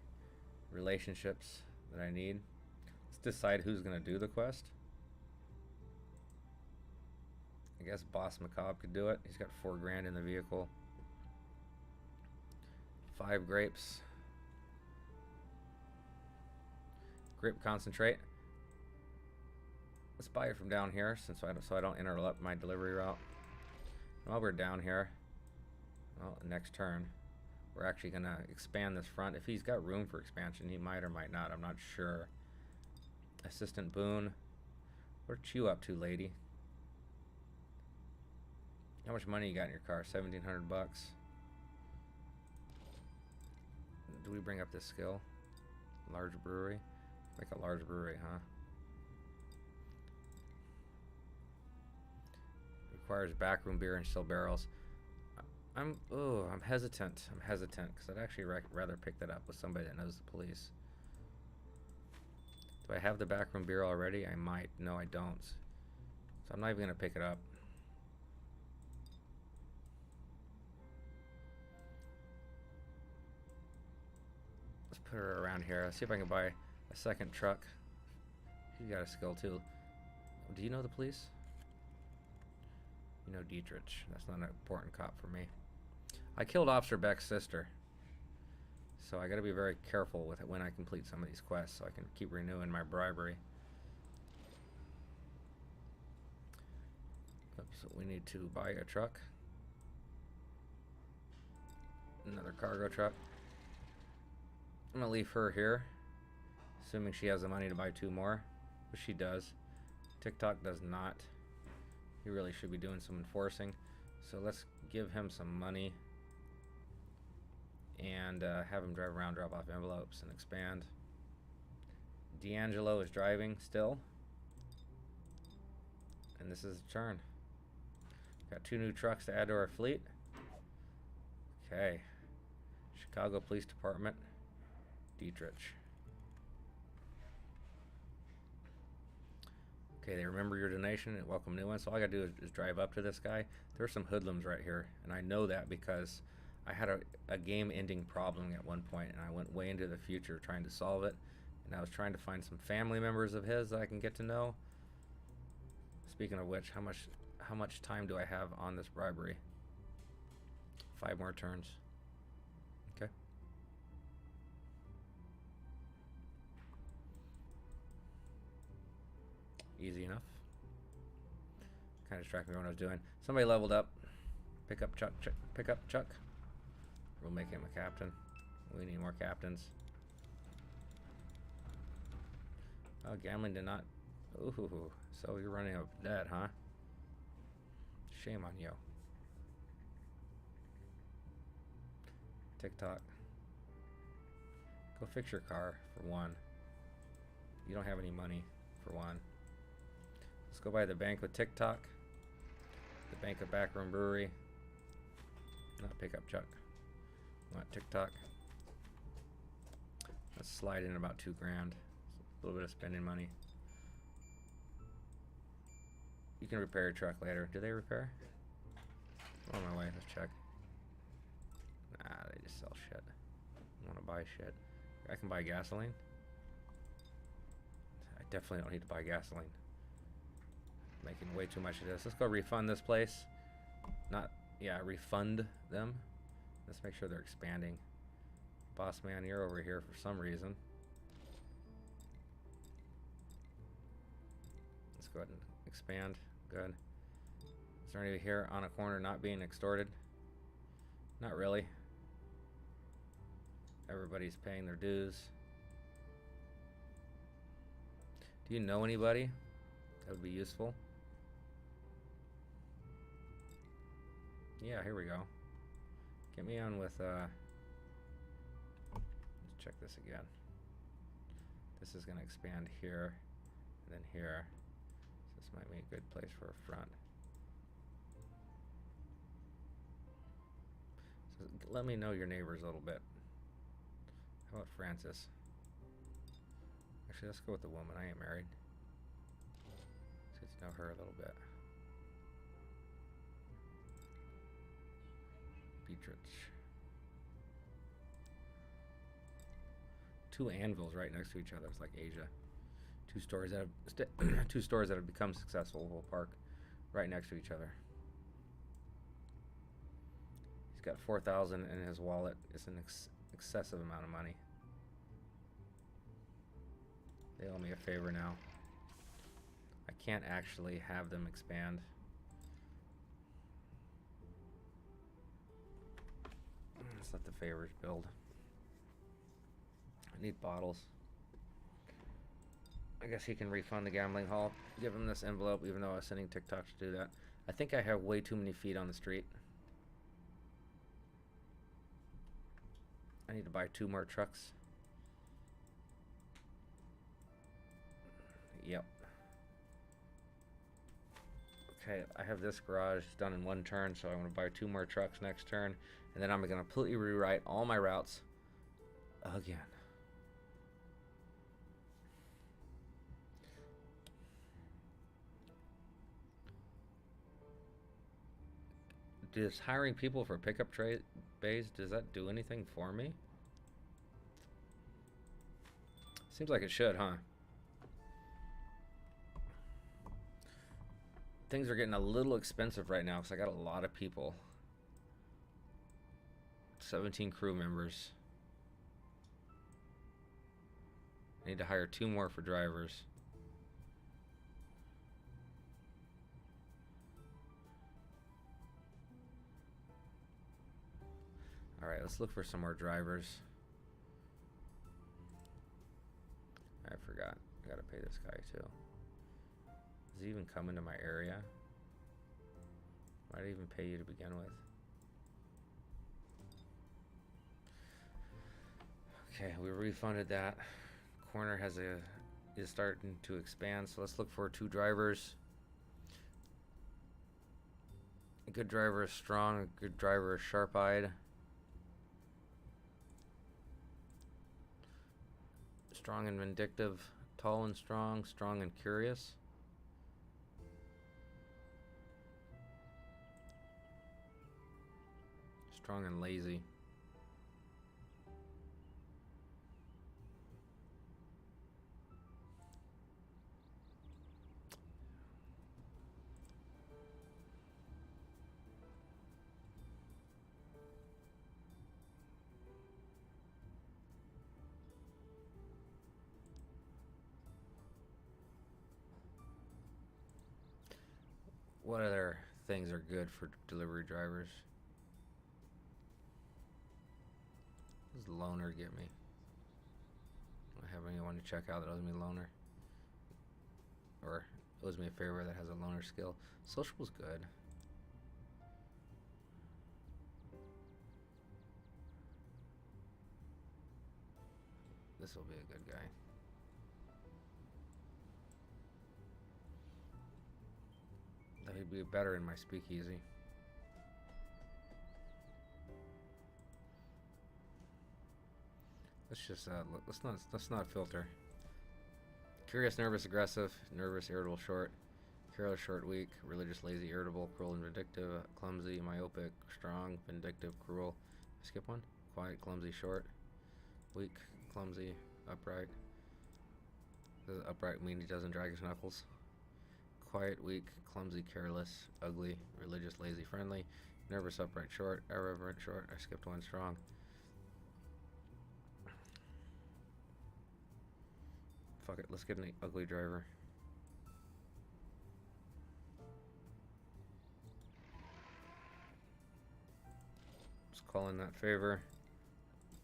relationships that I need. Let's decide who's going to do the quest. I guess Boss Macabre could do it. He's got 4 grand in the vehicle. 5 grapes. Grape concentrate. Let's buy it from down here, so I don't interrupt my delivery route. While we're down here, well, next turn, we're actually gonna expand this front. If he's got room for expansion, he might or might not. I'm not sure. Assistant Boone, what you up to, lady? How much money you got in your car? 1,700 bucks. Do we bring up this skill? Large brewery. Like a large brewery, huh? Requires backroom beer and still barrels. I'm hesitant. I'm hesitant because I'd actually rather pick that up with somebody that knows the police. Do I have the backroom beer already? I might. No, I don't. So I'm not even gonna pick it up. Let's put her around here. Let's see if I can buy a second truck. You got a skill too. Do you know the police? You know Dietrich. That's not an important cop for me. I killed Officer Beck's sister. So I gotta be very careful with it when I complete some of these quests so I can keep renewing my bribery. Oops, so we need to buy a truck. Another cargo truck. I'm gonna leave her here, assuming she has the money to buy 2 more, which she does. TikTok does not. He really should be doing some enforcing. So let's give him some money and have him drive around, drop off envelopes, and expand. D'Angelo is driving still. And this is the turn. Got 2 new trucks to add to our fleet. Okay. Chicago Police Department. Dietrich. Okay, they remember your donation and welcome new ones. So all I gotta do is drive up to this guy. There's some hoodlums right here, and I know that because I had a game-ending problem at one point, and I went way into the future trying to solve it. And I was trying to find some family members of his that I can get to know. Speaking of which, how much time do I have on this bribery? 5 more turns. Okay. Easy enough. Kind of distracted me when I was doing. Somebody leveled up. Pick up Chuck. Pick up Chuck. We'll make him a captain. We need more captains. Oh, gambling did not. Ooh, so you're running up debt, huh? Shame on you. TikTok. Go fix your car for 1. You don't have any money for 1. Let's go by the bank with TikTok. The bank of Backroom Brewery. Not pick up Chuck. Want TikTok. Let's slide in about 2 grand. A little bit of spending money. You can repair your truck later. Do they repair? On my way, let's check. Nah, they just sell shit. I want to buy shit. I can buy gasoline. I definitely don't need to buy gasoline. Making way too much of this. Let's go refund this place. Refund them. Let's make sure they're expanding. Boss man, you're over here for some reason. Let's go ahead and expand. Good. Is there anybody here on a corner not being extorted? Not really. Everybody's paying their dues. Do you know anybody that would be useful? Yeah, here we go. Get me on with, let's check this again. This is going to expand here, and then here. So this might be a good place for a front. So let me know your neighbors a little bit. How about Francis? Actually, let's go with the woman. I ain't married. Let's get to know her a little bit. Beatrich. 2 anvils right next to each other. It's like Asia. 2 stores that have 2 stores that have become successful will park right next to each other. He's got 4,000 in his wallet. It's an excessive amount of money. They owe me a favor now. I can't actually have them expand. Let's let the favors build. I need bottles. I guess he can refund the gambling hall. Give him this envelope, even though I was sending TikTok to do that. I think I have way too many feet on the street. I need to buy 2 more trucks. Yep. Okay, I have this garage done in 1 turn, so I'm going to buy 2 more trucks next turn. And then I'm going to completely rewrite all my routes again. Does hiring people for pickup bays, does that do anything for me? Seems like it should, huh? Things are getting a little expensive right now because I got a lot of people. 17 crew members. I need to hire 2 more for drivers. Alright, let's look for some more drivers. I forgot. I gotta pay this guy too. Does he even come into my area? Why'd I even pay you to begin with? Okay, we refunded that. Corner is starting to expand, so let's look for 2 drivers. A good driver is strong, a good driver is sharp-eyed. Strong and vindictive, tall and strong and curious. Strong and lazy. What other things are good for delivery drivers? What does loaner get me? I don't have anyone to check out that owes me loaner. Or owes me a favor that has a loaner skill. Sociable's good. This will be a good guy. He'd be better in my speakeasy. Let's just let's not filter. Curious, nervous, aggressive, nervous, irritable, short, careless, short, weak, religious, lazy, irritable, cruel, and vindictive, clumsy, myopic, strong, vindictive, cruel. Skip one. Quiet, clumsy, short, weak, clumsy, upright. Does upright mean he doesn't drag his knuckles? Quiet, weak, clumsy, careless, ugly, religious, lazy, friendly, nervous, upright, short, irreverent, short. I skipped one. Strong. Fuck it, let's get an ugly driver. Let's call in that favor.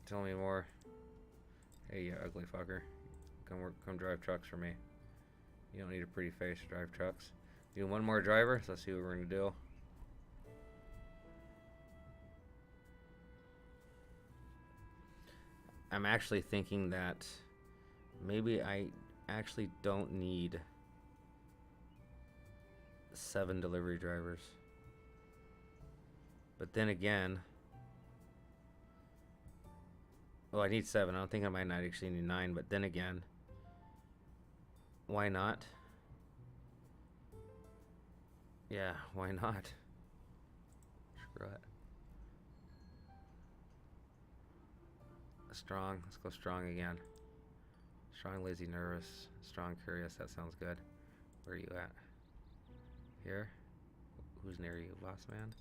Tell me more. Hey, you ugly fucker. Come drive trucks for me. You don't need a pretty face to drive trucks. Do one more driver, so let's see what we're gonna do. I'm actually thinking that maybe I actually don't need 7 delivery drivers. But then again, well, I need 7. I don't think I might not actually need 9, but then again, why not? Yeah, why not? Screw it. Strong. Let's go strong again. Strong, lazy, nervous. Strong, curious. That sounds good. Where are you at? Here? Who's near you? Boss man?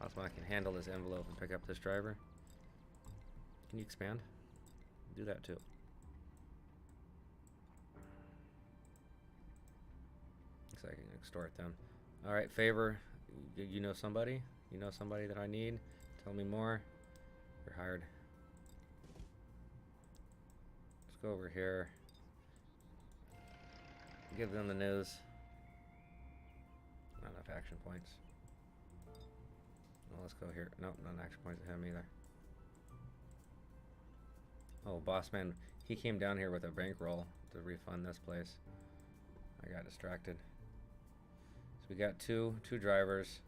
Boss man can handle this envelope and pick up this driver. Can you expand? Do that too. Looks like I can extort them. Alright, favor. You know somebody? You know somebody that I need? Tell me more. You're hired. Let's go over here. Give them the news. Not enough action points. Well, let's go here. Nope, not enough action points to him either. Oh, boss man. He came down here with a bankroll to refund this place. I got distracted. So we got two drivers.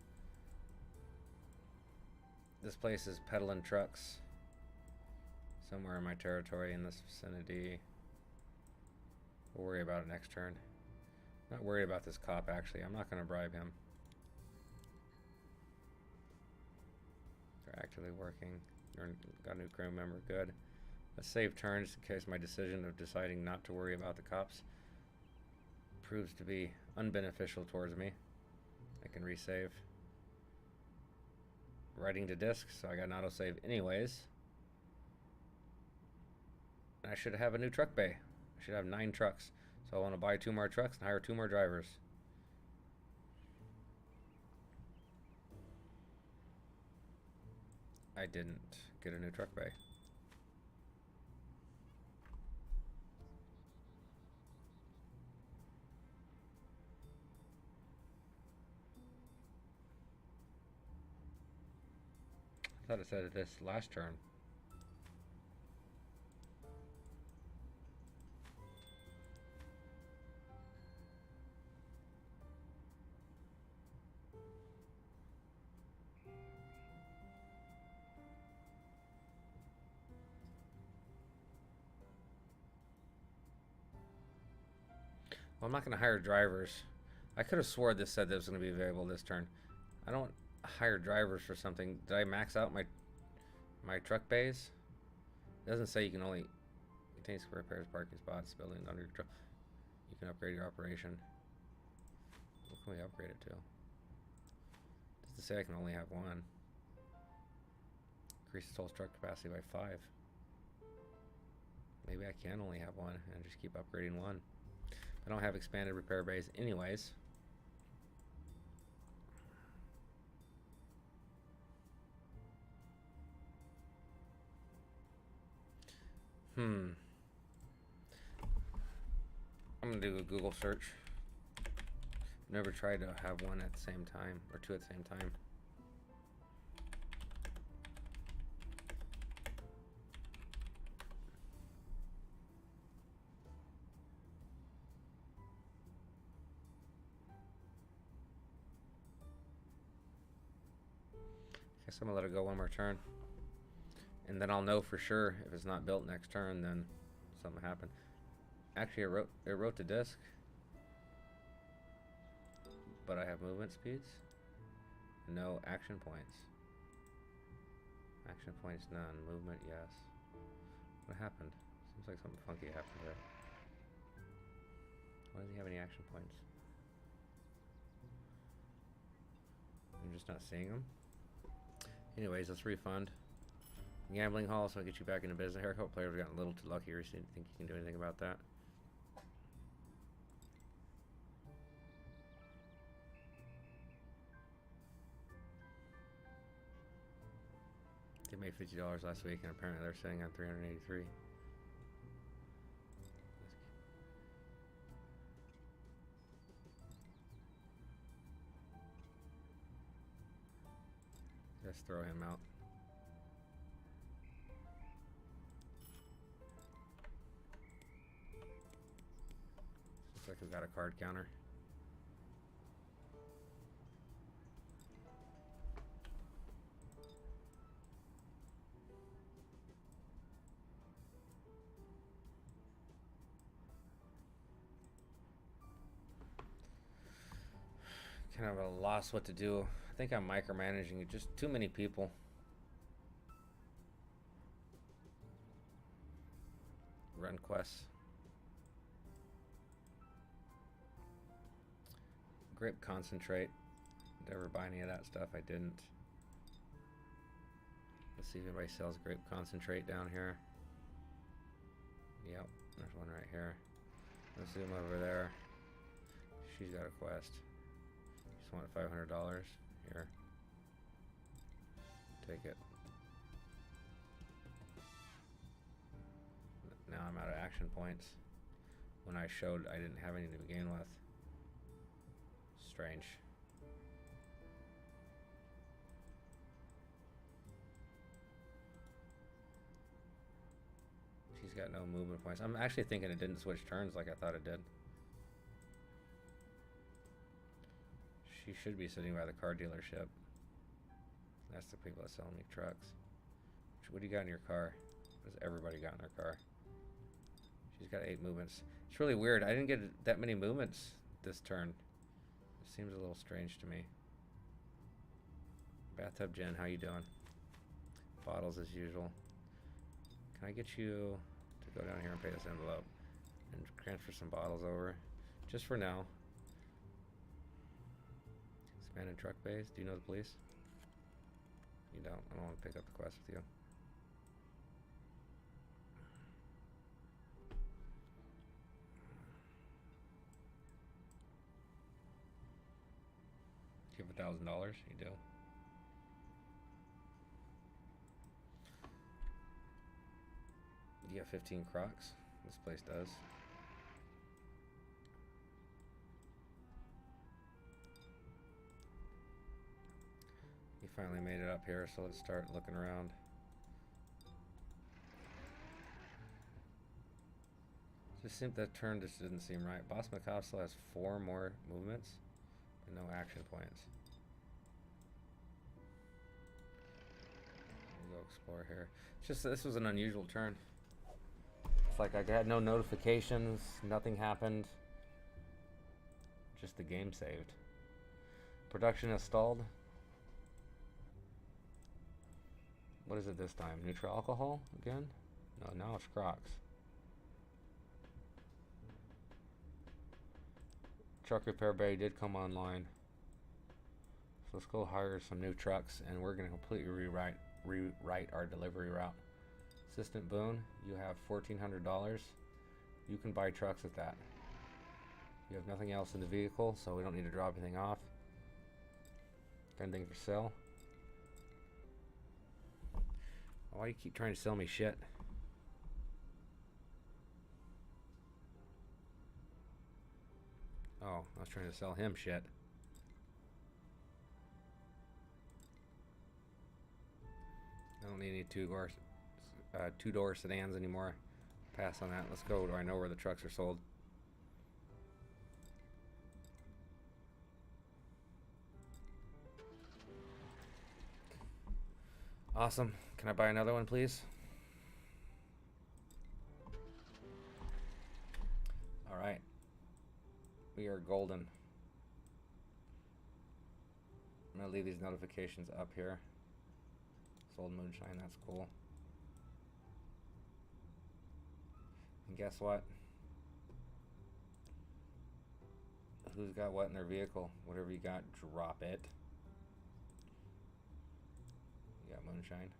This place is peddling trucks. Somewhere in my territory in this vicinity. We'll worry about it next turn. Not worried about this cop actually. I'm not going to bribe him. They're actively working. Got a new crew member. Good. Let's save turns in case my decision of deciding not to worry about the cops proves to be unbeneficial towards me. I can resave. Writing to disk, so I got an autosave anyways. And I should have a new truck bay. I should have 9 trucks. So I want to buy 2 more trucks and hire 2 more drivers. I didn't get a new truck bay. I thought it said this last turn. Well, I'm not going to hire drivers. I could have swore this said that it was going to be available this turn. I don't hire drivers for something. Did I max out my truck bays? It doesn't say you can only contain square repairs, parking spots, buildings under your truck. You can upgrade your operation. What can we upgrade it to? Does it say I can only have 1? Increase the total truck capacity by 5. Maybe I can only have 1 and just keep upgrading 1. I don't have expanded repair bays anyways. I'm gonna do a Google search. Never tried to have 1 at the same time, or 2 at the same time. Guess I'm gonna let it go 1 more turn. And then I'll know for sure if it's not built next turn, then something happened. Actually, it wrote the disk, but I have movement speeds. No action points. Action points none. Movement yes. What happened? Seems like something funky happened there. Why doesn't he have any action points? I'm just not seeing them. Anyways, let's refund. Gambling hall, so I get you back into business. Haircut players have gotten a little too lucky here. So you think you can do anything about that? They made $50 last week, and apparently they're sitting on 383. Let's throw him out. Looks like we've got a card counter. Kind of a loss what to do. I think I'm micromanaging it. Just too many people. Run quests. Grape concentrate. Did I ever buy any of that stuff? I didn't. Let's see if anybody sells grape concentrate down here. Yep, there's one right here. Let's zoom over there. She's got a quest. Just want $500. Here. Take it. Now I'm out of action points. When I showed I didn't have any to begin with. Strange. She's got no movement points. I'm actually thinking it didn't switch turns like I thought it did. She should be sitting by the car dealership. That's the people that sell me trucks. What do you got in your car? What has everybody got in their car? She's got 8 movements. It's really weird. I didn't get that many movements this turn. It seems a little strange to me. Bathtub Jen, how you doing? Bottles as usual. Can I get you to go down here and pay this envelope and transfer some bottles over? Just for now. Abandoned truck bays. Do you know the police? You don't. I don't want to pick up the quest with you. Do you have $1,000? You do. Do you have 15 Crocs? This place does. He finally made it up here, so let's start looking around. Just seemed that turn just didn't seem right. Boss Macabre still has 4 more movements and no action points. We'll go explore here. It's just this was an unusual turn. It's like I got no notifications, nothing happened. Just the game saved. Production has stalled. What is it this time? Neutral alcohol again? No, now it's Crocs. Truck repair bay did come online. So let's go hire some new trucks and we're going to completely rewrite our delivery route. Assistant Boone, you have $1,400. You can buy trucks at that. You have nothing else in the vehicle, so we don't need to drop anything off. Got anything for sale? Why do you keep trying to sell me shit? Oh, I was trying to sell him shit. I don't need any two-door sedans anymore. Pass on that. Let's go where I know where the trucks are sold. Awesome. Can I buy another one, please? Alright. We are golden. I'm going to leave these notifications up here. Sold moonshine, that's cool. And guess what? Who's got what in their vehicle? Whatever you got, drop it. You got moonshine.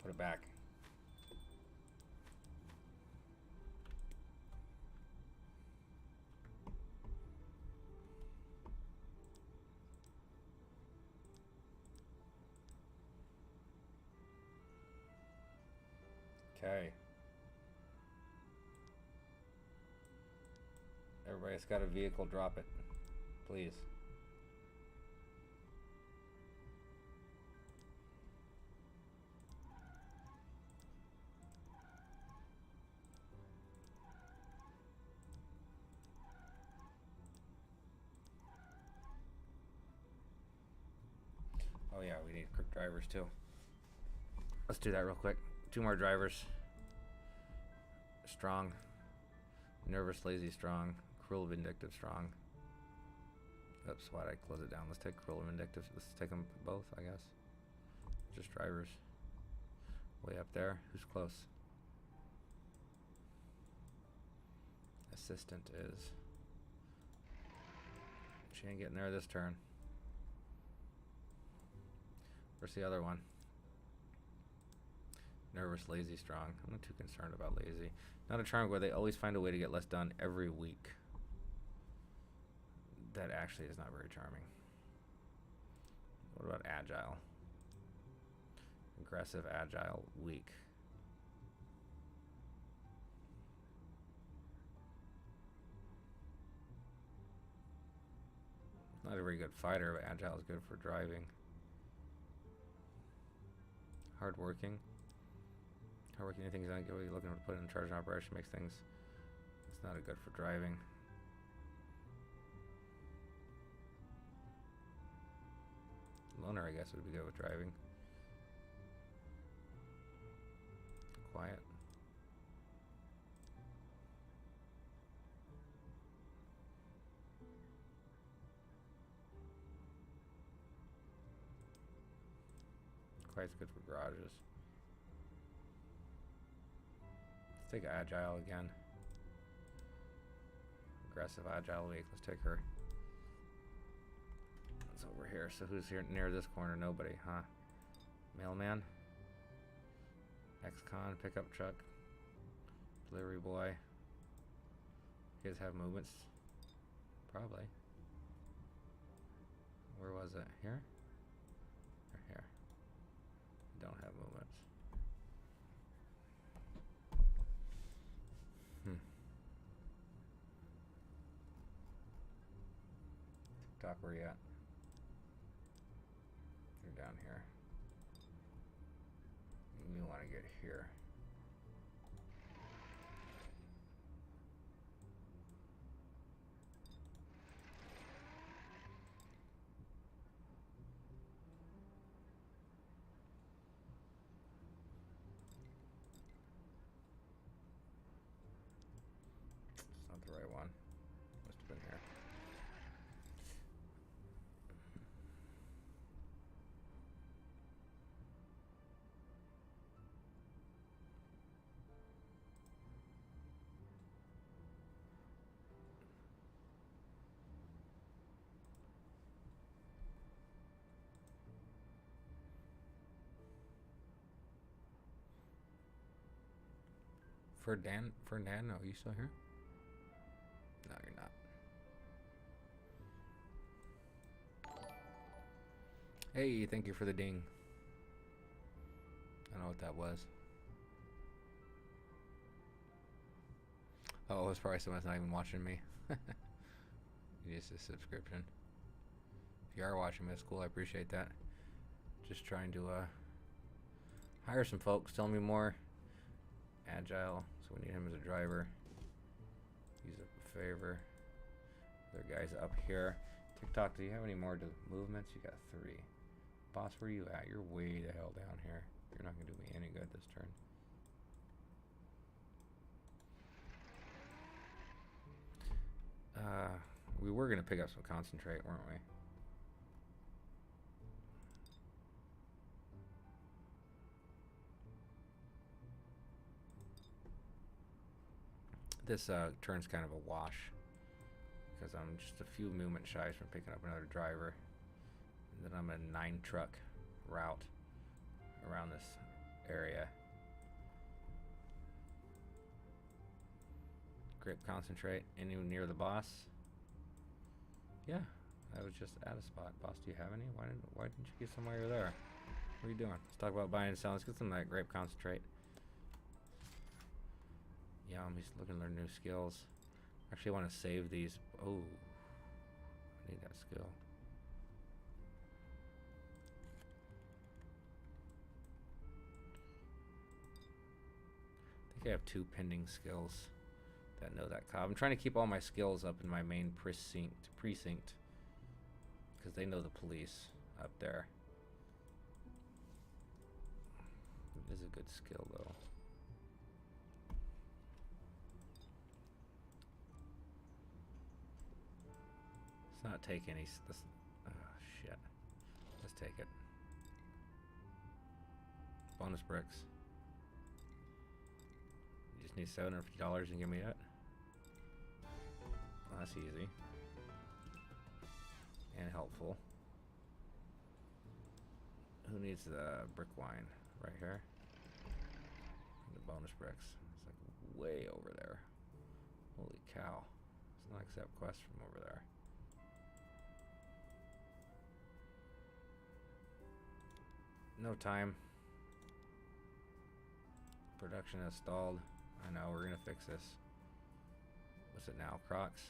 Put it back. Okay. Everybody that's got a vehicle, drop it. Please. Oh yeah, we need quick drivers too. Let's do that real quick. 2 more drivers. Strong. Nervous, lazy, strong. Cruel, vindictive, strong. Oops, why'd I close it down? Let's take cruel and vindictive. Let's take them both, I guess. Just drivers. Way up there. Who's close? Assistant is. She ain't getting there this turn. Where's the other one? Nervous, lazy, strong. I'm not too concerned about lazy. Not a charm where they always find a way to get less done every week. That actually is not very charming. What about agile? Aggressive, agile, weak. Not a very good fighter, but agile is good for driving. Hardworking. Hardworking, anything he's not looking to put in charge of operation makes things. It's not a good for driving. Loner, I guess, would be good with driving. Quiet. Quiet's good for garages. Let's take agile again. Aggressive, agile, weak. Let's take her. It's over here. So who's here near this corner? Nobody, huh? Mailman. Ex-con, pickup truck. Delivery boy. You guys have movements? Probably. Where was it? Here? Or here? Don't have movements. TikTok, where you at? You're down here. You want to get here. It's not the right one. Must have been here. Fernando, are you still here? No, you're not. Hey, thank you for the ding. I don't know what that was. Oh, it's probably someone's not even watching me. Just a subscription. If you are watching me, that's cool. I appreciate that. Just trying to hire some folks. Tell me more. Agile, so we need him as a driver. Use a favor. There guys up here. TikTok, do you have any more movements? You got 3. Boss, where are you at? You're way the hell down here. You're not gonna do me any good this turn. We were gonna pick up some concentrate, weren't we? This turn's kind of a wash because I'm just a few movement shy from picking up another driver, and then I'm in a 9 truck route around this area. Grape concentrate. Anyone near the boss? Yeah, I was just at a spot. Boss, do you have any? Why didn't you get some while you're there? What are you doing? Let's talk about buying and selling. Let's get some of that grape concentrate. He's looking to learn new skills. Actually, I want to save these. Oh, I need that skill. I think I have 2 pending skills that know that cob. I'm trying to keep all my skills up in my main precinct because they know the police up there. It is a good skill though. Let's not take any. Oh shit. Let's take it. Bonus bricks. You just need $750 and give me that. Well, that's easy and helpful. Who needs the brick wine? Right here. The bonus bricks. It's like way over there. Holy cow. Let's not accept quests from over there. No time. Production has stalled. I know, we're gonna fix this. What's it now? Crocs?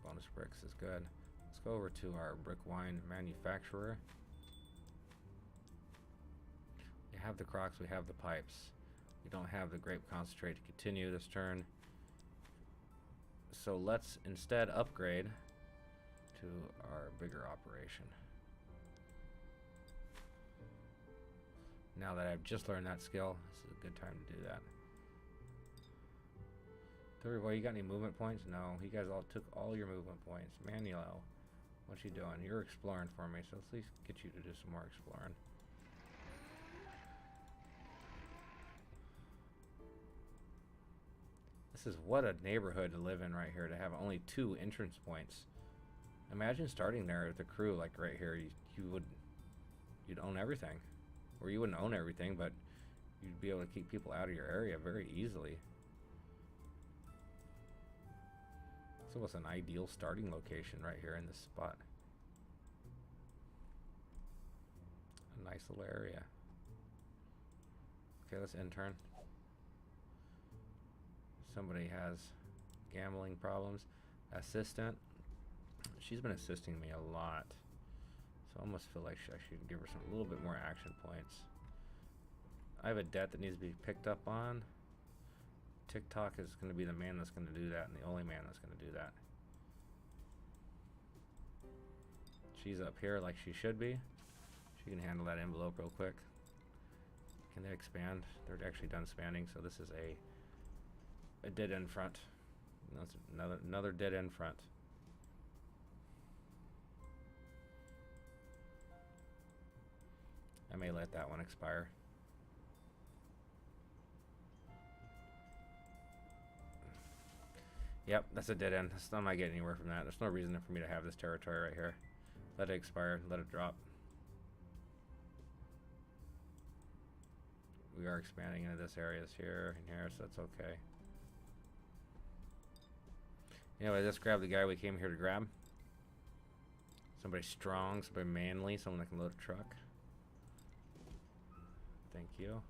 Bonus bricks is good. Let's go over to our brick wine manufacturer. We have the crocs, we have the pipes. We don't have the grape concentrate to continue this turn. So let's instead upgrade to our bigger operation. Now that I've just learned that skill, this is a good time to do that. Well, you got any movement points? No, you guys all took all your movement points. Manuel, what you doing? You're exploring for me, so let's at least get you to do some more exploring. This is what a neighborhood to live in right here, to have only 2 entrance points. Imagine starting there with a crew like right here. You'd own everything. Or you wouldn't own everything, but you'd be able to keep people out of your area very easily. It's almost an ideal starting location right here in this spot. A nice little area. Okay, let's intern. Somebody has gambling problems. Assistant. She's been assisting me a lot. So I almost feel like I should give her a little bit more action points. I have a debt that needs to be picked up on. TikTok is going to be the man that's going to do that, and the only man that's going to do that. She's up here like she should be. She can handle that envelope real quick. Can they expand? They're actually done expanding, so this is a dead end front. That's another dead end front. I may let that one expire. Yep, that's a dead end. I'm not getting anywhere from that. There's no reason for me to have this territory right here. Let it expire, let it drop. We are expanding into this areas here and here, so that's okay. Anyway, let's grab the guy we came here to grab. Somebody strong, somebody manly, someone that can load a truck. Thank you.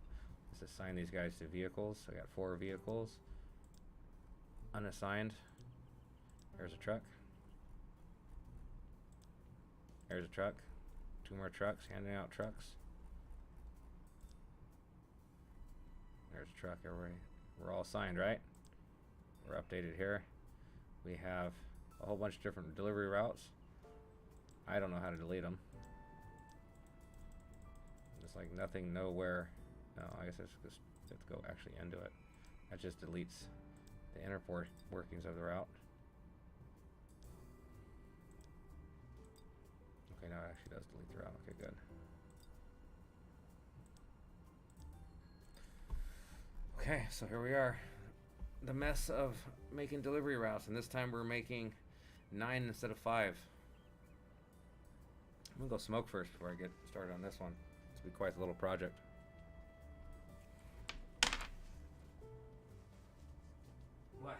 Let's assign these guys to vehicles. I got 4 vehicles. Unassigned. There's a truck. There's a truck. 2 more trucks, handing out trucks. There's a truck, everybody. We're all assigned, right? We're updated here. We have a whole bunch of different delivery routes. I don't know how to delete them. It's like nothing, nowhere. No, I guess I just have to go actually into it. That just deletes the inner workings of the route. Okay, no, it actually does delete the route. Okay, good. Okay, so here we are. The mess of making delivery routes, and this time we're making 9 instead of 5. I'm gonna go smoke first before I get started on this one. This will be quite a little project. What?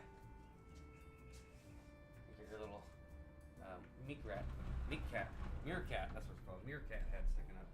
Here's a little meerkat. That's what it's called. Meerkat head sticking up.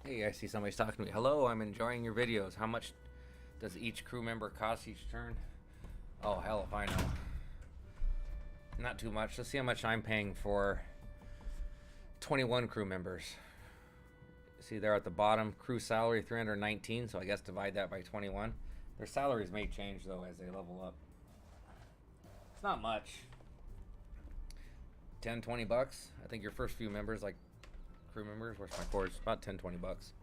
Hey, I see somebody's talking to me. Hello, I'm enjoying your videos. How much does each crew member cost each turn? Oh, hell if I know. Not too much. Let's see how much I'm paying for 21 crew members. See there at the bottom, crew salary 319, so I guess divide that by 21. Their salaries may change though as they level up. It's not much. 10, 20 bucks. I think your first few members, like crew members, where's my cords? About 10, 20 bucks.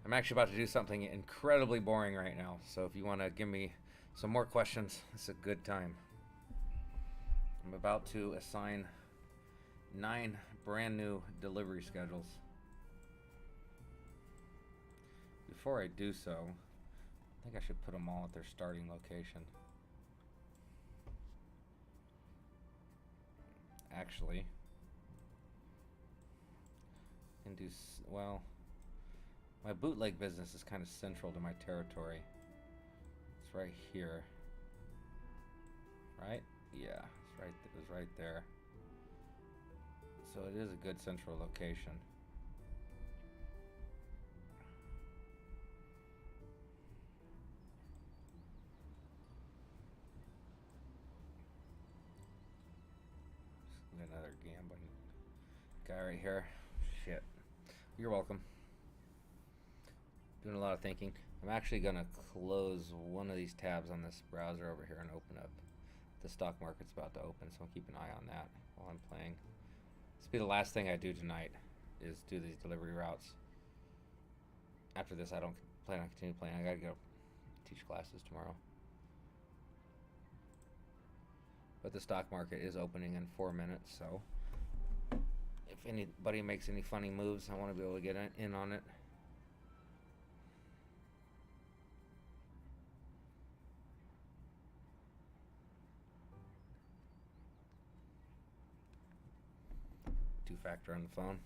I'm actually about to do something incredibly boring right now, so if you want to give me some more questions, it's a good time. I'm about to assign 9 brand new delivery schedules. Before I do so, I think I should put them all at their starting location. Actually, and do well. My bootleg business is kind of central to my territory. It's right here, right? Yeah, it's right. It was right there. So it is a good central location. Another gambling guy right here. Shit. You're welcome. Doing a lot of thinking. I'm actually gonna close one of these tabs on this browser over here and open up. The stock market's about to open, so I'll keep an eye on that while I'm playing. This will be the last thing I do tonight, is do these delivery routes. After this, I don't plan on continuing playing. I gotta go teach classes tomorrow. But the stock market is opening in 4 minutes, so if anybody makes any funny moves, I want to be able to get in on it. Two-factor on the phone.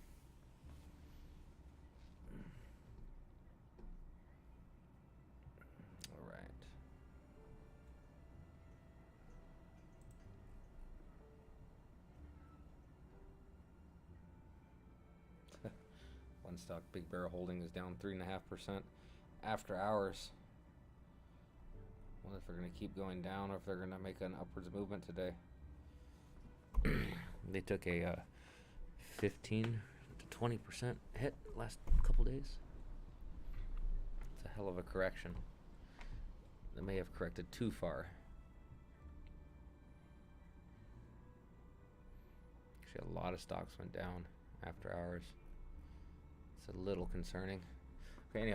All right. One stock Big Bear Holding is down 3.5% after hours. I wonder if they're going to keep going down or if they're going to make an upwards movement today. They took a 15 to 20% hit last couple days. It's a hell of a correction. They may have corrected too far. Actually, a lot of stocks went down after hours. It's a little concerning. Okay,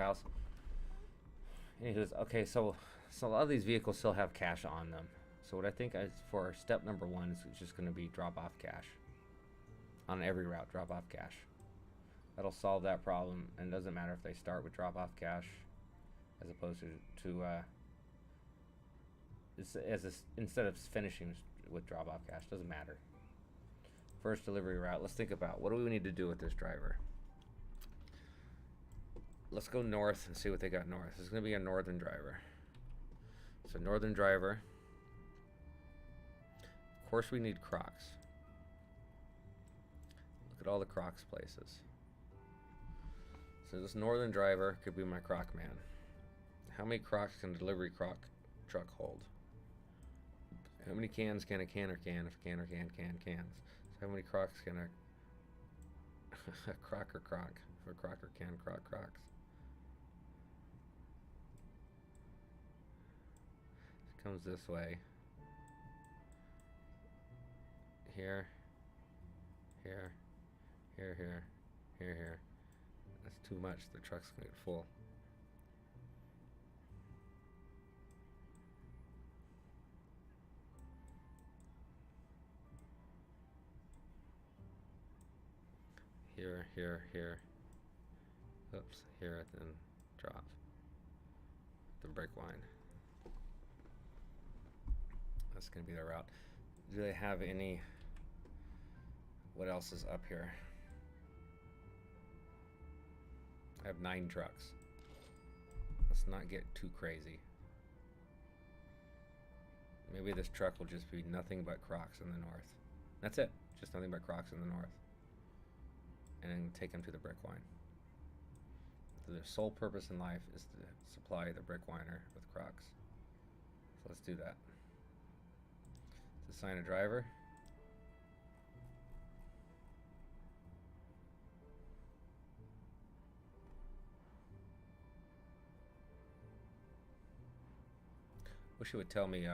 anywho's okay, so a lot of these vehicles still have cash on them. So what I think is for step number 1 is just going to be drop off cash. On every route, drop off cash. That'll solve that problem, and it doesn't matter if they start with drop off cash as opposed to instead of finishing with drop off cash. Doesn't matter. First delivery route, let's think about what do we need to do with this driver. Let's go north and see what they got north. This is going to be a northern driver. So northern driver. Of course we need Crocs. Look at all the Crocs places. So this northern driver could be my Croc man. How many Crocs can a delivery Croc truck hold? How many cans can a canner can if a canner can cans? So how many Crocs can a Crocker Croc? If a Crocker can Crocs. It comes this way. Here. Here. Here, here, here, here. That's too much. The truck's gonna get full. Here, here, here. Oops, here, then drop. The brake line. That's gonna be the route. Do they have any? What else is up here? I have 9 trucks. Let's not get too crazy. Maybe this truck will just be nothing but Crocs in the north. That's it. Just nothing but Crocs in the north. and then take them to the brick wine. So their sole purpose in life is to supply the brick winer with Crocs. So let's do that. To assign a driver. Wish it would tell me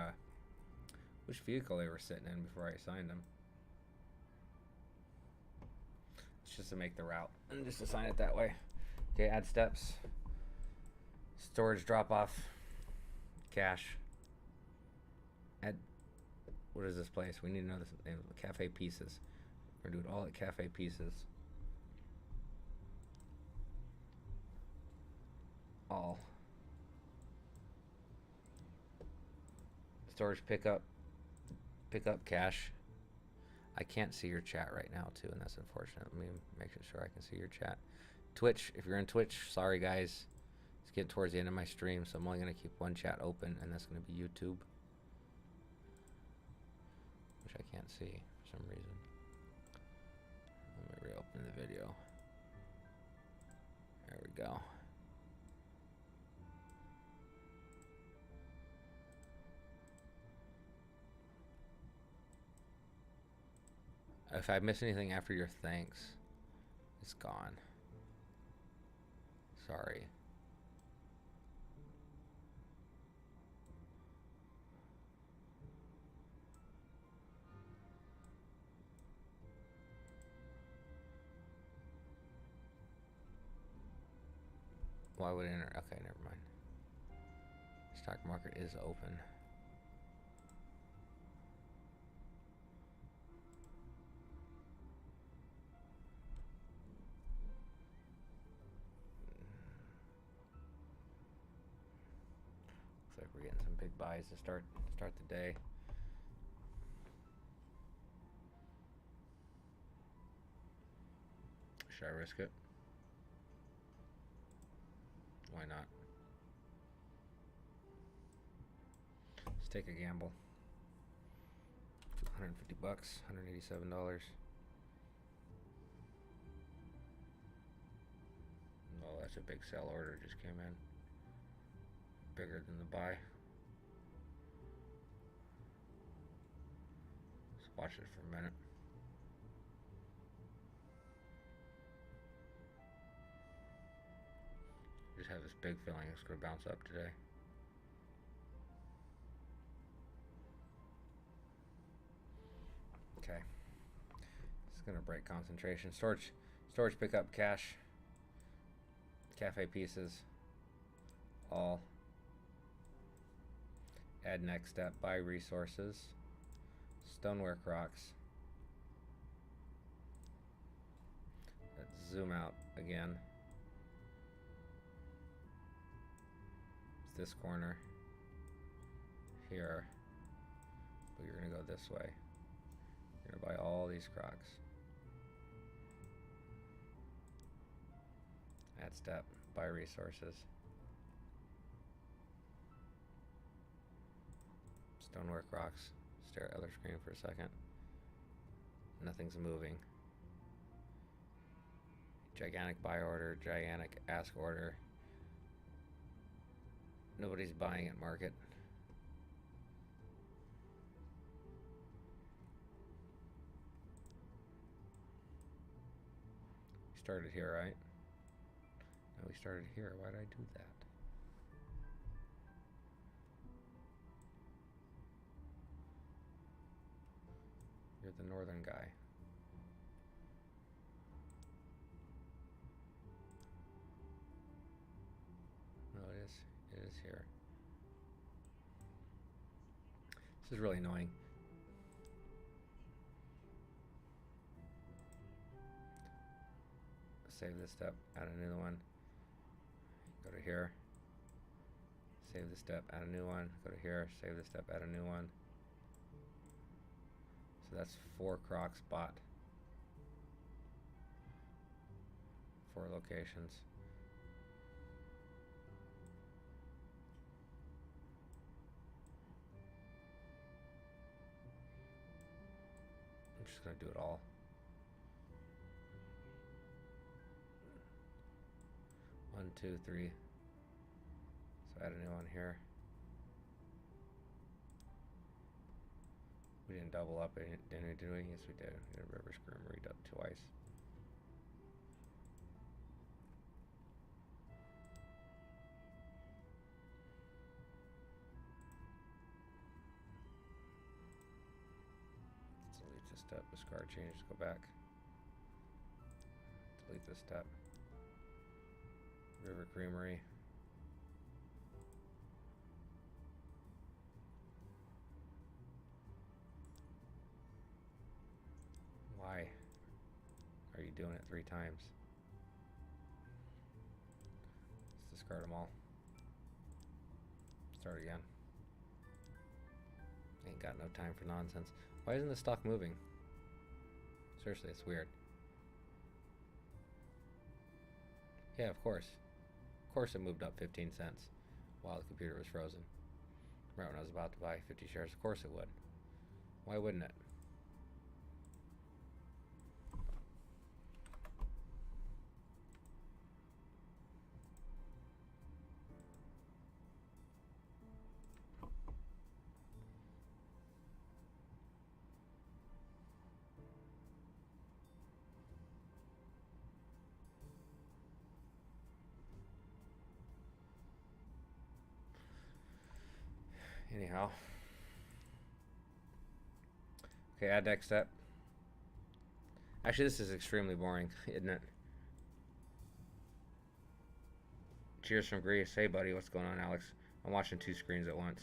which vehicle they were sitting in before I assigned them. It's just to make the route and just assign it that way. Okay, add steps. Storage drop off. Cash. Add. What is this place? We need to know the name of the Cafe Pieces. We're gonna do it all at Cafe Pieces. All. Storage pickup cash. I can't see your chat right now too, and that's unfortunate. Let me make sure I can see your chat. Twitch, if you're in Twitch, sorry guys. It's getting towards the end of my stream, so I'm only gonna keep one chat open, and that's gonna be YouTube. Which I can't see for some reason. Let me reopen the video. There we go. If I miss anything after your thanks, it's gone. Sorry. Why would it enter? Okay, never mind. Stock market is open. Looks like we're getting some big buys to start the day. Should I risk it? Why not? Let's take a gamble. 150 bucks, $187. Oh, that's a big sell order just came in. Bigger than the buy. Let's watch it for a minute. Just have this big feeling it's going to bounce up today. Okay. It's going to break concentration. Storage pickup cash. Cafe Pieces. All. Add next step. Buy resources. Stoneware Crocs. Let's zoom out again. This corner here, but you're gonna go this way. You're gonna buy all these Crocs. Add step, buy resources. Stoneware Crocs. Stare at other screen for a second. Nothing's moving. Gigantic buy order, gigantic ask order. Nobody's buying at market. We started here, right? No, we started here. Why did I do that? You're the northern guy. No, it is. It is here. This is really annoying. Save this step, add a new one. Go to here. Save this step, add a new one. Go to here, save this step, add a new one. So that's 4 Crocs bought. 4 locations. I'm just gonna do it all. 1, 2, 3. So add a new one here. We didn't double up, didn't we? Did we? Yes, we did. We did River Creamery twice. Delete this step. Discard change. Go back. Delete this step. River Creamery. Why are you doing it 3 times? Let's discard them all. Start again. Ain't got no time for nonsense. Why isn't the stock moving? Seriously, it's weird. Yeah, of course. Of course it moved up 15 cents while the computer was frozen. Right when I was about to buy 50 shares, of course it would. Why wouldn't it? Anyhow. Okay, add next step. Actually, this is extremely boring, isn't it? Cheers from Greece. Hey, buddy, what's going on, Alex? I'm watching 2 screens at once.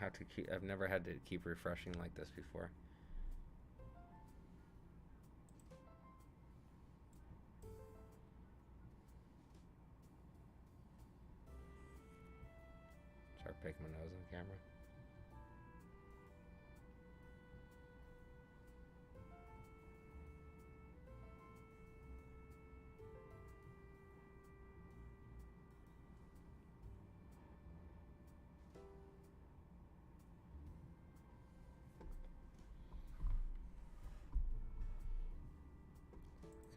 How to keep? I've never had to keep refreshing like this before. Start picking my nose on camera.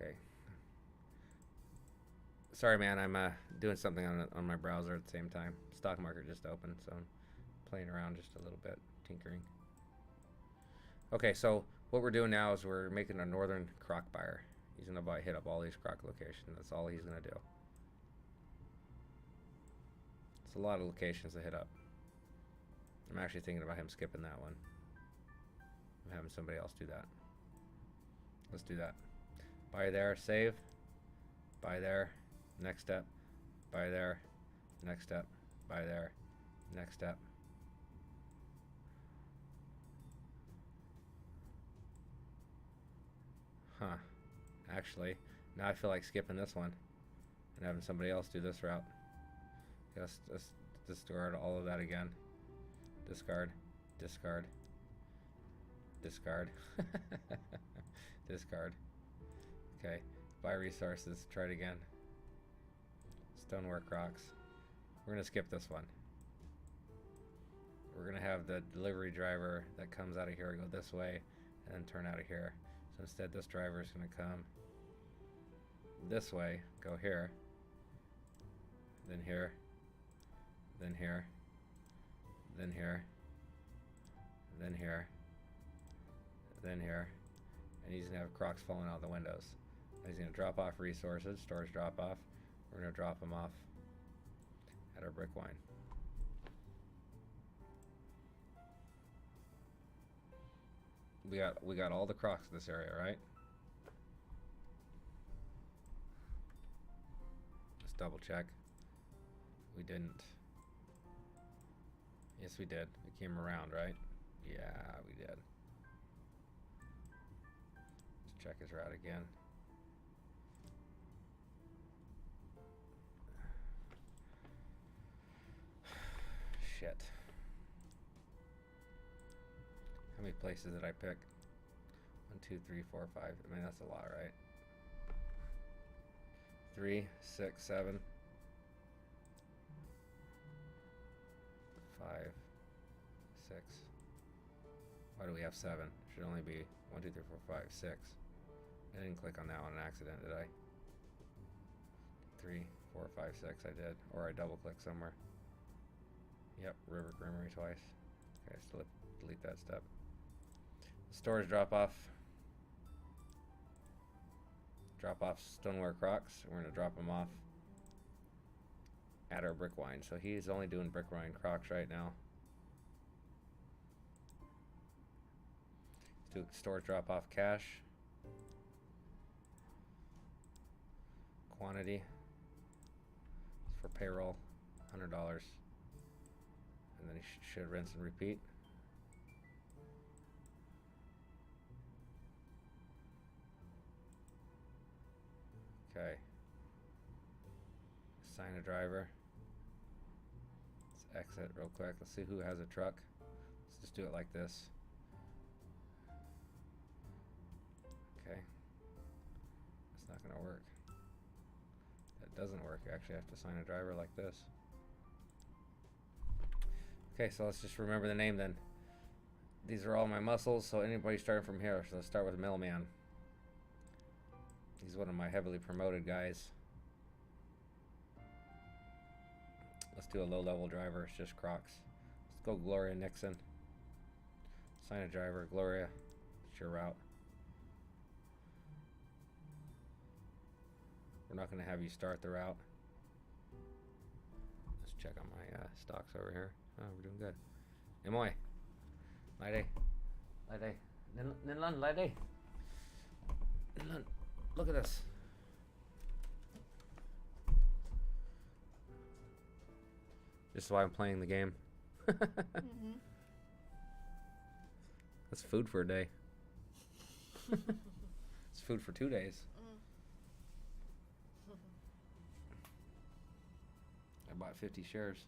Okay. Sorry, man. I'm doing something on my browser at the same time. Stock market just opened, so I'm playing around just a little bit, tinkering. Okay, so what we're doing now is we're making a northern croc buyer. He's gonna hit up all these croc locations. That's all he's gonna do. It's a lot of locations to hit up. I'm actually thinking about him skipping that one. I'm having somebody else do that. Let's do that. Buy there, save. Buy there, next step. Buy there, next step. Buy there, next step. Huh. Actually, now I feel like skipping this one and having somebody else do this route. Let's discard all of that again. Discard, discard, discard, discard. Okay, buy resources, try it again. Stonework rocks. We're gonna skip this one. We're gonna have the delivery driver that comes out of here go this way and then turn out of here. So instead this driver is gonna come this way, go here, then here, then here, then here, then here, then here, and he's gonna have crocs falling out the windows. And he's gonna drop off resources, storage drop off. We're gonna drop them off at our brick wine. We got all the crocs in this area, right? Let's double check. We didn't. Yes, we did. We came around, right? Yeah, we did. Let's check his route again. Shit. How many places did I pick? 1, 2, 3, 4, 5. I mean, that's a lot, right? 3, 6, 7, 5, 6. Why do we have 7? Should only be 1, 2, 3, 4, 5, 6. I didn't click on that one on accident, did I? 3, 4, 5, 6. I did, or I double clicked somewhere. Yep, River Creamery twice. Okay, so delete that step. Storage drop off. Drop off stoneware Crocs. We're gonna drop them off at our brick wine. So he's only doing brick wine Crocs right now. Let's do storage drop off cash. Quantity for payroll, $100. And then he should rinse and repeat. Okay. Assign a driver. Let's exit real quick. Let's see who has a truck. Let's just do it like this. Okay. It's not gonna work. That doesn't work. You actually have to assign a driver like this. Okay, so let's just remember the name then. These are all my muscles, so anybody starting from here. So let's start with Mailman. He's one of my heavily promoted guys. Let's do a low-level driver. It's just Crocs. Let's go Gloria Nixon. Assign a driver. Gloria, it's your route. We're not going to have you start the route. Let's check on my stocks over here. Oh, we're doing good. Emoy. Lady. Lady. Ninlan, lady. Ninlan. Look at this. This is why I'm playing the game. Mm-hmm. That's food for a day. It's food for 2 days. I bought 50 shares.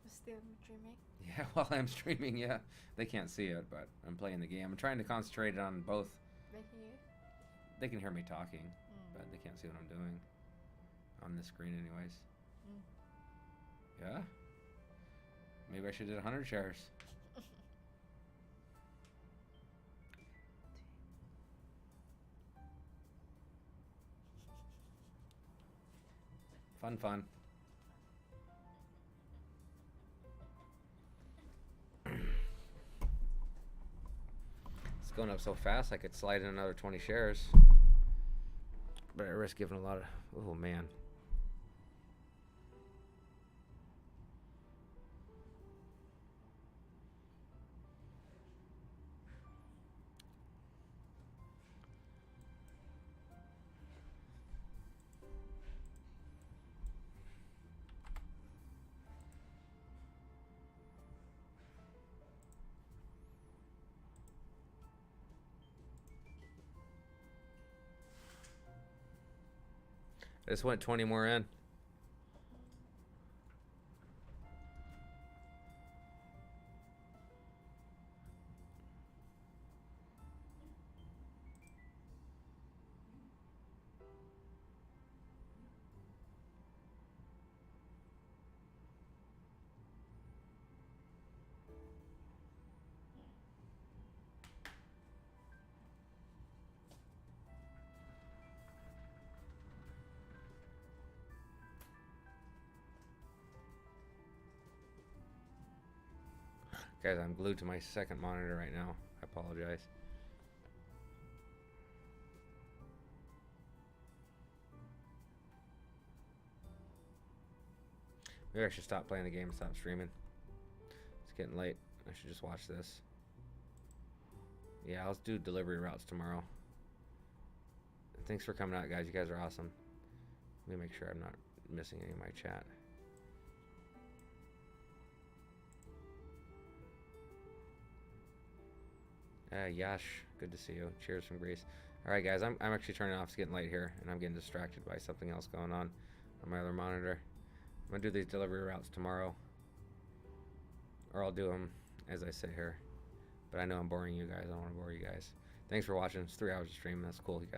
Still dreaming. Yeah, while I'm streaming, yeah. They can't see it, but I'm playing the game. I'm trying to concentrate on both. They hear? They can hear me talking, but they can't see what I'm doing on the screen anyways. Yeah? Maybe I should do 100 shares. Fun. It's going up so fast I could slide in another 20 shares. But I risk giving a lot of... Oh, man. I just went 20 more in. Guys, I'm glued to my second monitor right now. I apologize. Maybe I should stop playing the game and stop streaming. It's getting late. I should just watch this. Yeah, I'll do delivery routes tomorrow. Thanks for coming out, guys. You guys are awesome. Let me make sure I'm not missing any of my chat. Yash, good to see you. Cheers from Greece. All right, guys, I'm actually turning off. It's getting late here, and I'm getting distracted by something else going on my other monitor. I'm gonna do these delivery routes tomorrow, or I'll do them as I sit here. But I know I'm boring you guys. I don't want to bore you guys. Thanks for watching. It's 3 hours of stream. That's cool. You guys